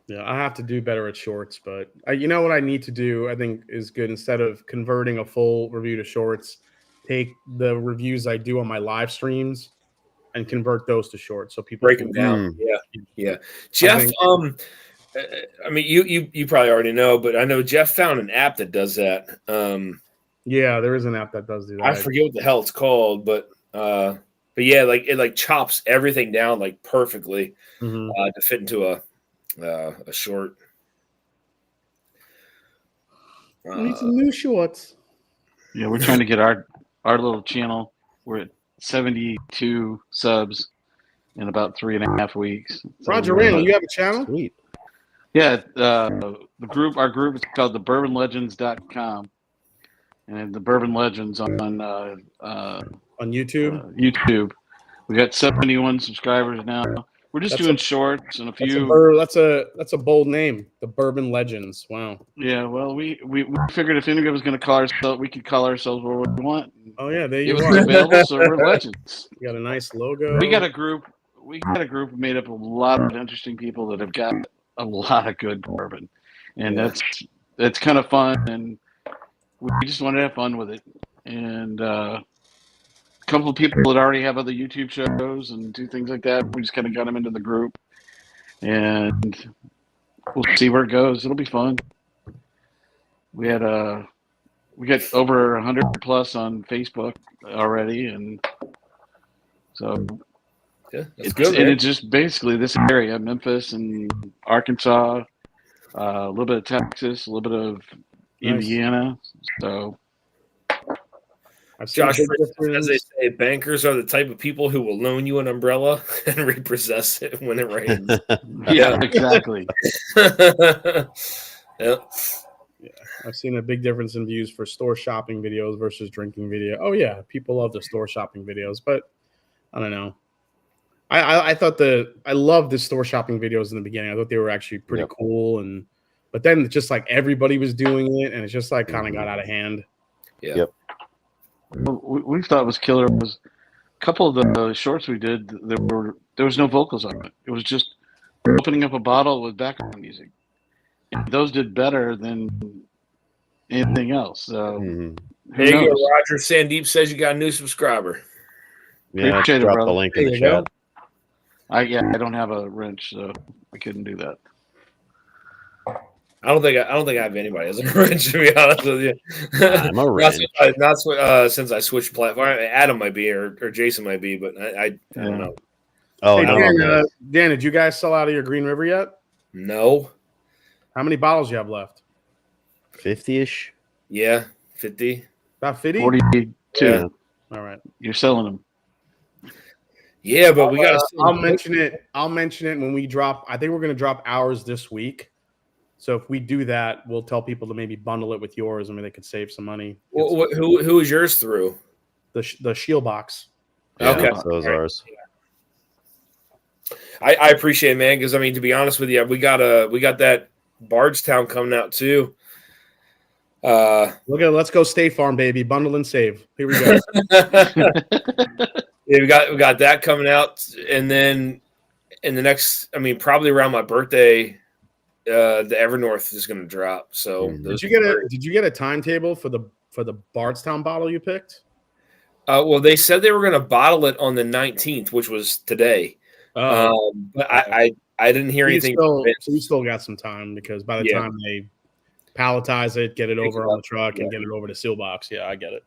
Yeah, I have to do better at shorts, but you know what I need to do? I think is good instead of converting a full review to shorts. Take the reviews I do on my live streams and convert those to shorts so people break them down. Yeah. Jeff, I mean, you probably already know, but I know Jeff found an app that does that. Yeah, there is an app that does do that. I forget what the hell it's called, but yeah, like it chops everything down like perfectly to fit into a short. Need some new shorts. Yeah, we're trying to get our little channel. We're at 72 subs in about 3.5 weeks. So Roger Randall, you have a channel? Sweet. Yeah, our group is called the bourbonlegends.com. And the Bourbon Legends on YouTube. YouTube. We got 71 subscribers now. We're just doing shorts and a few. That's a bold name, the Bourbon Legends. Wow. Yeah, well, we figured if anybody was going to call ourselves, we could call ourselves what we want. Oh yeah, there you go. It are. was available, so we're legends. You got a nice logo. We got a group made up of a lot of interesting people that have got a lot of good bourbon, and that's kind of fun. And we just want to have fun with it. And a couple of people that already have other YouTube shows and do things like that. We just kind of got them into the group, and we'll see where it goes. It'll be fun. We got over 100 plus on Facebook already, and so it's good. And it's just basically this area: Memphis and Arkansas, a little bit of Texas, a little bit of Indiana. So. Josh, as they say, bankers are the type of people who will loan you an umbrella and repossess it when it rains. Yeah, exactly. Yeah, I've seen a big difference in views for store shopping videos versus drinking video. Oh yeah, people love the store shopping videos, but I don't know. I thought I loved the store shopping videos in the beginning. I thought they were actually pretty cool, but then just like everybody was doing it, and it's just like kind of got out of hand. Yeah. Yep. What we thought was killer was a couple of the shorts we did. There was no vocals on it. It was just opening up a bottle with background music. And those did better than anything else. So there you go. Roger Sandeep says you got a new subscriber. Yeah, appreciate it, drop brother. the link in the chat. I don't have a wrench, so I couldn't do that. I don't think I have anybody as a wrench, to be honest with you. I'm a wrench. not since I switched platform. Adam might be or Jason might be, but I don't know. Oh, hey, Dan, did you guys sell out of your Green River yet? No. How many bottles you have left? 50-ish. Yeah, 50. About 50? 42. Yeah. All right. You're selling them. Yeah, but we got to. I'll mention it when we drop. I think we're going to drop ours this week. So if we do that, we'll tell people to maybe bundle it with yours. I mean, they could save some money. Well, who is yours through? The Shield box. Yeah, okay, those are ours. I appreciate it, man. Because I mean, to be honest with you, we got that Bardstown coming out too. Let's go State Farm, baby. Bundle and save. Here we go. Yeah, we got that coming out, and then in the next, I mean, probably around my birthday, the Evernorth is going to drop. So did you get a timetable for the Bardstown bottle you picked? Well, they said they were going to bottle it on the 19th, which was today. But I didn't hear anything. So you still got some time because by the time they palletize it, get it over on the truck, and get it over to Sealbox. Yeah, I get it.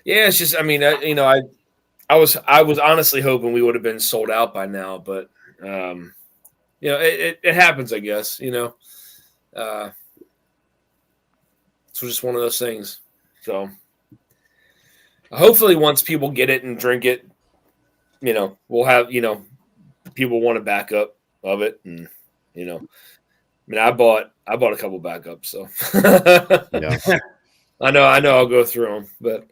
Yeah, it's just, I mean, I was honestly hoping we would have been sold out by now, but it happens, I guess. It's just one of those things. So hopefully, once people get it and drink it, we'll have people want a backup of it, and I mean, I bought a couple backups, so yeah. I know I'll go through them, but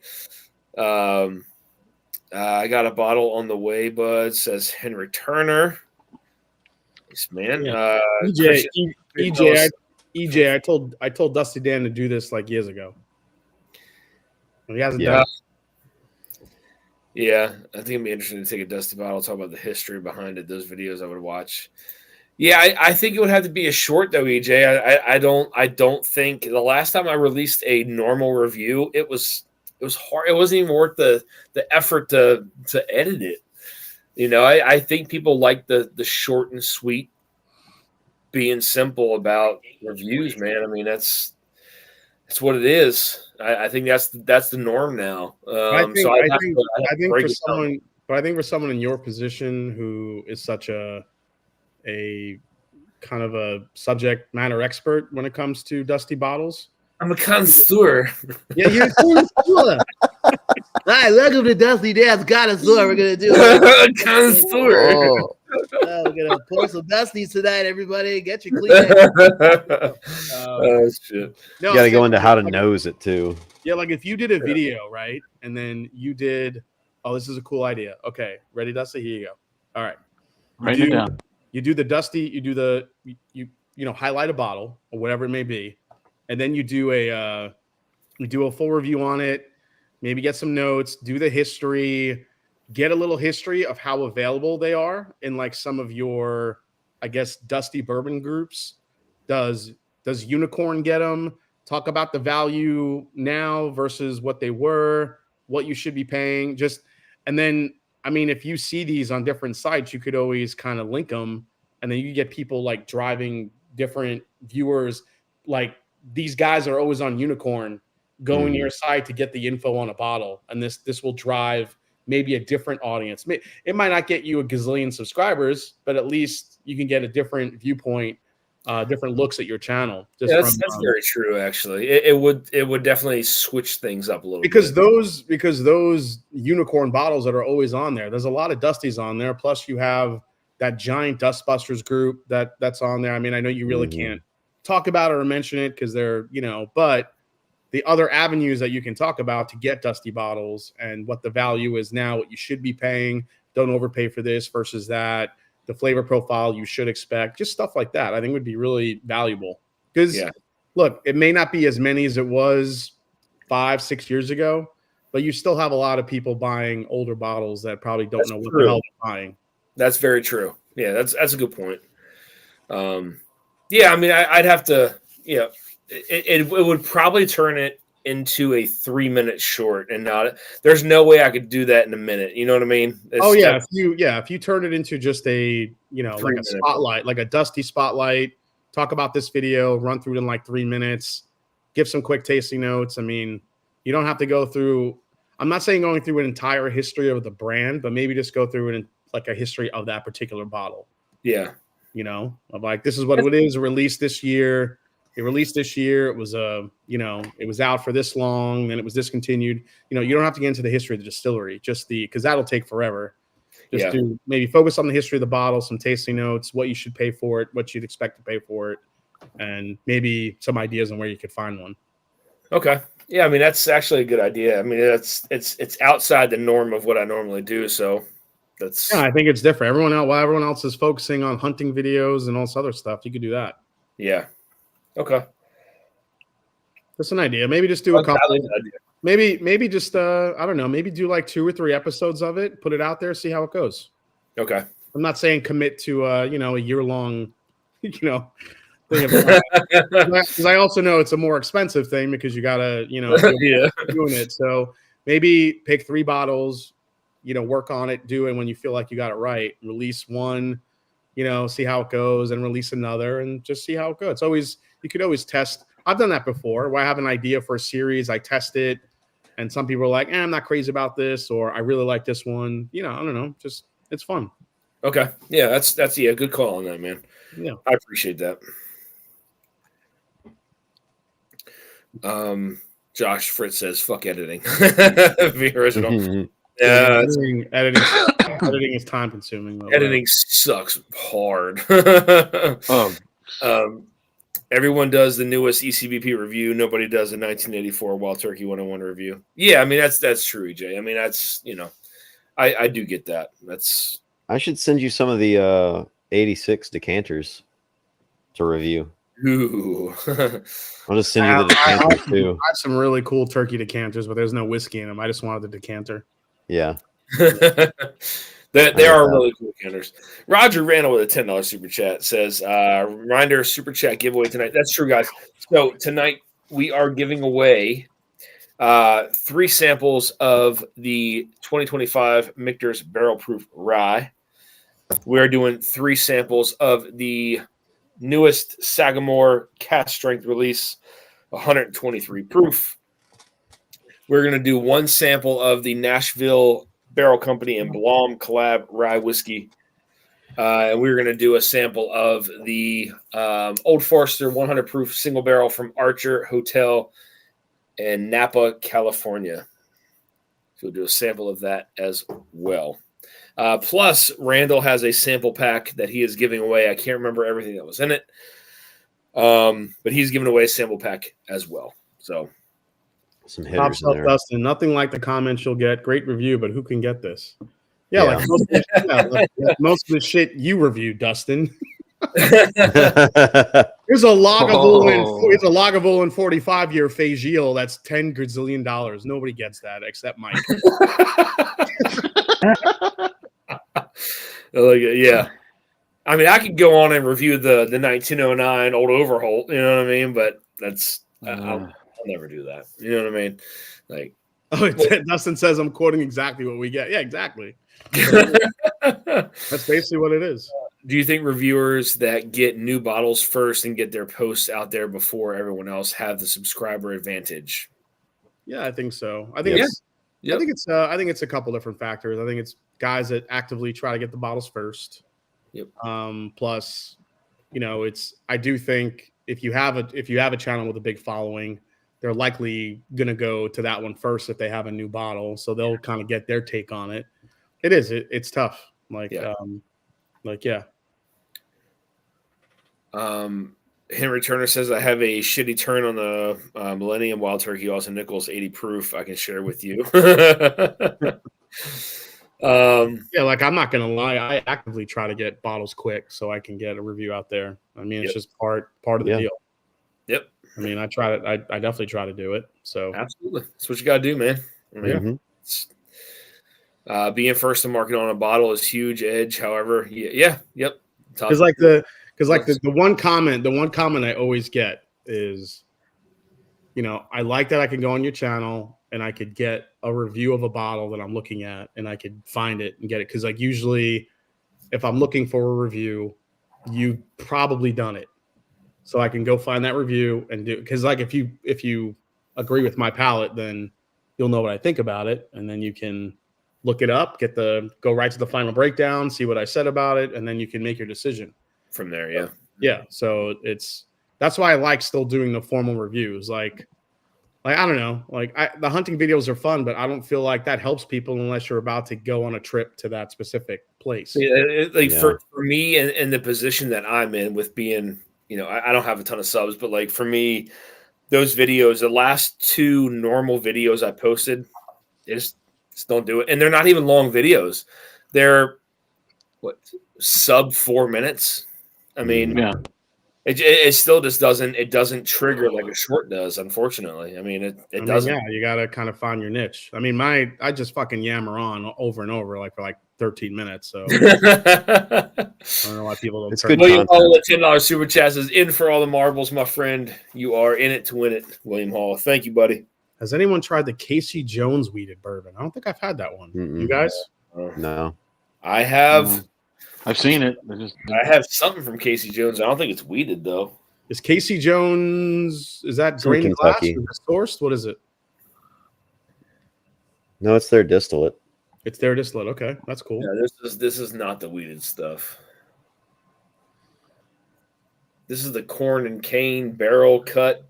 I got a bottle on the way, bud. Says Henry Turner. Nice, man. Yeah. EJ, I told Dusty Dan to do this like years ago. And he hasn't done it. Yeah, I think it'd be interesting to take a Dusty bottle, talk about the history behind it, those videos I would watch. Yeah, I think it would have to be a short though, EJ. I don't think the last time I released a normal review, it was hard. It wasn't even worth the effort to edit it. I think people like the short and sweet, being simple about reviews, man. I mean, that's what it is. I think that's the norm now. I think for someone in your position who is such a kind of a subject matter expert when it comes to Dusty bottles, I'm a connoisseur. Yeah, you're a connoisseur. All right, welcome to Dusty Dan's Connoisseur. We're gonna do a connoisseur. We're gonna pour some Dusties tonight, everybody. Get your Kleenex. Oh shit! You got to go into how to nose it too. Yeah, like if you did a video, right, and then you did, oh, this is a cool idea. Okay, ready, Dusty? Here you go. All right, write it down. You do the Dusty. You do the you highlight a bottle or whatever it may be, and then you do a full review on it. Maybe get some notes. Do the history. Get a little history of how available they are in like some of your, I guess, Dusty bourbon groups. Does Unicorn get them? Talk about the value now versus what they were, what you should be paying. And then, I mean, if you see these on different sites, you could always kind of link them, and then you get people like driving different viewers. Like these guys are always on Unicorn, going to your site to get the info on a bottle, and this will drive maybe a different audience. It might not get you a gazillion subscribers, but at least you can get a different viewpoint, different looks at your channel. That's very true. Actually, it would definitely switch things up a little because bit. those Unicorn bottles that are always on there. There's a lot of Dusties on there. Plus, you have that giant Dustbusters group that's on there. I mean, I know you really can't talk about it or mention it because they're but the other avenues that you can talk about to get Dusty bottles and what the value is now, what you should be paying, don't overpay for this versus that, the flavor profile you should expect, just stuff like that. I think would be really valuable because look, it may not be as many as it was 5-6 years ago, but you still have a lot of people buying older bottles that probably don't know what the hell they're buying. That's very true. Yeah, that's a good point. Yeah, I mean, I'd have to, it would probably turn it into a 3-minute short and not. There's no way I could do that in a minute. You know what I mean? If you turn it into just a like a spotlight, like a Dusty spotlight, talk about this video, run through it in like 3 minutes, give some quick tasting notes. I mean, you don't have to go through. I'm not saying going through an entire history of the brand, but maybe just go through like a history of that particular bottle. Yeah. Of like, this is what it is. Released this year. It released this year. It was it was out for this long, then it was discontinued. You don't have to get into the history of the distillery, because that'll take forever. Just to maybe focus on the history of the bottle, some tasting notes, what you should pay for it, what you'd expect to pay for it, and maybe some ideas on where you could find one. Okay. Yeah, I mean, that's actually a good idea. I mean, it's outside the norm of what I normally do, so I think it's different. While everyone else is focusing on hunting videos and all this other stuff, you could do that. Yeah. Okay. That's an idea. Maybe just do a couple. Maybe just I don't know. Maybe do like 2 or 3 episodes of it. Put it out there. See how it goes. Okay. I'm not saying commit to a year-long thing. Because I also know it's a more expensive thing because you gotta doing it. So maybe pick 3 bottles. Work on it, do it when you feel like you got it right. Release one, see how it goes, and release another, and just see how it goes. You could always test. I've done that before, where I have an idea for a series, I test it, and some people are like, I'm not crazy about this, or I really like this one. I don't know, just it's fun. Okay, yeah, that's a good call on that, man. Yeah, I appreciate that. Josh Fritz says, "Fuck editing." Be original. Yeah, editing is time consuming. Editing sucks hard. Everyone does the newest ECBP review. Nobody does the 1984 Wild Turkey 101 review. Yeah, I mean that's true, EJ. I mean that's I do get that. I should send you some of the 86 decanters to review. Ooh. I'll just send you the decanters too. I have some really cool turkey decanters, but there's no whiskey in them. I just wanted the decanter. Yeah. They are really cool decanters. Roger Randall with a $10 super chat says, reminder super chat giveaway tonight. That's true, guys. So tonight we are giving away 3 samples of the 2025 Michter's Barrel Proof Rye. We're doing 3 samples of the newest Sagamore cast strength release, 123 proof. We're going to do 1 sample of the Nashville Barrel Company and Blom collab rye whiskey. And we're going to do a sample of the Old Forester 100 proof single barrel from Archer Hotel in Napa, California. So we'll do a sample of that as well. Plus, Randall has a sample pack that he is giving away. I can't remember everything that was in it. But he's giving away a sample pack as well. So some hitters in there. Dustin, nothing like the comments you'll get. Great review, but who can get this? Yeah. Like most of the shit you reviewed, Dustin. Here's a Lagavulin 45-year Fagiel that's $10 gazillion. Nobody gets that except Mike. Yeah. I mean, I could go on and review the 1909 Old Overholt, you know what I mean? But that's I'll never do that. You know what I mean? Like, Dustin says I'm quoting exactly what we get. Yeah, exactly. That's basically what it is. Do you think reviewers that get new bottles first and get their posts out there before everyone else have the subscriber advantage? Yeah, I think so. I think it's a couple different factors. I think it's guys that actively try to get the bottles first. Yep. Plus, I do think if you have a channel with a big following, they're likely gonna go to that one first if they have a new bottle. So they'll kind of get their take on it. It's tough. Henry Turner says, I have a shitty turn on the Millennium Wild Turkey, Austin Nichols 80 proof I can share with you. Yeah, like I'm not gonna lie, I actively try to get bottles quick so I can get a review out there. I mean, it's just part of the deal. Yep. I mean, I definitely try to do it. So absolutely, that's what you got to do, man. I mean, being first to market on a bottle is huge edge. However, yep. Because the one comment I always get is, I like that I can go on your channel and I could get a review of a bottle that I'm looking at and I could find it and get it. Because like usually if I'm looking for a review, you've probably done it. So I can go find that review and do, because like if you agree with my palate, then you'll know what I think about it. And then you can look it up, go right to the final breakdown, see what I said about it, and then you can make your decision from there. Yeah. Yeah. So that's why I like still doing the formal reviews. Like I don't know, the hunting videos are fun, but I don't feel like that helps people unless you're about to go on a trip to that specific place. For me and the position that I'm in with being, I don't have a ton of subs, but like for me, those videos, the last 2 normal videos I posted, just don't do it. And they're not even long videos. They're sub 4 minutes. I mean, it still just doesn't trigger like a short does, unfortunately. I mean, it doesn't. Yeah, you got to kind of find your niche. I mean, I just fucking yammer on over and over for like 13 minutes. So I don't know why people don't. It's good. William Hall, the $10 super chat says, "In for all the marbles, my friend. You are in it to win it." William Hall, thank you, buddy. Has anyone tried the Casey Jones wheated bourbon? I don't think I've had that one. Mm-mm. You guys? No, I have. I've seen it. I have something from Casey Jones. I don't think it's wheated though. Is Casey Jones? Is that grain glass? Is it sourced? What is it? No, it's their distillate. It's their distillate. Okay, that's cool. Yeah, this is not the wheated stuff. This is the corn and cane barrel cut,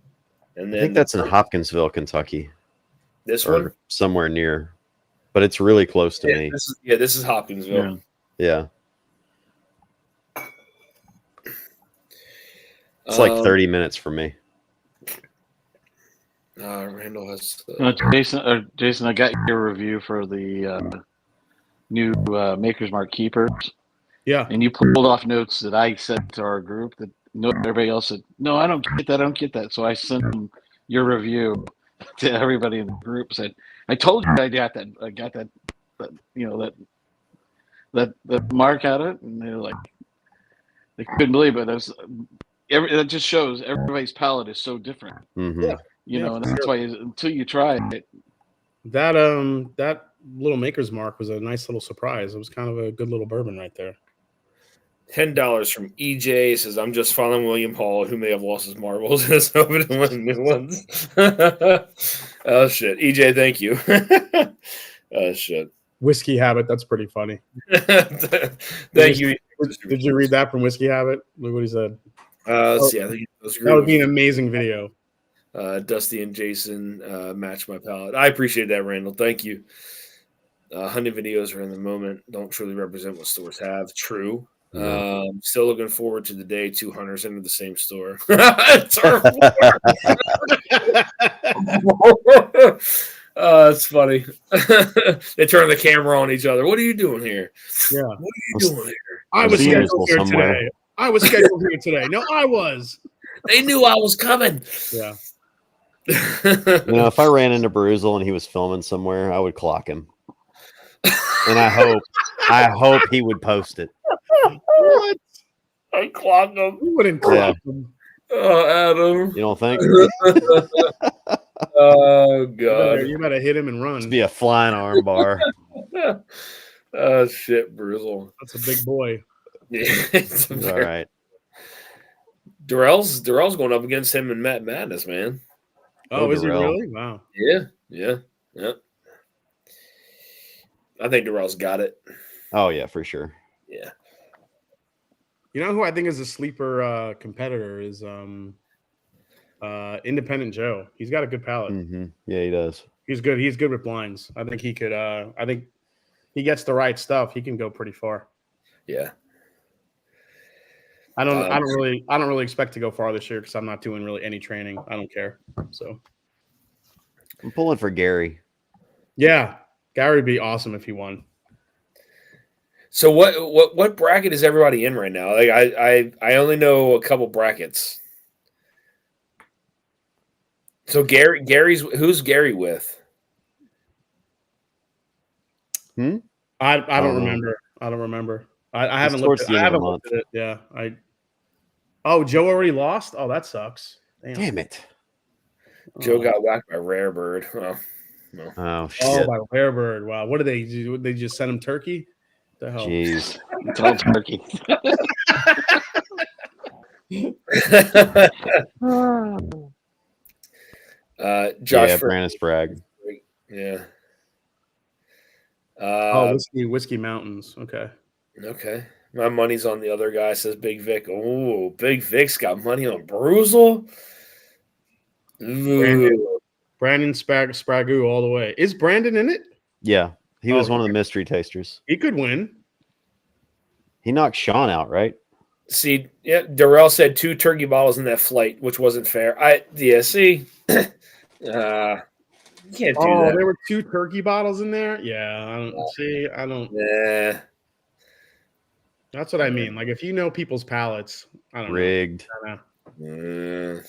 and then I think that's in Hopkinsville, Kentucky. This or one, somewhere near, but it's really close to me. This is Hopkinsville. Yeah. It's like 30 minutes from me. Randall has Jason, I got your review for the new Maker's Mark Keepers. Yeah. And you pulled off notes that I sent to our group that everybody else said, no, I don't get that. So I sent them your review to everybody in the group. Said, I told you I got that that Mark had it, and they were like, they couldn't believe it. That just shows everybody's palate is so different. Mm-hmm. And that's why until you try it. That little Maker's Mark was a nice little surprise. It was kind of a good little bourbon right there. $10 from EJ says, "I'm just following William Hall, who may have lost his marbles and is hoping to win new ones." Oh shit, EJ, thank you. Oh shit. Whiskey Habit, that's pretty funny. Thank you. Did you read that from Whiskey Habit? Look what he said. Let's see. I think that would be an amazing video. Dusty and Jason match my palate. I appreciate that, Randall. Thank you. Hunting videos are in the moment. Don't truly represent what stores have. True. Still looking forward to the day 2 hunters enter the same store. It's funny. They turn the camera on each other. What are you doing here? Yeah. What are you doing here? I was scheduled here today. I was scheduled here today. No, I was. They knew I was coming. Yeah. If I ran into Bruzel and he was filming somewhere, I would clock him. And I hope he would post it. What? I clock him. You wouldn't clock him. Oh, Adam. You don't think? Oh, God. You better hit him and run. It'd be a flying arm bar. Oh, shit, Bruzel. That's a big boy. Yeah. All right. Darrell's going up against him and Matt Madness, man. Oh, is he really? Wow. Yeah. I think Darrell's got it. Oh, yeah, for sure. Yeah. You know who I think is a sleeper competitor is Independent Joe. He's got a good palate. Mm-hmm. Yeah, he does. He's good. He's good with blinds. I think he could. I think he gets the right stuff. He can go pretty far. Yeah. I don't really expect to go far this year because I'm not doing really any training. I don't care. So I'm pulling for Gary. Yeah, Gary would be awesome if he won. So what bracket is everybody in right now? Like I only know a couple brackets. So who's Gary with? I don't remember. I don't remember. I haven't looked at, it. Yeah. Joe already lost? Oh, that sucks. Damn it. Joe got whacked by Rare Bird. Oh, no. Oh, shit. Oh, by Rare Bird. Wow. What did they do? They just send him turkey? The hell? Jeez. It's all turkey. Josh Brandon Sprague. Yeah. Whiskey Mountains. Okay. Okay. My money's on the other guy, says Big Vic. Oh, Big Vic's got money on Bruzel. Brandon Sprague all the way. Is Brandon in it? Yeah. He was one of the mystery tasters. He could win. He knocked Sean out, right? See, yeah, Darrell said 2 turkey bottles in that flight, which wasn't fair. See. You can't do that. There were 2 turkey bottles in there? Yeah. I don't. Yeah. That's what I mean. Like, if you know people's palates, I don't Rigged. know.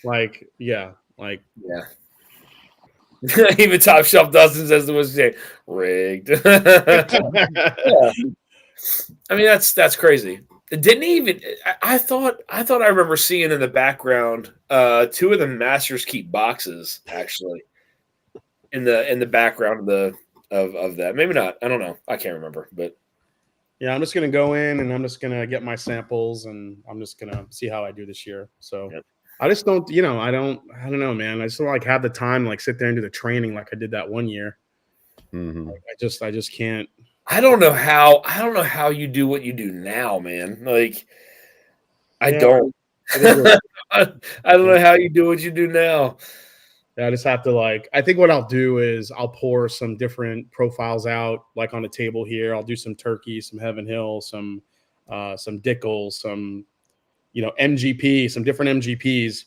Like, yeah. Like, yeah. Even Top Shelf Dustin says the whiskey rigged. Yeah. I mean, that's crazy. It didn't even. I thought I remember seeing in the background 2 of the Masters Keep boxes actually in the background of that. Maybe not. I don't know. I can't remember. But yeah, I'm just gonna go in and I'm just gonna get my samples and I'm just gonna see how I do this year. So. Yep. I just don't, I don't know, man. I just don't have the time to sit there and do the training like I did that one year. Mm-hmm. Like, I just can't. I don't know how you do what you do now, man. Like, I don't. I don't know how you do what you do now. Yeah, I just have to I think what I'll do is I'll pour some different profiles out, like on the table here. I'll do some turkey, some Heaven Hill, some Dickel, some MGP, some different MGPs,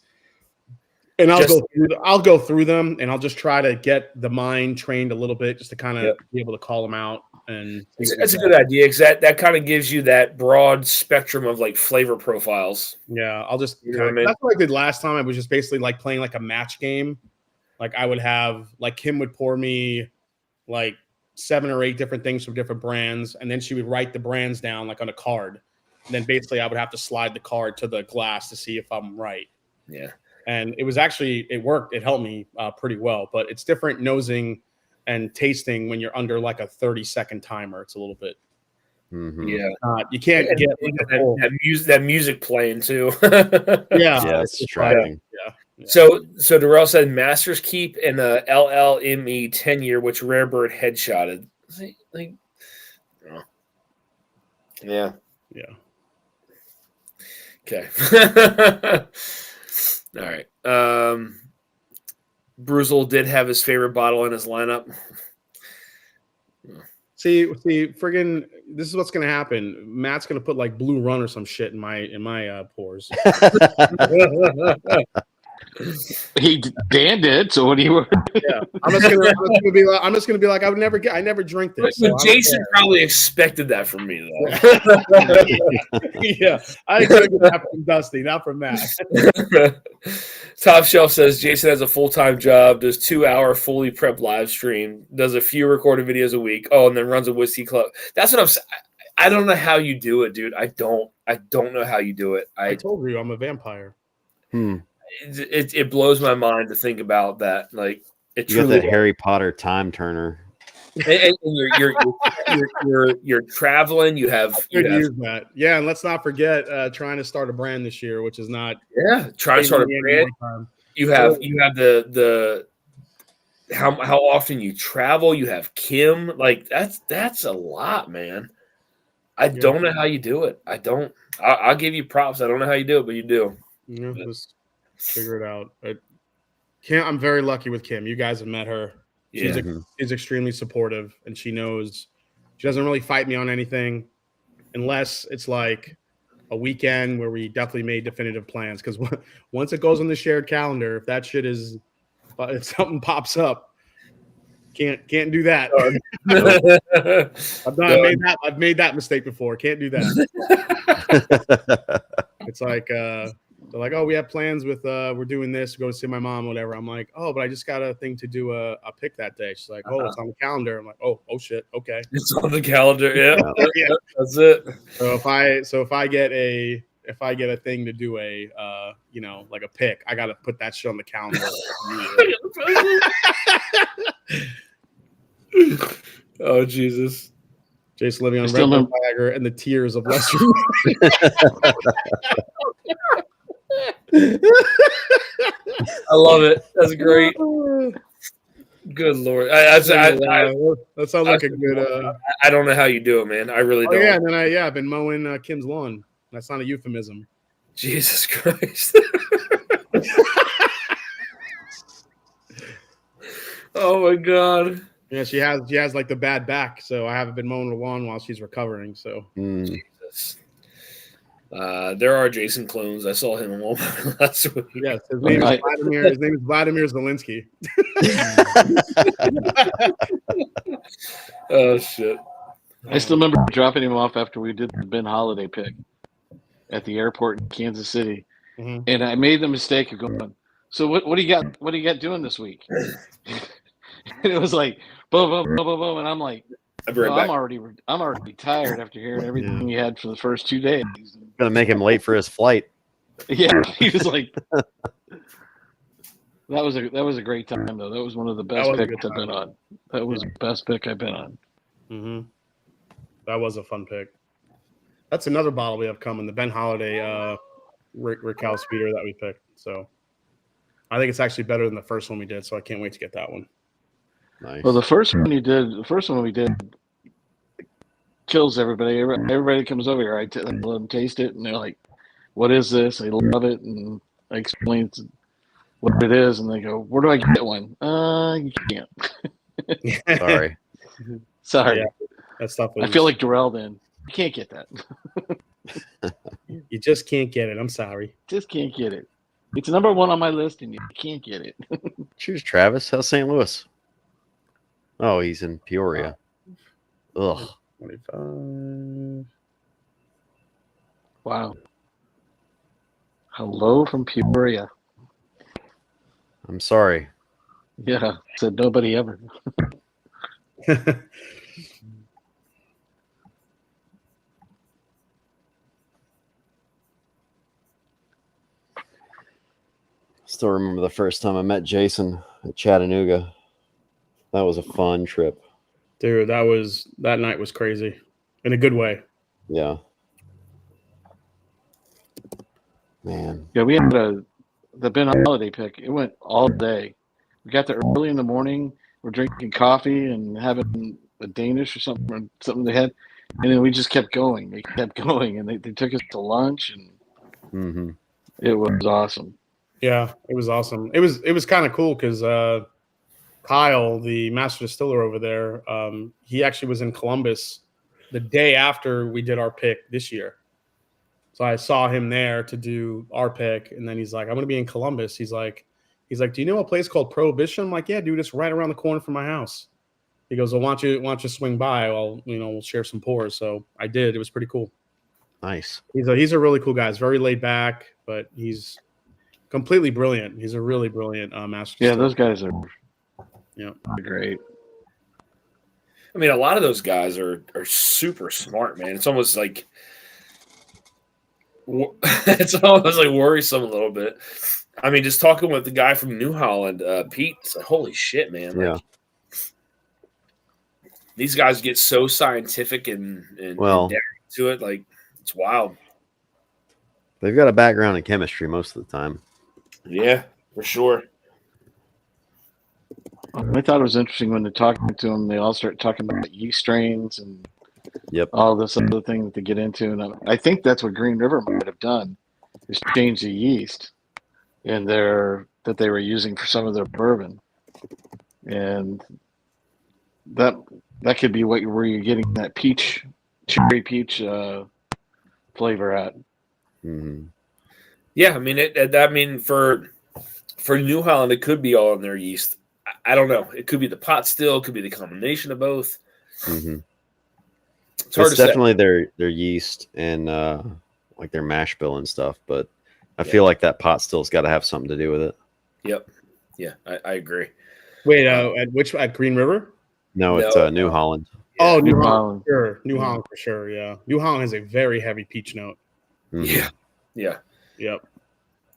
and I'll go through them, and I'll just try to get the mind trained a little bit, just to kind of be able to call them out. And that's a good idea, because that kind of gives you that broad spectrum of flavor profiles. Yeah, I'll just that's what I did last time. I was just basically playing a match game. I would have Kim would pour me 7 or 8 different things from different brands, and then she would write the brands down on a card. And then basically I would have to slide the card to the glass to see if I'm right. Yeah. And it worked. It helped me pretty well, but it's different nosing and tasting when you're under a 30-second timer. It's a little bit. Mm-hmm. Yeah. You can't get that music playing too. Yeah, it's distracting. Yeah. So Darrell said Masters Keep and the LLME 10-year, which Rare Bird headshotted. Yeah. Yeah. Okay. All right. Bruzel did have his favorite bottle in his lineup. See, friggin', this is what's gonna happen. Matt's gonna put Blue Run or some shit in my pours. Dan did. So what do you? Yeah, I'm just gonna be like, I never drink this. So Jason probably expected that from me, though. Yeah, I expected that from Dusty, not from Matt. Top Shelf says Jason has a full-time job, does 2-hour fully prep live stream, does a few recorded videos a week. Oh, and then runs a whiskey club. That's what I'm saying. I don't know how you do it, dude. I don't know how you do it. I told you I'm a vampire. It blows my mind to think about that. You got that Harry Potter time turner. And you're traveling. You have that. Yeah, and let's not forget trying to start a brand this year, which is not. Yeah, trying to start a brand. You have the how often you travel. You have Kim. That's a lot, man. I don't know how you do it. I'll give you props. I don't know how you do it, but you do. Yeah, just figure it out. Kim, I'm very lucky with Kim. You guys have met her. She's extremely supportive, and she knows she doesn't really fight me on anything unless it's a weekend where we definitely made definitive plans. Because once it goes on the shared calendar, if that shit if something pops up, Can't do that. I've made that mistake before. Can't do that. It's like they're like, oh, we have plans with we're doing this, go to see my mom, whatever. I'm like, oh, but I just got a thing to do a pick that day. She's like, oh, it's on the calendar. I'm like, oh shit, okay. It's on the calendar. Yeah. That's it. So if I get a thing to do a like a pick, I gotta put that shit on the calendar. Oh Jesus. Jason living on Red Bagger and the tears of Lester. I love it. That's great. Good Lord. That sounds like a good. I don't know how you do it, man. I really don't. Yeah, and then I've been mowing Kim's lawn. That's not a euphemism. Jesus Christ. Oh my God. Yeah, she has like the bad back, so I haven't been mowing the lawn while she's recovering. So Jesus. There are Jason clones. I saw him in Walmart last week. Yes, his name is Vladimir Zelensky. Oh shit. I still remember dropping him off after we did the Ben Holiday pick at the airport in Kansas City. Mm-hmm. And I made the mistake of going, so what do you got? What do you got doing this week? And it was like, boom, boom, boom, boom, boom. And I'm like, I'm already tired after hearing everything you had for the first 2 days. Gonna make him late for his flight. Yeah, he was like, that was a great time though. That was one of the best picks I've been on. That was the best pick I've been on. Mm-hmm. That was a fun pick. That's another bottle we have coming, the Ben Holiday Rick Speeder that we picked. So I think it's actually better than the first one we did. So I can't wait to get that one. Nice. Well, the first one we did kills everybody. Everybody comes over here. I let them taste it, and they're like, "What is this?" They love it, and I explain what it is, and they go, "Where do I get one?" You can't. Sorry. Yeah, that stuff. I feel like Darrell. Then you can't get that. You just can't get it. I'm sorry. Just can't get it. It's number one on my list, and you can't get it. Cheers, Travis. How's St. Louis? Oh, he's in Peoria. Ugh. 25. Wow. Hello from Peoria. I'm sorry. Yeah, said nobody ever. Still remember the first time I met Jason at Chattanooga. That was a fun trip. Dude, that night was crazy. In a good way. Yeah. Man. Yeah, we had the Ben Holiday pick. It went all day. We got there early in the morning. We're drinking coffee and having a Danish or something they had. And then we just kept going. They kept going, and they took us to lunch, and it was awesome. Yeah, it was awesome. It was kind of cool because Kyle, the master distiller over there, he actually was in Columbus the day after we did our pick this year. So I saw him there to do our pick, and then he's like, "I'm going to be in Columbus." He's like, "Do you know a place called Prohibition?" I'm like, "Yeah, dude, it's right around the corner from my house." He goes, "Well, why don't you swing by? We'll share some pours." So I did. It was pretty cool. Nice. He's a really cool guy. He's very laid back, but he's completely brilliant. He's a really brilliant master. Yeah, those guys are. Yeah, great. I mean, a lot of those guys are super smart, man. It's almost like worrisome a little bit. I mean, just talking with the guy from New Holland, Pete, it's like, holy shit, man. Yeah. Like, these guys get so scientific and down to it, like it's wild. They've got a background in chemistry most of the time. Yeah, for sure. I thought it was interesting when they're talking to them, they all start talking about yeast strains and all this other thing that they get into. And I think that's what Green River might have done, is change the yeast that they were using for some of their bourbon. And that could be where you're getting that cherry peach flavor at. Mm-hmm. Yeah, I mean, for New Holland, it could be all in their yeast. I don't know. It could be the pot still. It could be the combination of both. Mm-hmm. It's definitely their yeast and like their mash bill and stuff. But I feel like that pot still's got to have something to do with it. Yep. Yeah, I agree. Wait, at Green River? No, it's New Holland. Yeah. Oh, New Holland. Sure. New Holland for sure. Yeah. New Holland has a very heavy peach note. Mm-hmm. Yeah. Yep.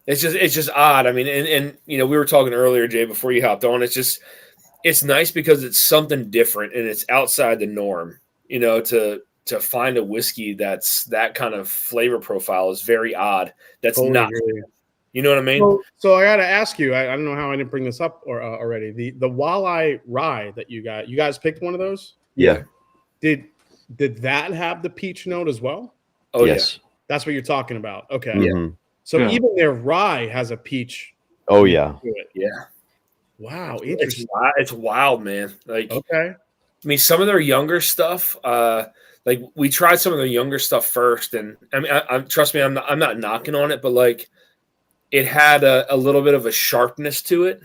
It's just odd. I mean, and we were talking earlier, Jay, before you hopped on. It's nice because it's something different and it's outside the norm. To find a whiskey that's that kind of flavor profile is very odd. That's totally not. Agree. You know what I mean? So I got to ask you. I don't know how I didn't bring this up already. The Walleye Rye that you guys picked one of those? Yeah. Did that have the peach note as well? Oh yes. Yeah. That's what you're talking about. Okay. Mm-hmm. So even their rye has a peach. Oh yeah. Yeah. Wow. Interesting. It's wild, man. Like, okay. I mean, some of their younger stuff, like we tried some of their younger stuff first, and I mean, trust me, I'm not knocking on it, but like it had a little bit of a sharpness to it.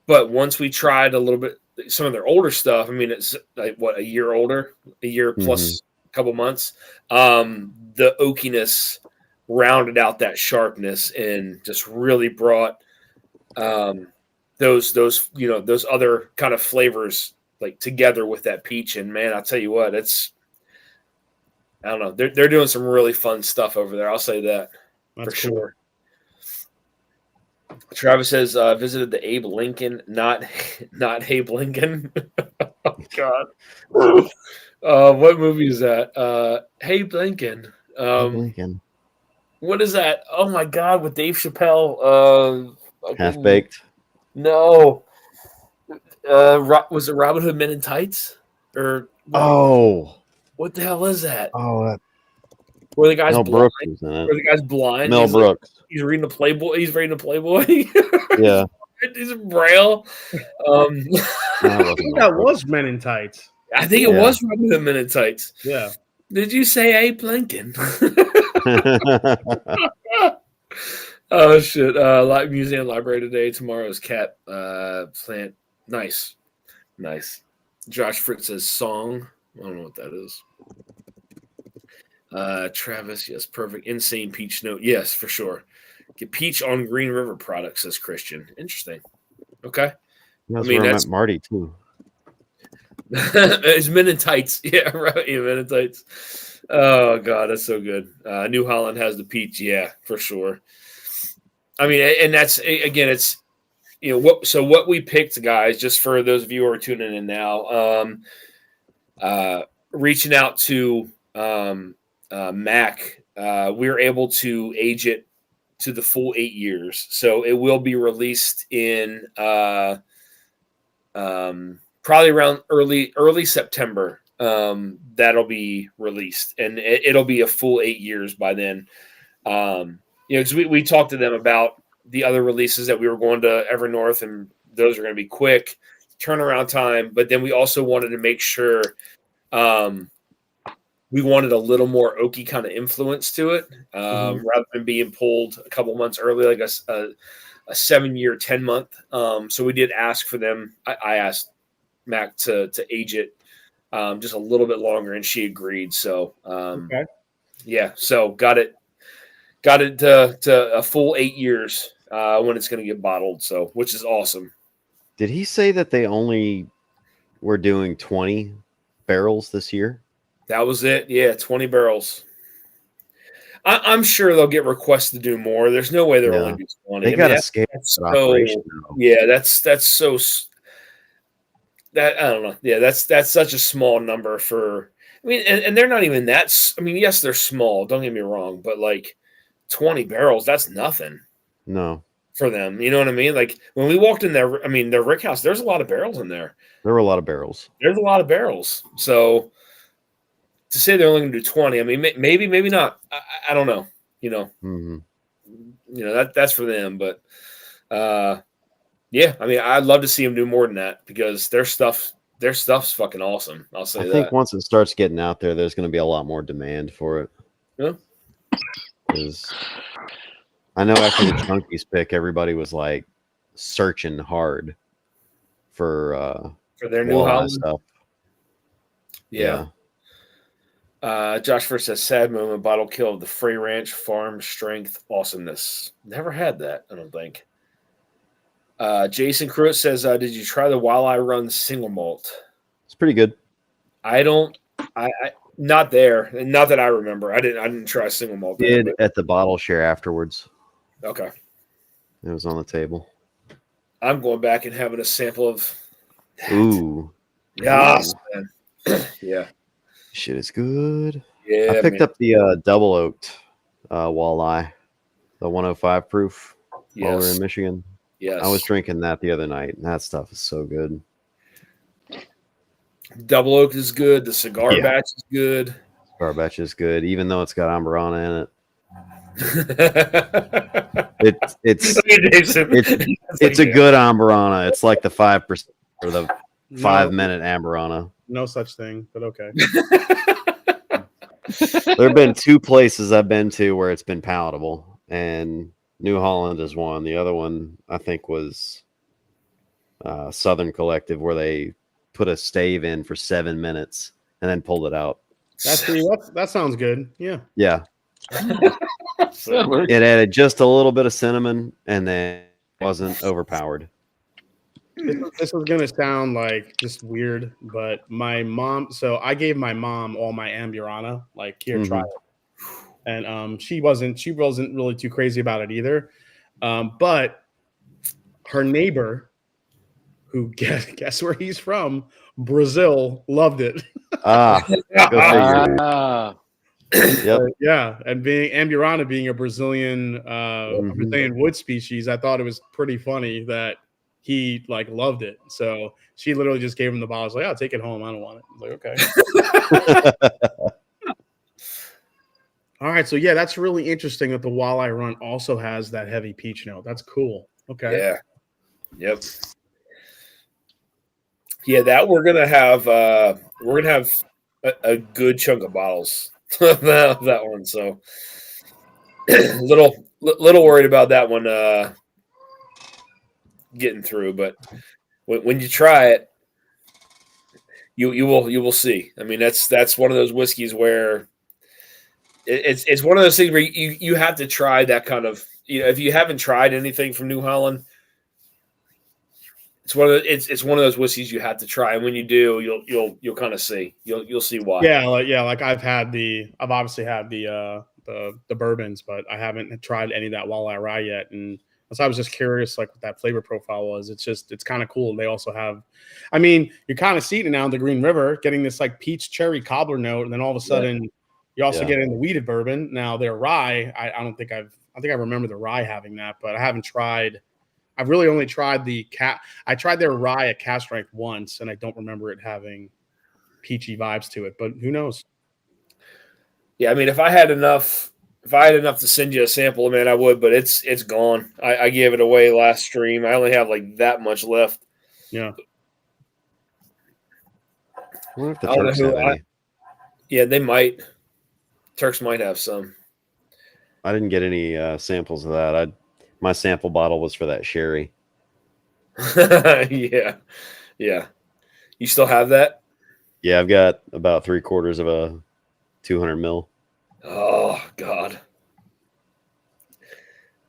But once we tried a little bit some of their older stuff, I mean, it's like a year older, a year plus a couple months. The oakiness rounded out that sharpness and just really brought those other kind of flavors like together with that peach. And man, I'll tell you what, I don't know. They're doing some really fun stuff over there. I'll say that. That's for cool. Sure. Travis has visited the Abe Lincoln, not Abe Lincoln. Oh God. What movie is that? Abe Lincoln. Lincoln. What is that? Oh my God, with Dave Chappelle. Half Baked. No. Was it Robin Hood Men in Tights? Or what the hell is that? Oh, where the guy's Mel blind. Brooks is in it. Where the guy's blind. Mel Brooks. He's reading a Playboy. He's reading a Playboy. Yeah. He's a Braille. I think that was Men in Tights. I think it was Robin Hood Men in Tights. Yeah. Did you say Abe Lincoln? Oh shit! Museum library today. Tomorrow's cat plant. Nice. Josh Fritz says song. I don't know what that is. Travis, yes, perfect. Insane peach note. Yes, for sure. Get peach on Green River products, says Christian. Interesting. Okay. That's Marty too. It's Men in Tights. Yeah, right. Yeah, Men in Tights. Oh God, that's so good. New Holland has the peach. Yeah, for sure. I mean, and that's again, it's what we picked, guys. Just for those of you who are tuning in now, reaching out to Mac, we were able to age it to the full 8 years. So it will be released in probably around early September. That'll be released, and it'll be a full 8 years by then. Because we talked to them about the other releases that we were going to Evernorth, and those are going to be quick turnaround time. But then we also wanted to make sure we wanted a little more oaky kind of influence to it, rather than being pulled a couple months early, like a 7-year, 10-month. So we did ask for them. I asked Mac to age it just a little bit longer, and she agreed. So so got it to a full 8 years when it's going to get bottled. So which is awesome. Did he say that they only were doing 20 barrels this year? That was it. Yeah, 20 barrels. I'm sure they'll get requests to do more. There's no way they're only doing 20. They got a scale operation. Yeah, that's so. That I don't know. Yeah, that's such a small number for. I mean, and they're not even that. I mean, yes, they're small. Don't get me wrong, but like 20 barrels, that's nothing. No. For them, you know what I mean? Like when we walked in there, I mean, their rick house, there's a lot of barrels in there. There were a lot of barrels. There's a lot of barrels. So to say they're only going to do 20, I mean, maybe not. I don't know. That's for them. But yeah, I mean, I'd love to see them do more than that because their stuff's fucking awesome. I'll say that. I think once it starts getting out there, there's going to be a lot more demand for it. Yeah. I know after the Chunkies pick, everybody was like, searching hard for their New Holland stuff. Yeah. Josh first says sad moment, bottle kill of the Free Ranch Farm Strength awesomeness. Never had that, I don't think. Jason Cruitt says, did you try the Walleye Run single malt? It's pretty good. I not there, not that I remember. I didn't try single malt. Did at the bottle share afterwards. Okay. It was on the table. I'm going back and having a sample of that. Ooh. Yes, man. Yeah. Shit is good. Yeah. I picked up the double oaked walleye, the 105 proof while we were in Michigan. Yes. I was drinking that the other night, and that stuff is so good. Double oak is good. The cigar batch is good. Cigar batch is good, even though it's got Amburana in it. It's a good Amburana. It's like the 5% or the 5-minute Amburana. No such thing, but okay. There have been 2 places I've been to where it's been palatable, and New Holland is one. The other one, I think, was Southern Collective, where they put a stave in for 7 minutes and then pulled it out. That sounds good. Yeah. Yeah. It added just a little bit of cinnamon, and then wasn't overpowered. This was gonna sound like just weird, but my mom. So I gave my mom all my Amburana, like here, try it, and she wasn't really too crazy about it either. But her neighbor, who guess where he's from, Brazil, loved it. Go figure. Yep. Yeah, and being Amburana being a Brazilian wood species, I thought it was pretty funny that he loved it. So she literally just gave him the bottle. I was like, I'll take it home. I don't want it. I was like, okay. All right. So yeah, that's really interesting that the Walleye Run also has that heavy peach note. That's cool. Okay. Yeah. Yep. Yeah, that we're gonna have a good chunk of bottles of that one. So little worried about that one getting through, but when you try it, you will see. I mean, that's one of those whiskeys where it's one of those things where you have to try that kind of, if you haven't tried anything from New Holland, it's one of those whiskeys you have to try, and when you do, you'll kind of see you'll see why. Like I've obviously had the bourbons, but I haven't tried any of that Walleye Rye yet, and so I was just curious, what that flavor profile was. It's kind of cool. They also have, I mean, you're kind of seeing it now in the Green River, getting this peach cherry cobbler note, and then all of a sudden you also get in the wheated bourbon. Now their rye, I think I remember the rye having that, but I haven't tried. I've really only tried I tried their rye at cask strength once, and I don't remember it having peachy vibes to it, but who knows? Yeah, I mean, if I had enough to send you a sample, man, I would, but it's gone. I gave it away last stream. I only have that much left. Yeah. I wonder if the Turks have any. Yeah, they might. Turks might have some. I didn't get any samples of that. My sample bottle was for that sherry. Yeah. You still have that? Yeah, I've got about 3/4 of a 200 ml. Oh God!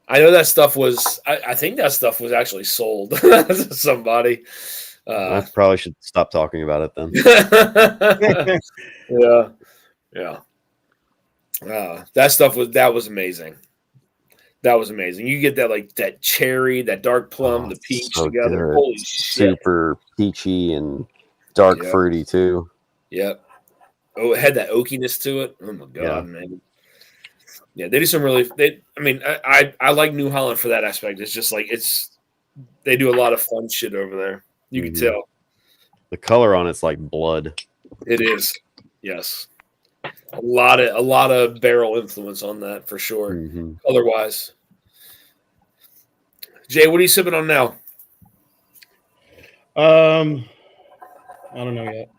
I know that stuff was. I think that stuff was actually sold to somebody. I probably should stop talking about it then. Yeah. That was amazing. That was amazing. You get that that cherry, that dark plum, the peach together. Good. Holy shit! Super peachy and dark fruity too. Yep. Oh, it had that oakiness to it. Oh my God, man. Yeah, they do some really. I like New Holland for that aspect. It's just they do a lot of fun shit over there. You can tell. The color on it's like blood. It is. Yes. A lot of barrel influence on that for sure. Otherwise, Jay, what are you sipping on now? I don't know yet.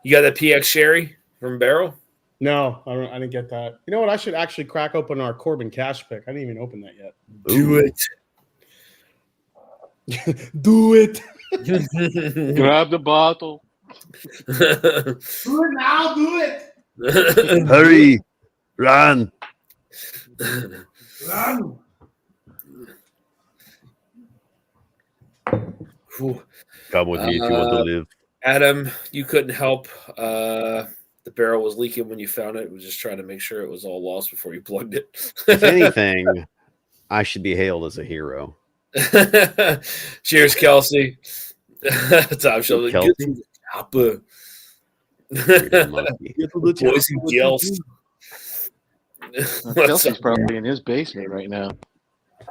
You got that PX Sherry from Barrel? No, I didn't get that. You know what? I should actually crack open our Corbin Cash pick. I didn't even open that yet. Do it. Do it. Grab the bottle. Do it now. Do it. Hurry, run. Run. Come with me if you want to live. Adam, you couldn't help. The barrel was leaking when you found it. We were just trying to make sure it was all lost before you plugged it. If anything, I should be hailed as a hero. Cheers, Kelsey. Top show. Kelsey? Get to the chopper. Boys and girls. Kelsey's probably in his basement right now.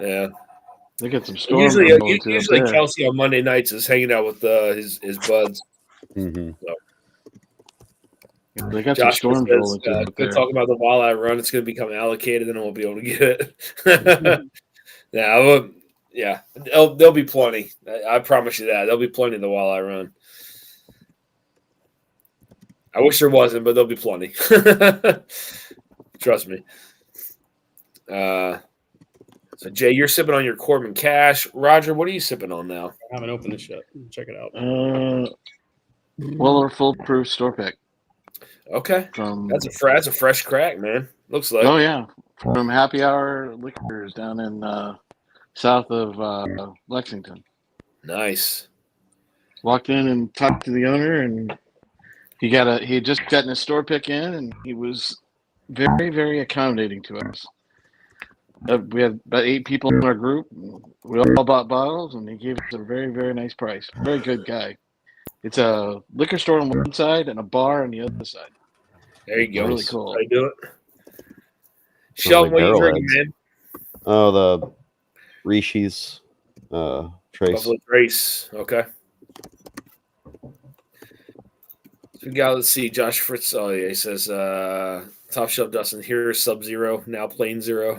Yeah. They get some storm. Usually Kelsey on Monday nights is hanging out with his buds. Mm-hmm. So. They got Josh some storms rolling says, good talking about the walleye run. It's going to become allocated, and we'll be able to get it. There'll be plenty. I promise you that. There'll be plenty of the walleye run. I wish there wasn't, but there'll be plenty. Trust me. So, Jay, you're sipping on your Corbin Cash. Roger, what are you sipping on now? I haven't opened this yet. Check it out. Weller Foolproof Store Pick. Okay. That's a fresh crack, man. Looks like. Oh, yeah. From Happy Hour Liquors down in south of Lexington. Nice. Walked in and talked to the owner, and he had just gotten his store pick in, and he was very, very accommodating to us. We had about 8 people in our group. We all bought bottles, and he gave us a very, very nice price. Very good guy. It's a liquor store on one side and a bar on the other side. There you go. Really cool. I do it. Sheldon, what are you drinking, man? Oh, the Rishi's Trace. Buffalo Trace. Okay. So we got, let's see, Josh Fritz. Oh, yeah, he says, Top Shelf Dustin, here Sub-Zero, now Plain Zero.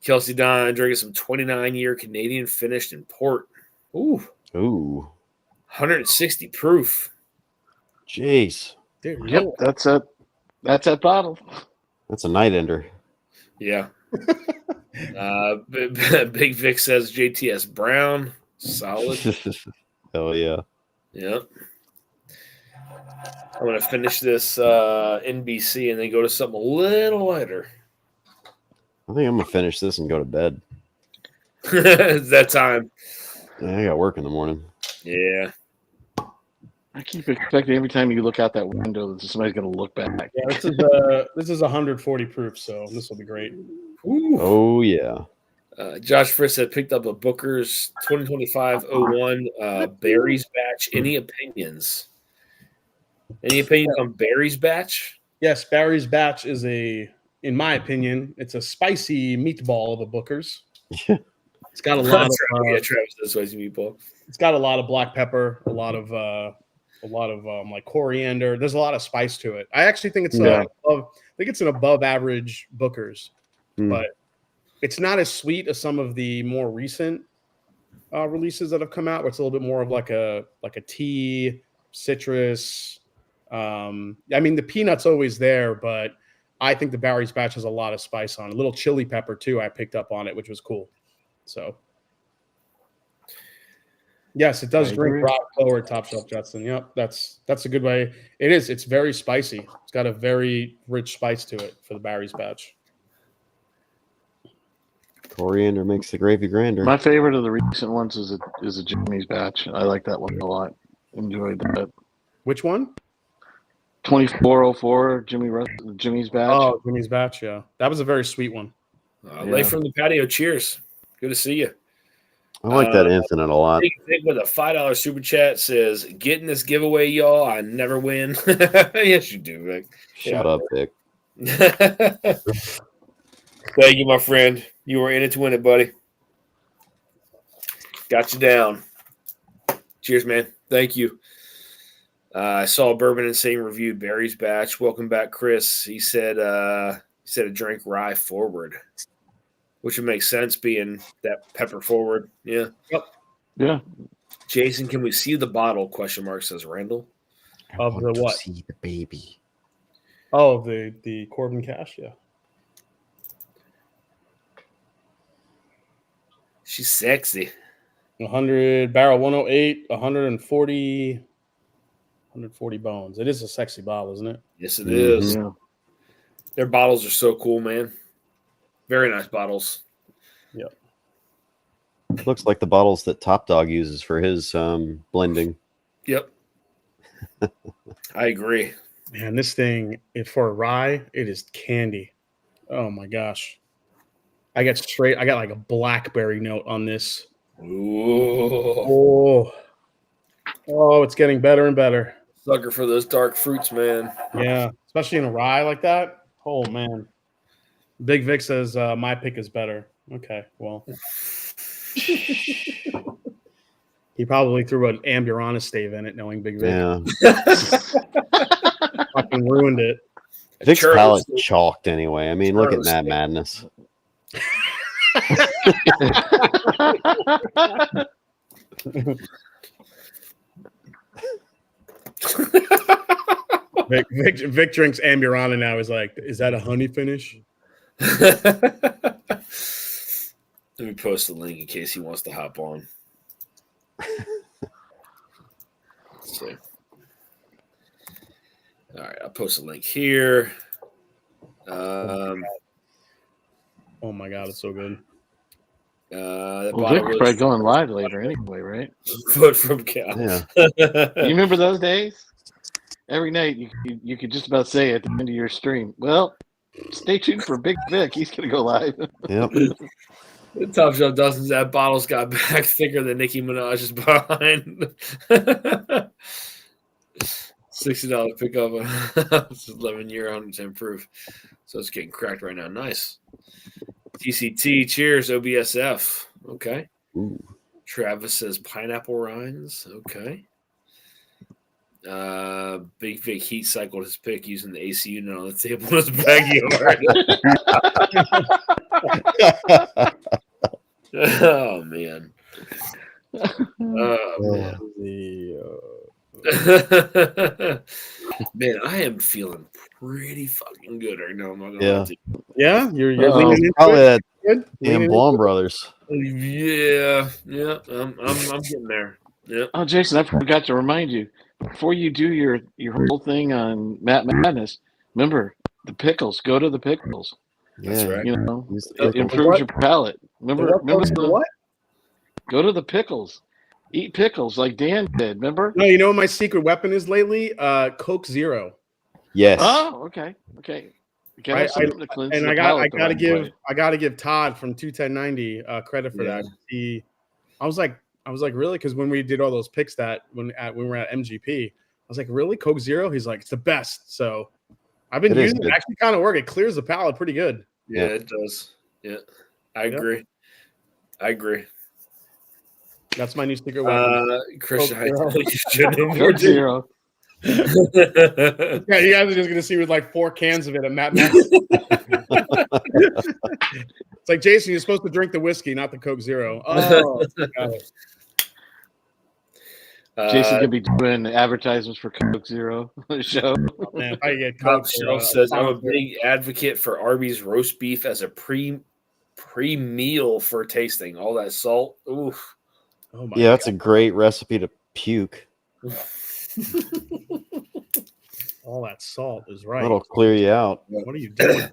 Kelsey Don drinking some 29-year Canadian finished in port. Ooh. 160 proof. Jeez. Dude, yep, that's that bottle. That's a night ender. Yeah. Big Vic says JTS Brown. Solid. Hell yeah. Yep. I'm going to finish this NBC and then go to something a little lighter. I think I'm going to finish this and go to bed. It's that time. Yeah, I got work in the morning. Yeah. I keep expecting every time you look out that window that somebody's going to look back. Yeah, this is 140 proof, so this will be great. Ooh. Oh, yeah. Josh Friss had picked up a Booker's 2025-01 Barry's batch. Any opinions? Any opinions on Barry's batch? Yes, Barry's batch is in my opinion, it's a spicy meatball of a Booker's. It's got a lot of Travis does spicy meatball. It's got a lot of black pepper, a lot of like coriander. There's a lot of spice to it. I actually think it's an above average Booker's, but it's not as sweet as some of the more recent releases that have come out, where it's a little bit more of like a tea, citrus. I mean, the peanut's always there, but I think the Barry's batch has a lot of spice on it. A little chili pepper too. I picked up on it, which was cool. So, yes, it does drink rock forward, Top Shelf Justin. Yep, that's a good way. It is. It's very spicy. It's got a very rich spice to it for the Barry's batch. Coriander makes the gravy grander. My favorite of the recent ones is a Jimmy's batch. I like that one a lot. Enjoyed that. Which one? 2404 Jimmy's batch. Oh, Jimmy's batch. Yeah, that was a very sweet one. Lay from the patio. Cheers. Good to see you. I like that infinite a lot. Big with a $5 super chat says, "Getting this giveaway, y'all. I never win." Yes, you do, Vic. Shut up, Vic. Thank you, my friend. You were in it to win it, buddy. Got you down. Cheers, man. Thank you. I saw Bourbon Insane reviewed Barry's batch. Welcome back, Chris. He said it drank rye forward, which would make sense being that pepper forward. Yeah. Yep. Yeah. Jason, can we see the bottle? Question mark, says Randall. Of the what? See the baby. Oh, the Corbin Cash. Yeah. She's sexy. 100 barrel, 108, 140 bones. It is a sexy bottle, isn't it? Yes, it is. Yeah. Their bottles are so cool, man. Very nice bottles. Yep. Looks like the bottles that Top Dog uses for his blending. Yep. I agree. Man, this thing, for a rye, it is candy. Oh my gosh. I got like a blackberry note on this. Ooh. Oh, it's getting better and better. Sucker for those dark fruits, man. Yeah, especially in a rye like that. Oh man. Big Vic says my pick is better. Okay, well. He probably threw an Amburana stave in it, knowing Big Vic. Yeah. Fucking ruined it. Vic's palate chalked anyway. I mean, look at that madness. Vic drinks Amburana now. He's like, is that a honey finish? Let me post the link in case he wants to hop on. Let's see. All right, I'll post a link here. Oh my god, it's so good. Vic's probably going live later anyway, right? Foot from cow. Yeah. You remember those days? Every night you could just about say at the end of your stream, well, stay tuned for Big Vic. He's going to go live. Yep. The Top Shelf Dozens, that bottle's got back thicker than Nicki Minaj's behind. $60 pickup. It's 11-year, 110 proof. So it's getting cracked right now. Nice. TCT, cheers, OBSF. Okay. Ooh. Travis says pineapple rinds. Okay. Big Vic heat cycled his pick using the AC unit on the table in his backyard. Oh man. Oh man. Man, I am feeling pretty fucking good right now. I'm not gonna lie to you. Yeah, you're leaning into probably it. that damn Blom Brothers. Yeah. I'm getting there. Yeah. Oh, Jason, I forgot to remind you before you do your whole thing on Matt Madness. Remember the pickles. Go to the pickles. That's right. You know, it improves your palate. Remember what? Go to the pickles. Eat pickles like Dan did. Remember? No, you know what my secret weapon is lately? Coke Zero. Yes. Oh, okay. I gotta give Todd from 21090 credit for that. I was like really, because when we did all those picks when we were at MGP, I was like, really, Coke Zero? He's like, it's the best. So I've been using it. Actually kind of work. It clears the palate pretty good. Yeah, it does. Yeah, I agree. That's my new secret weapon. Christian, I think you should know more. Coke Zero. Yeah, you guys are just gonna see with like 4 cans of it at Matt. It's like, Jason, you're supposed to drink the whiskey, not the Coke Zero. Oh, got it. Jason could be doing advertisements for Coke Zero on the show. Man, if I get Coke Zero says I'm a big advocate for Arby's roast beef as a pre-meal for tasting. All that salt. Oof. Oh my God. That's a great recipe to puke. All that salt is right. That'll clear you out. What are you doing?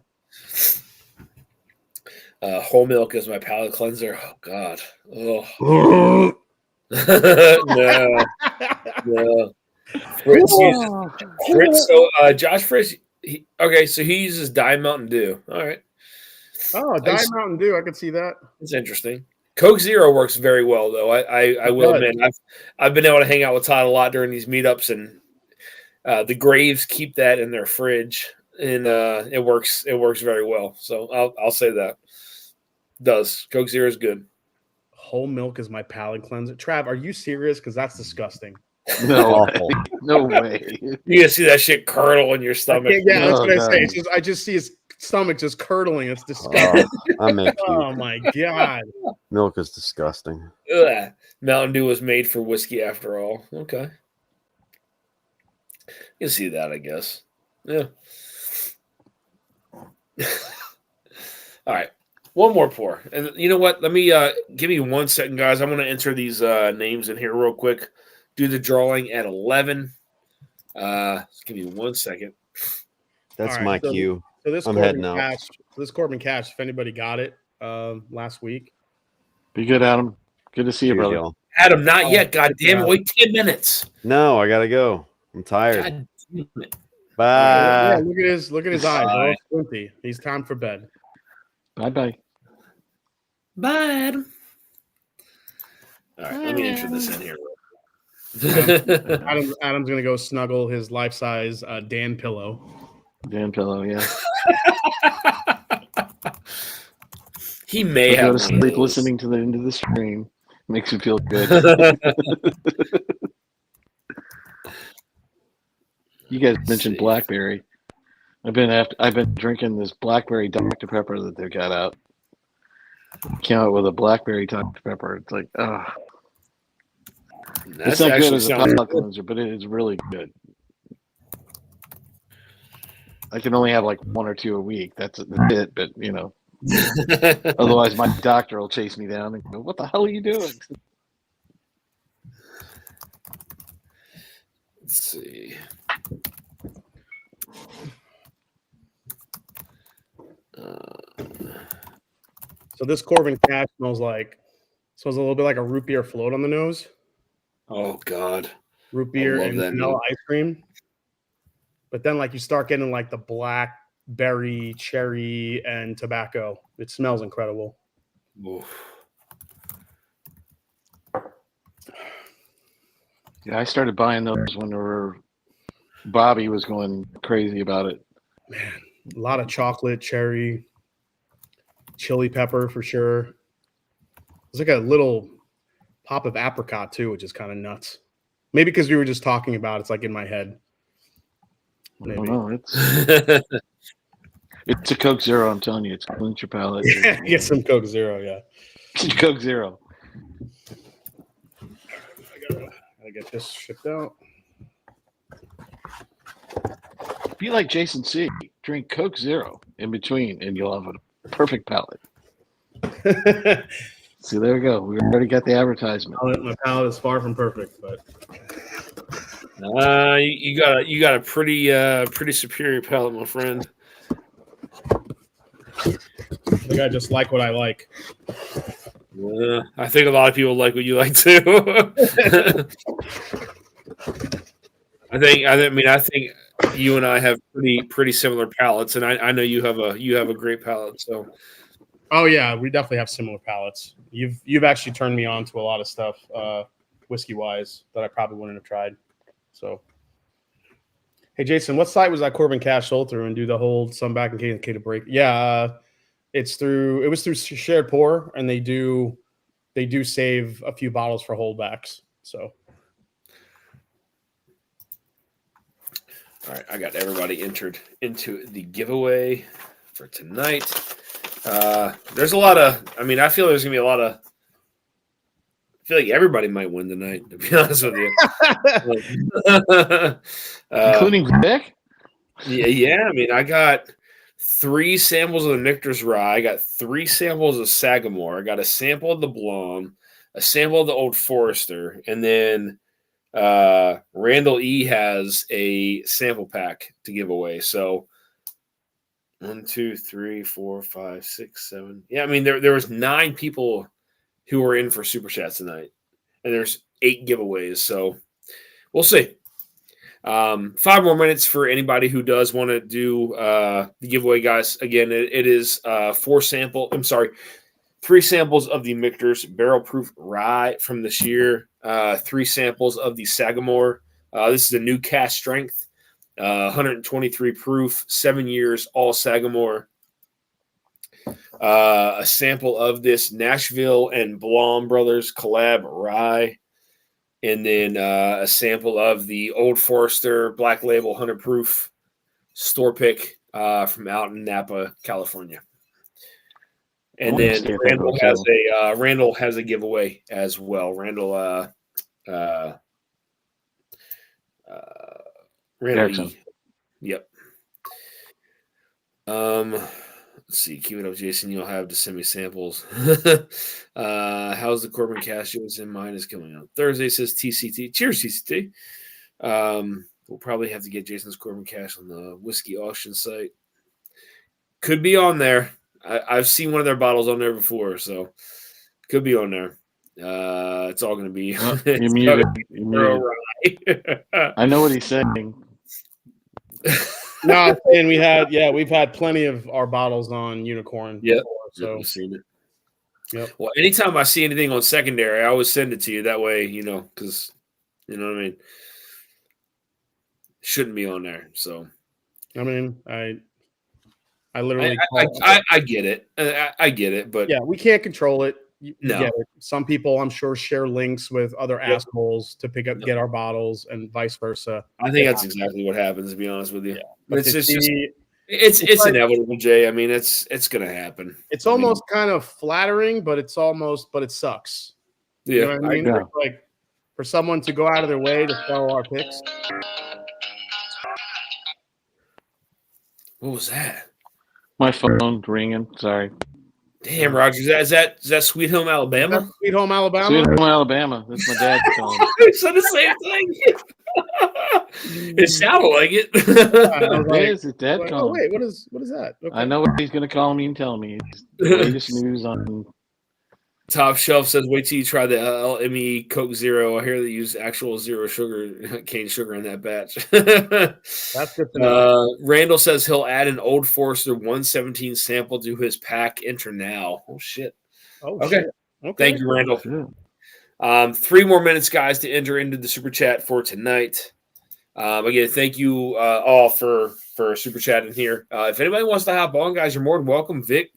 Whole milk is my palate cleanser. Oh God. Oh. No. Fritz, so Josh Fritz. So he uses Diet Mountain Dew. All right. Oh, Diet Mountain Dew. I could see that. It's interesting. Coke Zero works very well, though. I will admit, I've been able to hang out with Todd a lot during these meetups, and the Graves keep that in their fridge, and it works. It works very well. So I'll say that. It does. Coke Zero is good. Whole milk is my palate cleanser. Trav, are you serious? Because that's disgusting. No, no way. You can see that shit curdle in your stomach. Yeah, that's what I say. I just see his stomach just curdling. It's disgusting. Oh my God. Milk is disgusting. Ugh. Mountain Dew was made for whiskey after all. Okay. You can see that, I guess. Yeah. All right. One more pour. And you know what? Let me give me 1 second, guys. I'm going to enter these names in here real quick. Do the drawing at 11. Give me 1 second. That's my cue. So this I'm Corbin heading out. Cash. This Corbin Cash. If anybody got it last week, Be good, Adam. Good to see you, brother. Y'all. Adam, not yet. God damn it. Wait 10 minutes. No, I gotta go. I'm tired. God damn it. Bye. Yeah, look at his eyes. They're all squinty. He's time for bed. Bye. Bye, Adam. All right, let me enter this in here. Adam's gonna go snuggle his life-size Dan pillow. Dan pillow, yeah. He may have go to sleep listening to the end of the stream. Makes you feel good. You guys mentioned blackberry. I've been drinking this blackberry Dr. Pepper that they got out. Came out with a blackberry Dr. Pepper. It's like, it's not good as a palate cleanser, but it is really good. I can only have like 1 or 2 a week. That's it. But otherwise my doctor will chase me down and go, "What the hell are you doing?" Let's see. So this Corbin Cash smells a little bit like a root beer float on the nose. Oh God, root beer and vanilla ice cream. But then, like, you start getting like the blackberry, cherry, and tobacco. It smells incredible. Oof. Yeah, I started buying those when Bobby was going crazy about it. Man, a lot of chocolate, cherry, chili pepper for sure. There's like a little pop of apricot too, which is kind of nuts. Maybe because we were just talking about it's like in my head. Maybe. I don't know. It's a Coke Zero. I'm telling you, it's cleans your palate. Yeah, get some Coke Zero. Yeah, Coke Zero. I gotta get this shipped out. Be like Jason C. Drink Coke Zero in between, and you'll have a perfect palate. See, there we go. We already got the advertisement. My palate is far from perfect, but you got a pretty superior palate, my friend. I think I just like what I like. I think a lot of people like what you like too. I think you and I have pretty similar palates, and I know you have a great palate. So, oh yeah, we definitely have similar palates. You've actually turned me on to a lot of stuff, whiskey wise, that I probably wouldn't have tried. So, hey Jason, what site was that Corbin Cash sold through and do the whole some back in case to break? Yeah, it was through Shared Pour, and they do save a few bottles for holdbacks. So. All right, I got everybody entered into the giveaway for tonight. There's a lot of, I feel there's going to be a lot of, I feel like everybody might win tonight, to be honest with you. Including Vic? Yeah. I got 3 samples of the Michter's Rye. I got 3 samples of Sagamore. I got a sample of the Blonde, a sample of the Old Forester, and then Randall E has a sample pack to give away. So 1, 2, 3, 4, 5, 6, 7. Yeah, there was 9 people who were in for Super Chats tonight, and there's 8 giveaways. So we'll see. 5 more minutes for anybody who does want to do the giveaway, guys. Again, it is 3 samples of the Michter's Barrel Proof Rye from this year, 3 samples of the Sagamore. This is a new cast strength, 123 proof, 7 years, all Sagamore. A sample of this Nashville and Blom Brothers collab rye, and then a sample of the Old Forester Black Label 100 proof store pick from out in Napa, California. And then Randall has a giveaway as well. Randall E. Yep. Let's Let's see. Keep it up, Jason. You'll have to send me samples. How's the Corbin Cash? Mine is coming out Thursday, says TCT. Cheers, TCT. We'll probably have to get Jason's Corbin Cash on the whiskey auction site. Could be on there. I've seen one of their bottles on there before, so could be on there. It's all going to be. You muted. I know what he's saying. No, and we've had plenty of our bottles on Unicorn. Yeah, so I've seen it. Yep. Well, anytime I see anything on secondary, I always send it to you. That way, because you know what I mean. Shouldn't be on there. So, I mean, I literally, I get it. I get it, but yeah, we can't control it. No. Get it. Some people, I'm sure, share links with other assholes to pick up, get our bottles, and vice versa. I think that's exactly what happens. To be honest with you, but it's inevitable, Jay. I mean, it's going to happen. It's almost kind of flattering, but it sucks. Yeah, you know what I mean? Like for someone to go out of their way to follow our picks. What was that? My phone ringing. Sorry. Damn, Roger. Is that Sweet Home Alabama? Sweet Home Alabama? Sweet Home Alabama. That's my dad's phone. I said the same thing. It sounded like it. It's dead calling. Oh, wait, what is that? Okay. I know what he's going to call me and tell me. It's the latest news on. Top Shelf says, wait till you try the LME Coke Zero. I hear they use actual zero sugar, cane sugar in that batch. That's good to know. Randall says he'll add an Old Forester 117 sample to his pack. Enter now. Oh, shit. Oh, okay. Shit. Okay. Thank you, Randall. 3 more minutes, guys, to enter into the Super Chat for tonight. Again, thank you all for Super Chatting here. If anybody wants to hop on, guys, you're more than welcome. Vic,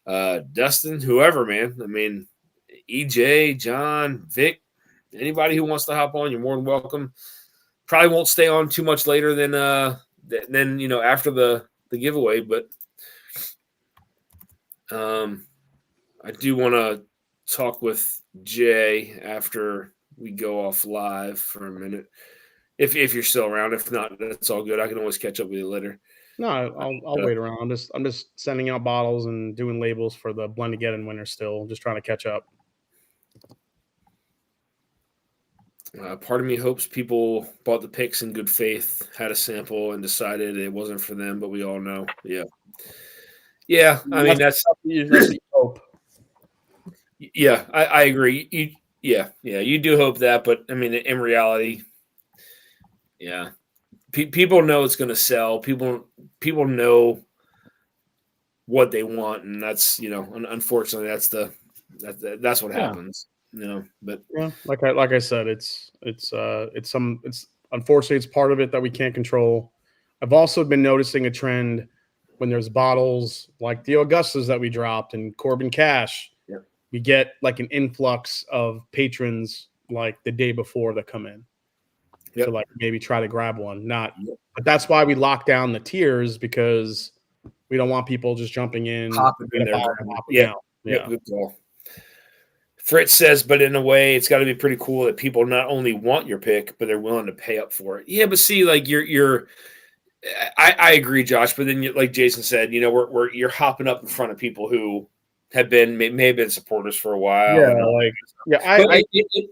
Dustin, whoever, man. I mean, EJ, John, Vic, anybody who wants to hop on, you're more than welcome. Probably won't stay on too much later than after the giveaway, but I do want to talk with Jay after we go off live for a minute. If you're still around, if not, that's all good. I can always catch up with you later. No, I'll wait around. I'm just sending out bottles and doing labels for the blend again winner. Still, just trying to catch up. Part of me hopes people bought the picks in good faith, had a sample, and decided it wasn't for them. But we all know, yeah. I mean, that's hope. Yeah, I agree. You do hope that, but I mean, in reality, yeah. People know it's going to sell. People know what they want, and that's unfortunately that's what happens. But yeah, like I said, it's unfortunately it's part of it that we can't control. I've also been noticing a trend when there's bottles like the Augustas that we dropped and Corbin Cash. Yeah. We get like an influx of patrons like the day before that come in. To like maybe try to grab one. But that's why we lock down the tiers, because we don't want people just jumping in. Hopping in there. Yeah. Good call. Fritz says, but in a way, it's got to be pretty cool that people not only want your pick, but they're willing to pay up for it. Yeah, but see, like I agree, Josh. But then, like Jason said, you're hopping up in front of people who have may have been supporters for a while. I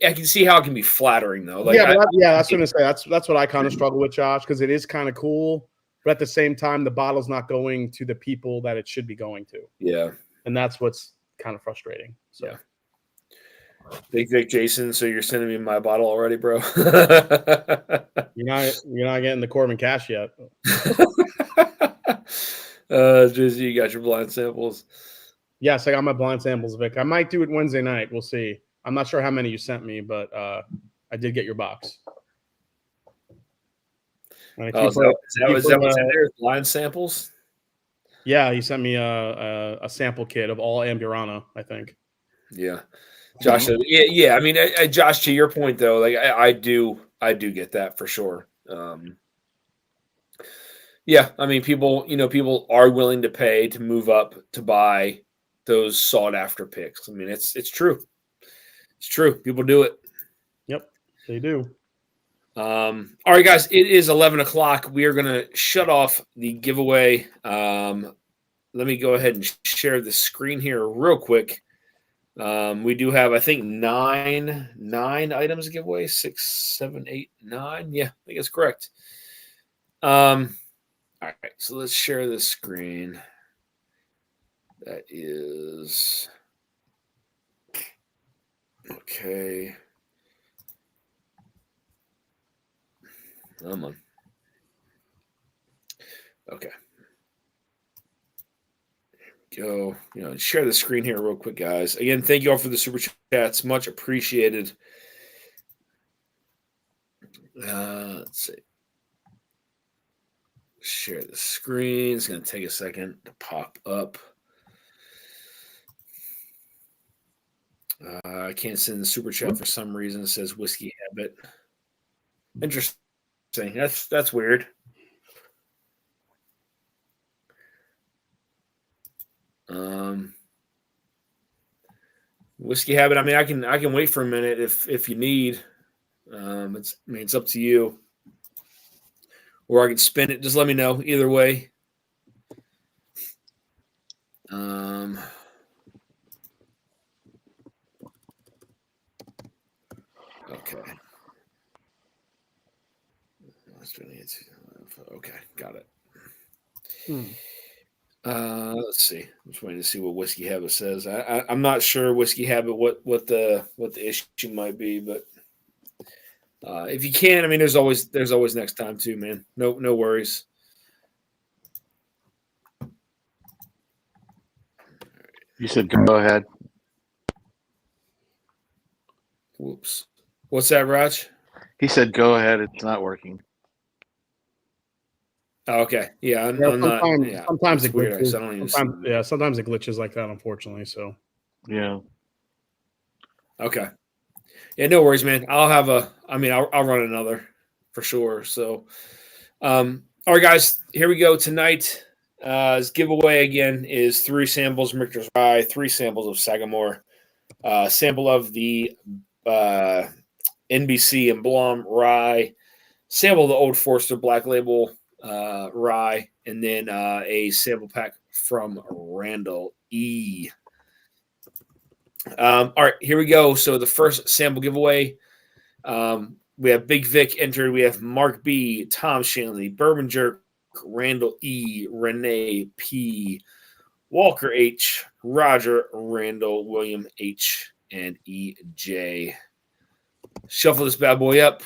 can see how it can be flattering though. Like, that's what I'm gonna say. That's what I kind of struggle with, Josh, because it is kind of cool, but at the same time, the bottle's not going to the people that it should be going to. Yeah, and that's what's kind of frustrating. So, Big Vic, Jason. So you're sending me my bottle already, bro? You're not getting the Corbin Cash yet. Just you got your blind samples. Yes, I got my blind samples, Vic. I might do it Wednesday night. We'll see. I'm not sure how many you sent me, but I did get your box. Is that what's in there? Blind samples? Yeah, he sent me a sample kit of all Amburana, I think. Yeah, Josh. Yeah. I mean, Josh, to your point though, like I do get that for sure. Yeah, I mean, people are willing to pay to move up to buy those sought after picks. I mean, it's true. It's true. People do it. Yep, they do. All right, guys, it is 11 o'clock. We are going to shut off the giveaway. let me go ahead and share the screen here real quick. We do have, I think, nine items to give away. 6, 7, 8, 9. Yeah, I think that's correct. All right, so let's share the screen. That is okay. Come on. Okay. Go, share the screen here real quick, guys. Again, thank you all for the super chats. Much appreciated. Let's see. Share the screen. It's going to take a second to pop up. I can't send the super chat for some reason. It says Whiskey Habit. Interesting. That's weird. Whiskey Habit. I mean, I can wait for a minute if you need. It's up to you. Or I can spin it. Just let me know. Either way. Okay. Okay, got it. Let's see. I'm just waiting to see what Whiskey Habit says. I'm not sure, Whiskey Habit, what the issue might be, but if you can, I mean, there's always next time too, man. No worries. You said go ahead. Whoops. What's that, Raj? He said go ahead. It's not working. Oh, okay. Yeah, I'm not. Yeah, sometimes it glitches. Weird. Sometimes it glitches like that, unfortunately. So. Yeah. Okay. Yeah, no worries, man. I'll run another for sure. So, all right, guys, here we go. Tonight, his giveaway again is 3 samples of Michter's Rye, 3 samples of Sagamore, sample of the NBC and Blom Rye, sample of the Old Forester Black Label Rye, and then a sample pack from Randall E. All right, here we go. So the first sample giveaway, we have Big Vic entered. We have Mark B, Tom Shanley, Bourbon Jerk, Randall E, Renee P, Walker H, Roger Randall, William H, and EJ. Shuffle this bad boy up.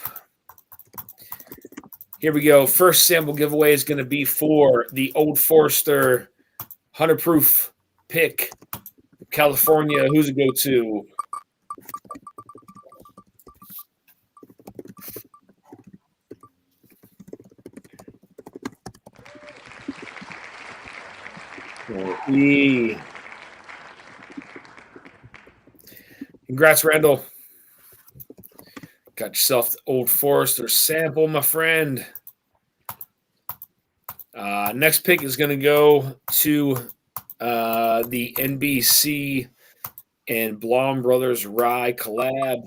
Here we go. First sample giveaway is going to be for the Old Forester 100 proof pick. California, who's it go to? E. Congrats, Randall. Got yourself the Old Forester sample, my friend. Next pick is going to go to the NBC and Blom Brothers Rye collab.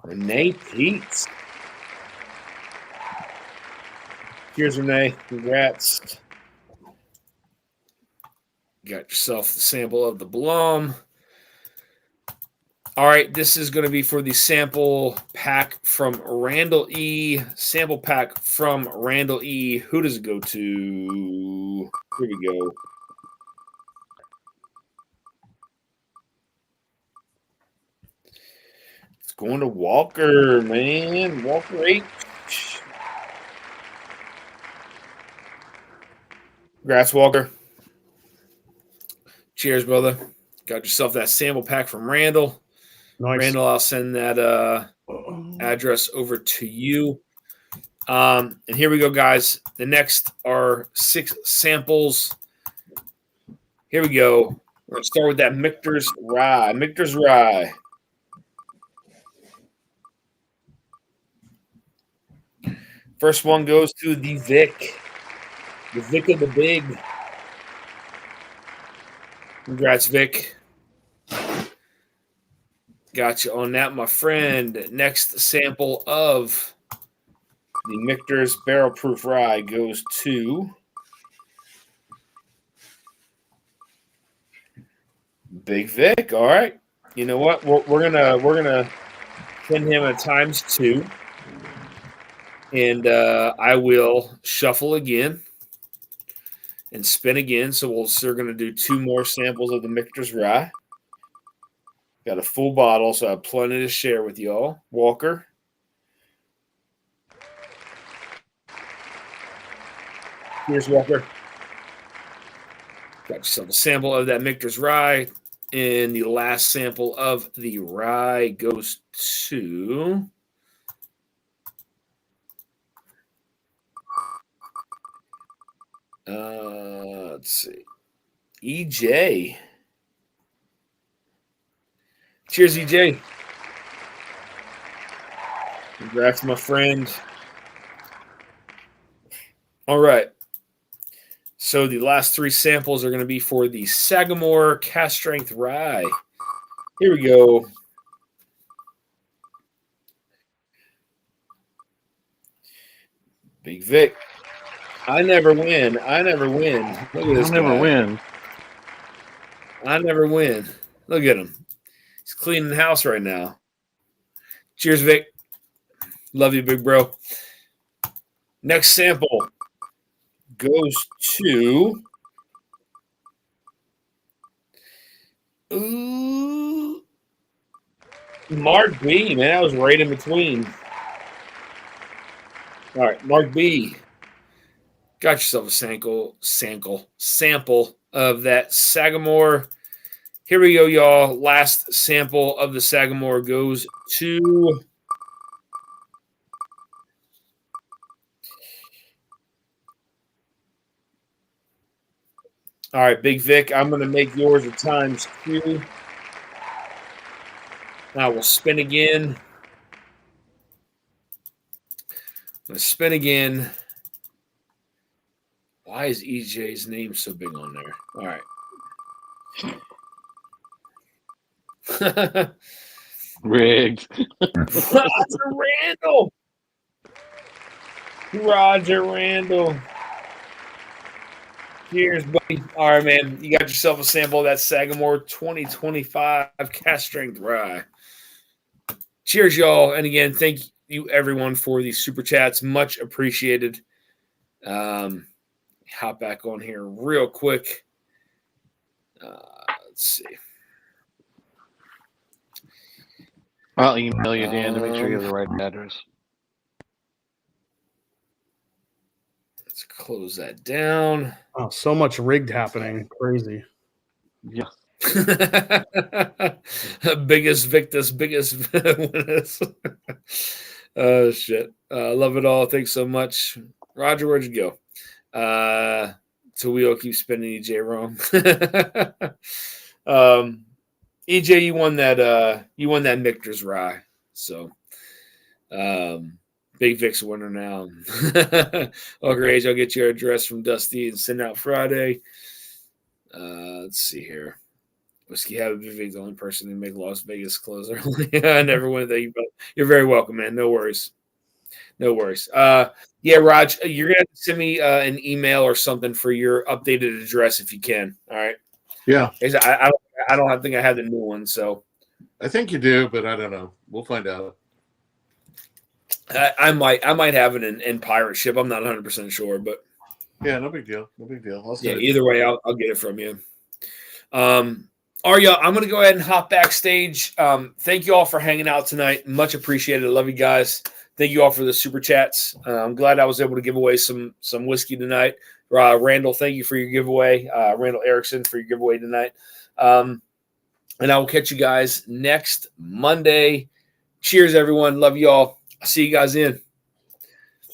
Renee Peets. Cheers, Renee. Congrats. Got yourself the sample of the Blom. All right, this is going to be for the sample pack from Randall E. Sample pack from Randall E. Who does it go to? Here we go. It's going to Walker, man. Walker H. Congrats, Walker. Cheers, brother. Got yourself that sample pack from Randall. Nice. Randall, I'll send that address over to you. And here we go, guys. The next are 6 samples. Here we go. We're going to start with that Michter's Rye. Michter's Rye. First one goes to the Vic. The Vic of the Big. Congrats, Vic. Got you on that, my friend. Next sample of the Michter's Barrel Proof Rye goes to Big Vic. All right. You know what? We're gonna send him a ×2, and I will shuffle again and spin again. So we're gonna do 2 more samples of the Michter's Rye. Got a full bottle, so I have plenty to share with y'all. Walker. Here's Walker. Got yourself a sample of that Michter's Rye. And the last sample of the rye goes to let's see, EJ. Cheers, EJ. Congrats, my friend. All right. So the last 3 samples are going to be for the Sagamore Cast Strength Rye. Here we go. Big Vic. I never win. Look at this guy. I never win. Look at him. He's cleaning the house right now. Cheers, Vic. Love you, big bro. Next sample goes to Mark B, man. I was right in between. All right, Mark B. Got yourself a sample of that Sagamore. Here we go, y'all. Last sample of the Sagamore goes to all right, Big Vic. I'm going to make yours a ×2. Now we'll spin again. I'm going to spin again. Why is EJ's name so big on there? All right. Rigged. Roger Randall. Cheers, buddy. All right, man. You got yourself a sample of that Sagamore 2025 Cast Strength Rye. Cheers, y'all. And again, thank you, everyone, for these super chats. Much appreciated. Hop back on here real quick. Let's see. I'll email you, Dan, to make sure you have the right address. Let's close that down. Oh, so much rigged happening. Crazy. Yeah. biggest Victus, biggest winners. Oh, shit. Love it all. Thanks so much. Roger, where'd you go? So we'll keep spinning EJ wrong. EJ, you won that Michter's Rye. So Big Vic's a winner now. Okay, I'll get your address from Dusty and send out Friday. Let's see here. Whiskey Habit Big Vic's the only person who make Las Vegas close early. I never went there. You're very welcome, man. No worries. Yeah, Raj, you're gonna have to send me an email or something for your updated address if you can. All right. Yeah. I don't think I have the new one, so I think you do, but I don't know. We'll find out. I might have it in pirate ship. I'm not 100% sure, but yeah, no big deal. Either way, I'll get it from you. Arya, I'm gonna go ahead and hop backstage. Thank you all for hanging out tonight. Much appreciated. Love you guys. Thank you all for the super chats. I'm glad I was able to give away some whiskey tonight. Randall, thank you for your giveaway. Randall Erickson for your giveaway tonight. And I will catch you guys next Monday. Cheers, everyone. Love you all. I'll see you guys in.